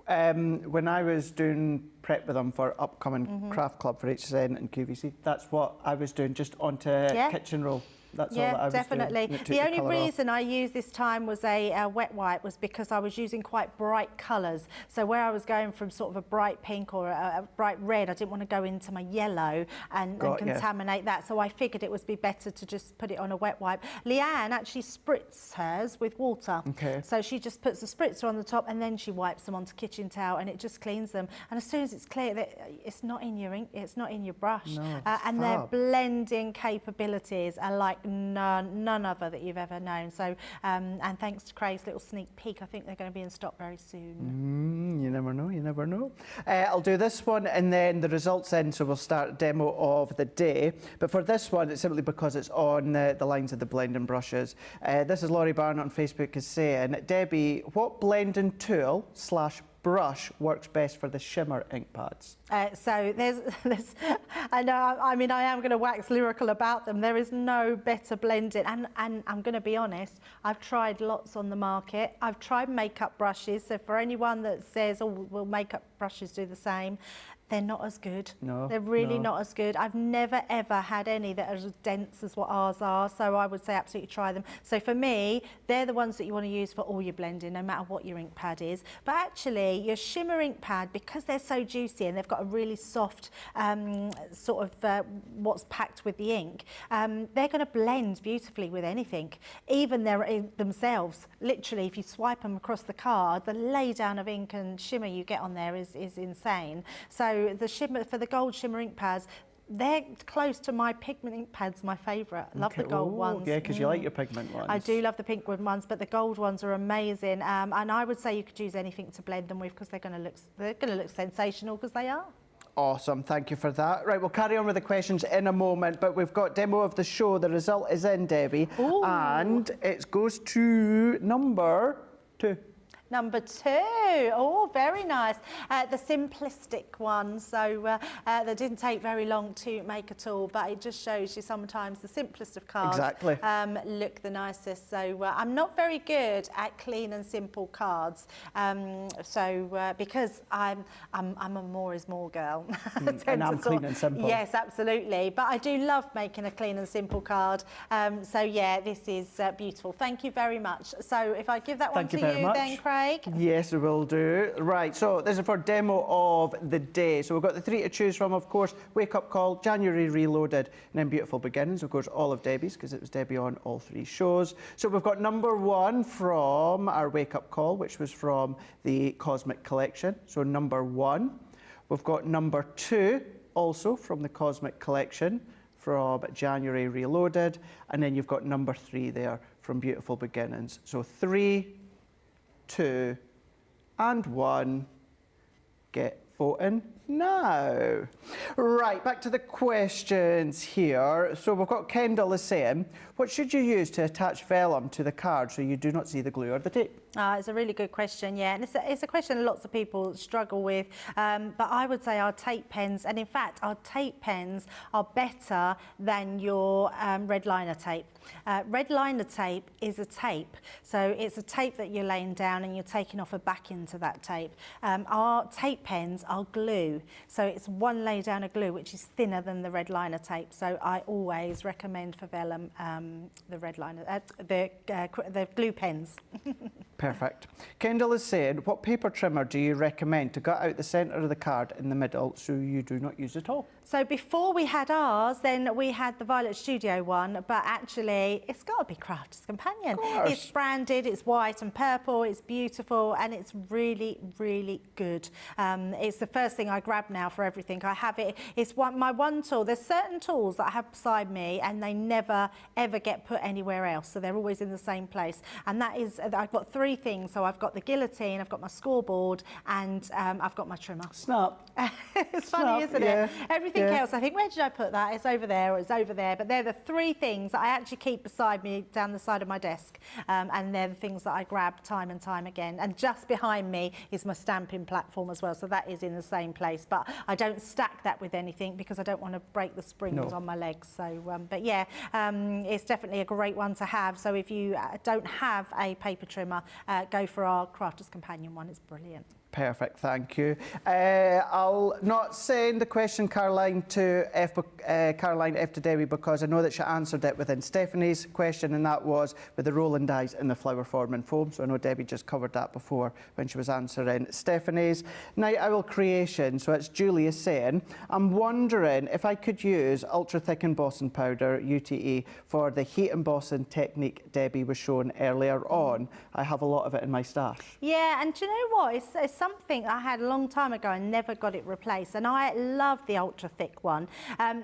Speaker 1: When I was doing prep with them for upcoming craft club for HSN and QVC, that's what I was doing, just onto kitchen roll. That's all that I was
Speaker 2: definitely.
Speaker 1: doing.
Speaker 2: The only reason I used this time was a wet wipe was because I was using quite bright colours. So where I was going from sort of a bright pink or a bright red, I didn't want to go into my yellow and contaminate that. So I figured it would be better to just put it on a wet wipe. Leanne actually spritz hers with water.
Speaker 1: Okay.
Speaker 2: So she just puts the spritzer on the top and then she wipes them onto kitchen towel and it just cleans them. And as soon as it's clear, it's not in your ink, it's not in your brush.
Speaker 1: No,
Speaker 2: and their blending capabilities are like none other that you've ever known. So, and thanks to Craig's little sneak peek, I think they're going to be in stock very soon.
Speaker 1: You never know, you never know. I'll do this one and then the results in, so we'll start a demo of the day. But for this one, it's simply because it's on the lines of the blending brushes. This is Laurie Barnett on Facebook is saying, Debbie, what blending tool / brush works best for the shimmer ink pads?
Speaker 2: So there's I know, I mean, I am going to wax lyrical about them. There is no better blending, and I'm going to be honest, I've tried lots on the market. I've tried makeup brushes, so for anyone that says, oh, will makeup brushes do the same? They're not as good.
Speaker 1: No,
Speaker 2: they're really not as good. I've never ever had any that are as dense as what ours are, so I would say absolutely try them. So for me, they're the ones that you want to use for all your blending, no matter what your ink pad is. But actually, your shimmer ink pad, because they're so juicy and they've got a really soft sort of what's packed with the ink, they're going to blend beautifully with anything, even themselves. Literally, if you swipe them across the card, the lay down of ink and shimmer you get on there is insane. So the shimmer, for the gold shimmer ink pads, they're close to my pigment ink pads, my favourite. Love the gold ones.
Speaker 1: Yeah, because you like your pigment ones.
Speaker 2: I do love the pink ones, but the gold ones are amazing. And I would say you could use anything to blend them with because they're going to look sensational, because they are.
Speaker 1: Awesome, thank you for that. Right, we'll carry on with the questions in a moment, but we've got demo of the show. The result is in, Debbie.
Speaker 2: Ooh.
Speaker 1: And it goes to number 2.
Speaker 2: Number 2, oh, very nice. The simplistic one, so that didn't take very long to make at all, but it just shows you sometimes the simplest of cards look the nicest. So I'm not very good at clean and simple cards, because I'm a more is more girl.
Speaker 1: And I'm clean and simple.
Speaker 2: Yes, absolutely. But I do love making a clean and simple card. So yeah, this is beautiful. Thank you very much. So if I give that one to you then, Craig.
Speaker 1: Yes, we will do. Right, so this is for demo of the day. So we've got the 3 to choose from, of course. Wake Up Call, January Reloaded, and then Beautiful Beginnings. Of course, all of Debbie's, because it was Debbie on all 3 shows. So we've got number 1 from our Wake Up Call, which was from the Cosmic Collection. So number 1. We've got number 2, also from the Cosmic Collection, from January Reloaded. And then you've got number 3 there from Beautiful Beginnings. So 3, 2 and 1, get voting now. Right, back to the questions here. So we've got Kendall is saying, what should you use to attach vellum to the card so you do not see the glue or the tape?
Speaker 2: It's a really good question, yeah, and it's a question lots of people struggle with, but I would say our tape pens, and in fact our tape pens are better than your red liner tape. Red liner tape is a tape, so it's a tape that you're laying down and you're taking off a backing to that tape. Our tape pens are glue, so it's one lay down of glue which is thinner than the red liner tape, so I always recommend for vellum the red liner, the glue pens.
Speaker 1: Perfect. Kendall is saying, what paper trimmer do you recommend to gut out the centre of the card in the middle so you do not use it all?
Speaker 2: So before we had ours, then we had the Violet Studio one, but actually it's got to be Crafter's Companion. It's branded, it's white and purple, it's beautiful, and it's really, really good. It's the first thing I grab now for everything. I have it, it's my one tool. There's certain tools that I have beside me and they never, ever get put anywhere else. So they're always in the same place. And that is, I've got 3 things. So I've got the guillotine, I've got my scoreboard, and I've got my trimmer.
Speaker 1: Snap.
Speaker 2: It's funny, isn't it? Everything else, I think, where did I put that? It's over there, or it's over there. But they're the 3 things that I actually keep beside me down the side of my desk. And they're the things that I grab time and time again. And just behind me is my stamping platform as well. So that is in the same place. But I don't stack that with anything because I don't want to break the springs on my legs. So, but yeah, it's definitely a great one to have. So if you don't have a paper trimmer, go for our Crafter's Companion one. It's brilliant.
Speaker 1: Perfect, thank you. I'll not send the question, Caroline, to Caroline F to Debbie, because I know that she answered it within Stephanie's question, and that was with the rolling dies in the flower forming foam. So I know Debbie just covered that before when she was answering Stephanie's. Night Owl Creation, so it's Julia saying, I'm wondering if I could use ultra thick embossing powder, UTE, for the heat embossing technique Debbie was showing earlier on. I have a lot of it in my stash.
Speaker 2: Yeah, and do you know what? It's something I had a long time ago and never got it replaced, and I love the ultra thick one.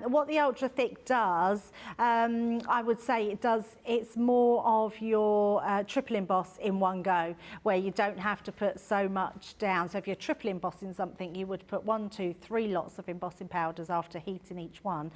Speaker 2: What the ultra thick does, I would say it does, it's more of your triple emboss in one go, where you don't have to put so much down. So if you're triple embossing something, you would put 1, 2, 3 lots of embossing powders after heating each one.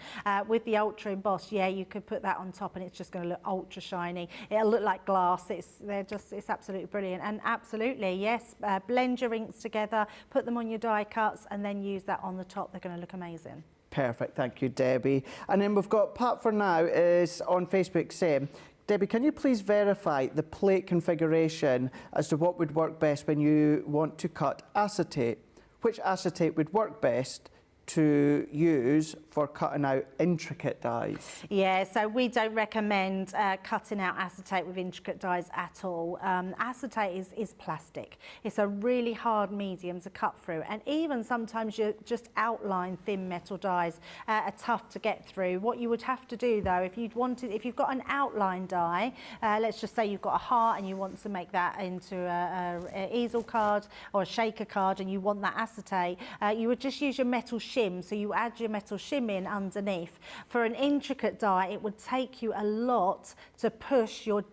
Speaker 2: With the ultra emboss, yeah, you could put that on top and it's just going to look ultra shiny. It'll look like glass. It's absolutely brilliant. And absolutely, yes, blend your inks together, put them on your die cuts, and then use that on the top. They're going to look amazing.
Speaker 1: Perfect, thank you, Debbie. And then we've got Pat for now is on Facebook saying, Debbie, can you please verify the plate configuration as to what would work best when you want to cut acetate? Which acetate would work best to use for cutting out intricate dies?
Speaker 2: Yeah, so we don't recommend cutting out acetate with intricate dies at all. Acetate is plastic. It's a really hard medium to cut through, and even sometimes you just outline thin metal dies are tough to get through. What you would have to do though, if you've got an outline die, let's just say you've got a heart and you want to make that into a easel card or a shaker card, and you want that acetate, you would just use your metal shim. So you add your metal shim in underneath. For an intricate die, it would take you a lot to push your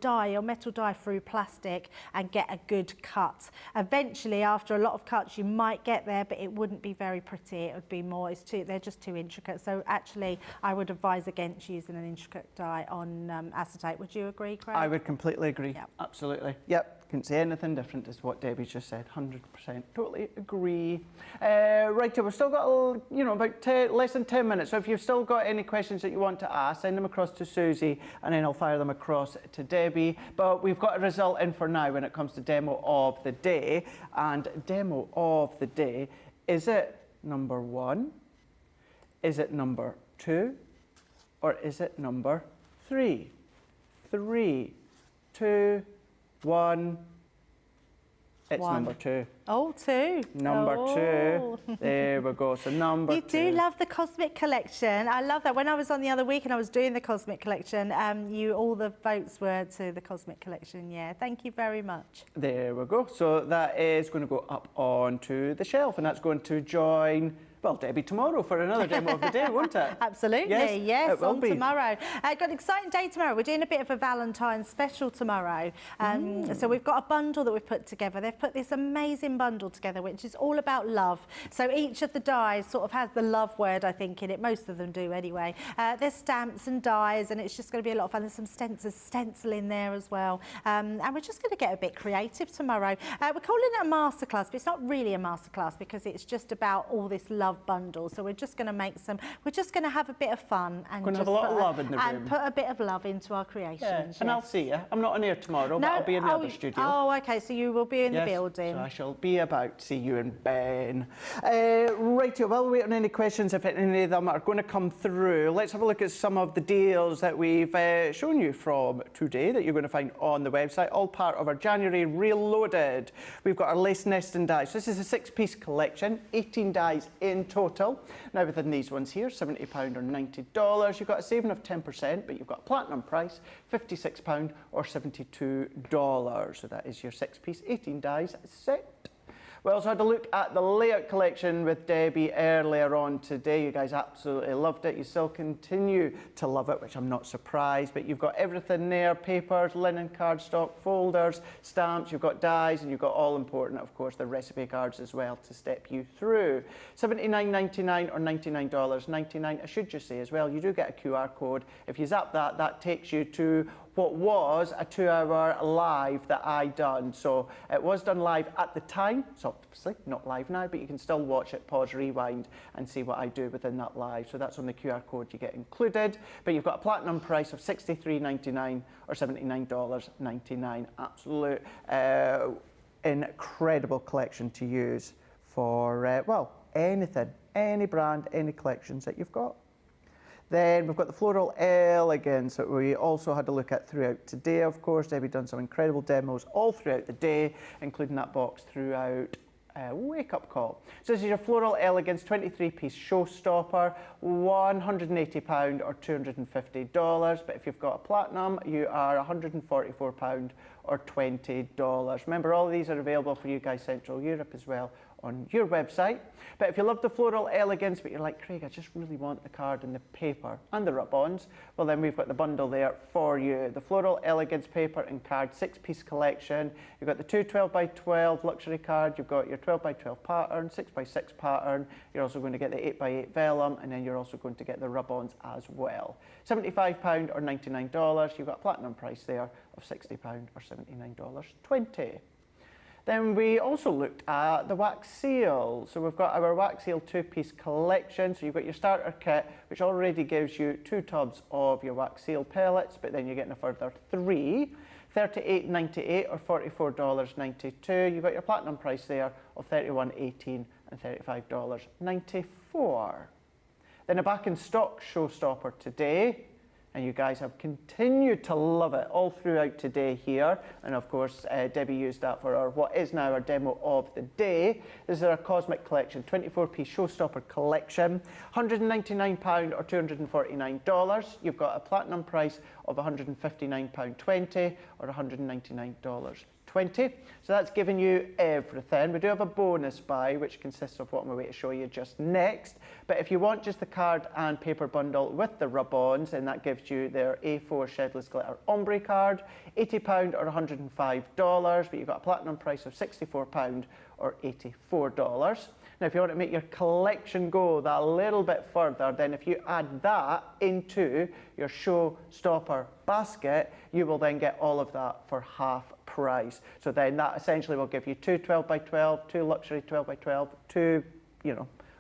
Speaker 2: metal die through plastic and get a good cut. Eventually, after a lot of cuts, you might get there, but it wouldn't be very pretty. It would be more, they're just too intricate. So actually, I would advise against using an intricate die on acetate. Would you agree, Craig?
Speaker 1: I would completely agree.
Speaker 2: Yep.
Speaker 1: Absolutely. Yep. Couldn't say anything different to what Debbie just said. 100%. Totally agree. Right, we've still got about less than 10 minutes. So if you've still got any questions that you want to ask, send them across to Susie, and then I'll fire them across to Debbie. But we've got a result in for now when it comes to demo of the day. And demo of the day, is it number 1? Is it number 2? Or is it number 3? 3, 2, 1. It's number 2.
Speaker 2: Oh, 2.
Speaker 1: Number 2. There we go. So number 2.
Speaker 2: You do love the Cosmic Collection. I love that. When I was on the other week and I was doing the Cosmic Collection, all the votes were to the Cosmic Collection. Yeah, thank you very much.
Speaker 1: There we go. So that is going to go up onto the shelf, and that's going to join, well, Debbie, tomorrow for another demo of the day, won't it?
Speaker 2: Absolutely, yes,
Speaker 1: it will
Speaker 2: on
Speaker 1: be.
Speaker 2: tomorrow. Got an exciting day tomorrow. We're doing a bit of a Valentine's special tomorrow. So we've got a bundle that we've put together. They've put this amazing bundle together, which is all about love. So each of the dies sort of has the love word, I think, in it. Most of them do anyway. There's stamps and dies, and it's just going to be a lot of fun. There's some stencil in there as well. And we're just going to get a bit creative tomorrow. We're calling it a masterclass, but it's not really a masterclass because it's just about all this love love bundle. So we're just going to make some, we're just going to have a bit of fun and
Speaker 1: Gonna have
Speaker 2: just
Speaker 1: a lot of love in the room.
Speaker 2: and put a bit of love into our creations.
Speaker 1: Yeah. And I'll see you. I'm not on air tomorrow, but I'll be in the other studio.
Speaker 2: Oh, okay, so you will be in the building.
Speaker 1: So I shall be about. See you and Ben. Right, while we wait on any questions, if any of them are going to come through, let's have a look at some of the deals that we've shown you from today that you're going to find on the website, all part of our January Reloaded. We've got our lace nesting dies. This is a 6-piece collection, 18 dies in total. Now within these ones here, £70 or $90. You've got a saving of 10%, but you've got a platinum price, £56 or $72. So that is your 6-piece 18 dies set. We also had a look at the layout collection with Debbie earlier on today. You guys absolutely loved it. You still continue to love it, which I'm not surprised, but you've got everything there: papers, linen, cardstock, folders, stamps, you've got dies, and you've got, all important, of course, the recipe cards as well to step you through. $79.99 or $99.99. I should just say as well, you do get a QR code. If you zap that, that takes you to what was a 2-hour live that I done. So it was done live at the time. It's obviously not live now, but you can still watch it, pause, rewind, and see what I do within that live. So that's on the QR code you get included. But you've got a platinum price of $63.99 or $79.99. Absolute incredible collection to use for, well, anything, any brand, any collections that you've got. Then we've got the Floral Elegance that we also had a look at throughout today, of course. Debbie done some incredible demos all throughout the day, including that box throughout Wake Up Call. So this is your Floral Elegance 23-piece showstopper, £180 or $250. But if you've got a platinum, you are £144 or $20. Remember, all of these are available for you guys Central Europe as well on your website. But if you love the Floral Elegance, but you're like, Craig, I just really want the card and the paper and the rub-ons, well then we've got the bundle there for you. The Floral Elegance paper and card 6-piece collection. You've got the two 12x12 luxury cards, you've got your 12x12 pattern, 6x6 pattern, you're also going to get the 8x8 vellum, and then you're also going to get the rub-ons as well. £75 or $99, you've got a platinum price there of £60 or $79.20. Then we also looked at the wax seal. So we've got our wax seal 2-piece collection. So you've got your starter kit, which already gives you 2 tubs of your wax seal pellets, but then you're getting a further 3. $38.98 or $44.92. You've got your platinum price there of $31.18 and $35.94. Then a back in stock showstopper today. And you guys have continued to love it all throughout today here. And of course, Debbie used that for our, what is now our demo of the day. This is our Cosmic Collection, 24-piece showstopper collection, £199 or $249. You've got a platinum price of £159.20 or $199.20. So that's giving you everything. We do have a bonus buy, which consists of what I'm going to show you just next. But if you want just the card and paper bundle with the rub-ons, then that gives you their A4 Shedless Glitter Ombre card, £80 or $105, but you've got a platinum price of £64 or $84. Now, if you want to make your collection go that little bit further, then if you add that into your showstopper basket, you will then get all of that for half price. So then that essentially will give you 2 12x12, 2 luxury 12x12, 2,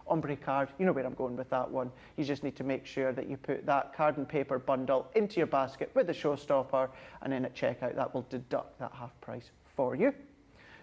Speaker 1: ombre card. You know where I'm going with that one. You just need to make sure that you put that card and paper bundle into your basket with the showstopper, and then at checkout that will deduct that half price for you.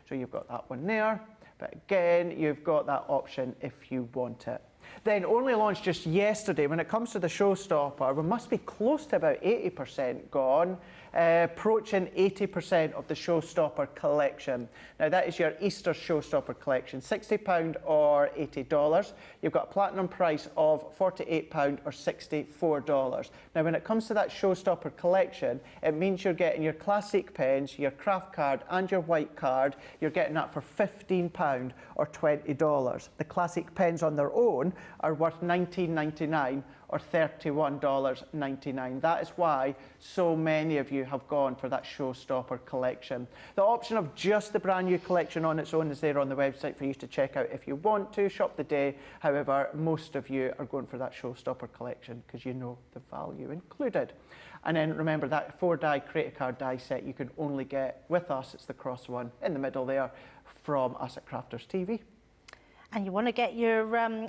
Speaker 1: So you've got that one there. But again, you've got that option if you want it. Then only launched just yesterday, when it comes to the showstopper, we must be close to about 80% gone, approaching 80% of the showstopper collection. Now that is your Easter showstopper collection, £60 or $80. You've got a platinum price of £48 or $64. Now when it comes to that showstopper collection, it means you're getting your classic pens, your craft card and your white card. You're getting that for £15 or $20. The classic pens on their own are worth $19.99 or $31.99. That is why so many of you have gone for that showstopper collection. The option of just the brand new collection on its own is there on the website for you to check out if you want to shop the day. However, most of you are going for that showstopper collection because you know the value included. And then remember that 4-die Create a Card die set you can only get with us. It's the cross one in the middle there from us at Crafters TV.
Speaker 2: And you want to get your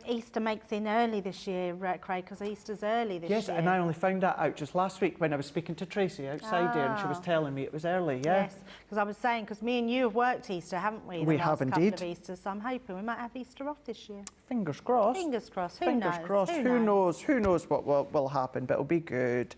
Speaker 2: Easter makes in early this year, Craig, because Easter's early this year.
Speaker 1: Yes, and I only found that out just last week when I was speaking to Tracy outside there, and she was telling me it was early, yeah.
Speaker 2: Yes, because I was saying, because me and you have worked Easter, haven't we?
Speaker 1: We have indeed.
Speaker 2: Couple of Easters, so I'm hoping we might have Easter off this year.
Speaker 1: Fingers crossed.
Speaker 2: Fingers crossed. Who
Speaker 1: Fingers
Speaker 2: knows?
Speaker 1: crossed. Who knows what will happen, but it'll be good.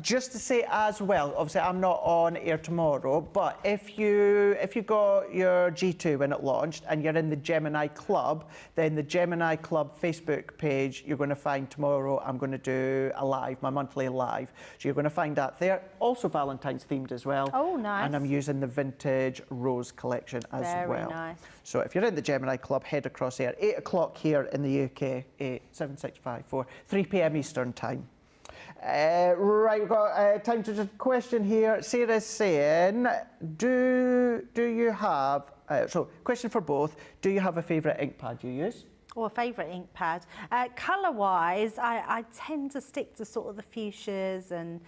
Speaker 1: Just to say as well, obviously I'm not on air tomorrow, but if you got your G2 when it launched and you're in the Gemini Club, then the Gemini Club Facebook page, you're going to find tomorrow I'm going to do a live, my monthly live. So you're going to find that there. Also Valentine's themed as well.
Speaker 2: Oh, nice.
Speaker 1: And I'm using the vintage rose collection as well.
Speaker 2: Very nice.
Speaker 1: So if you're in the Gemini Club, head across there. 8 o'clock here in the UK, 87654, 3 p.m. Eastern time. Right, we've got time to just question here. Sarah's saying, do you have, so question for both, do you have a favourite ink pad you use?
Speaker 2: Or a favourite ink pad. Colour-wise, I tend to stick to sort of the fuchsias and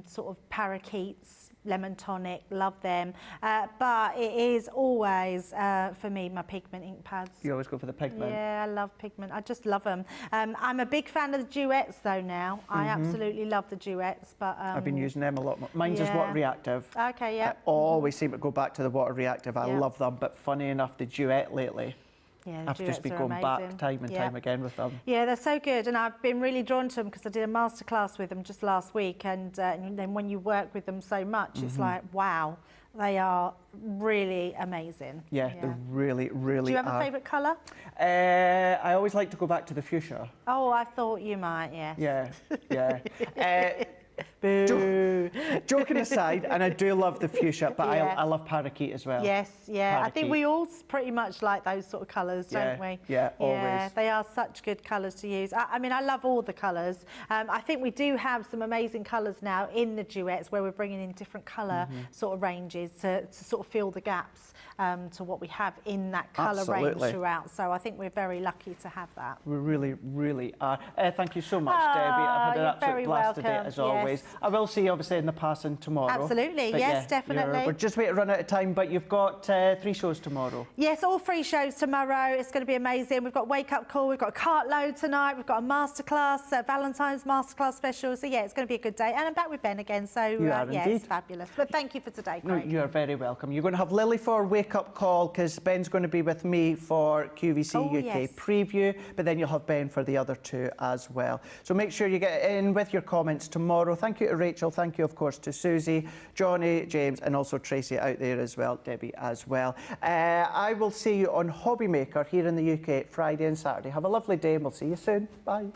Speaker 2: sort of parakeets, lemon tonic, love them. But it is always, for me, my pigment ink pads.
Speaker 1: You always go for the pigment?
Speaker 2: Yeah, I love pigment. I just love them. I'm a big fan of the duets, though, now. I absolutely love the duets. But
Speaker 1: I've been using them a lot more. Mine's is water reactive.
Speaker 2: Okay, yeah.
Speaker 1: I always seem to go back to the water reactive. I love them, but funny enough, the duet lately,
Speaker 2: yeah, the
Speaker 1: I've just been going back time and time again with them.
Speaker 2: Yeah, they're so good, and I've been really drawn to them because I did a masterclass with them just last week, and then when you work with them so much, it's like, wow, they are really amazing.
Speaker 1: Yeah, they really, really
Speaker 2: Do you have
Speaker 1: are.
Speaker 2: a favourite colour?
Speaker 1: I always like to go back to the fuchsia.
Speaker 2: Oh, I thought you might, yes.
Speaker 1: Yeah, yeah. Joking aside, and I do love the fuchsia, but I love parakeet as well.
Speaker 2: Yes, yeah.
Speaker 1: Parakeet.
Speaker 2: I think we all pretty much like those sort of colours, don't we?
Speaker 1: Yeah, always.
Speaker 2: Yeah, they are such good colours to use. I mean, I love all the colours. I think we do have some amazing colours now in the duets where we're bringing in different colour sort of ranges to sort of fill the gaps to what we have in that colour range throughout. So I think we're very lucky to have that.
Speaker 1: We really, really are. Thank you so much, Debbie. I've had an absolute blast today, as always. I will see you obviously in the passing tomorrow.
Speaker 2: Absolutely,
Speaker 1: but
Speaker 2: yes, definitely.
Speaker 1: We're just waiting to run out of time, but you've got 3 shows tomorrow.
Speaker 2: Yes, all 3 shows tomorrow. It's going to be amazing. We've got Wake Up Call, we've got a cartload tonight, we've got a masterclass, Valentine's masterclass special. So yeah, it's going to be a good day. And I'm back with Ben again, so yeah, it's fabulous. But thank you for today, Craig.
Speaker 1: No, you're very welcome. You're going to have Lily for Wake Up Call because Ben's going to be with me for QVC UK preview, but then you'll have Ben for the other 2 as well. So make sure you get in with your comments tomorrow. Thank you to Rachel. Thank you, of course, to Susie, Johnny, James, and also Tracy out there as well, Debbie as well. I will see you on Hobby Maker here in the UK Friday and Saturday. Have a lovely day and we'll see you soon. Bye.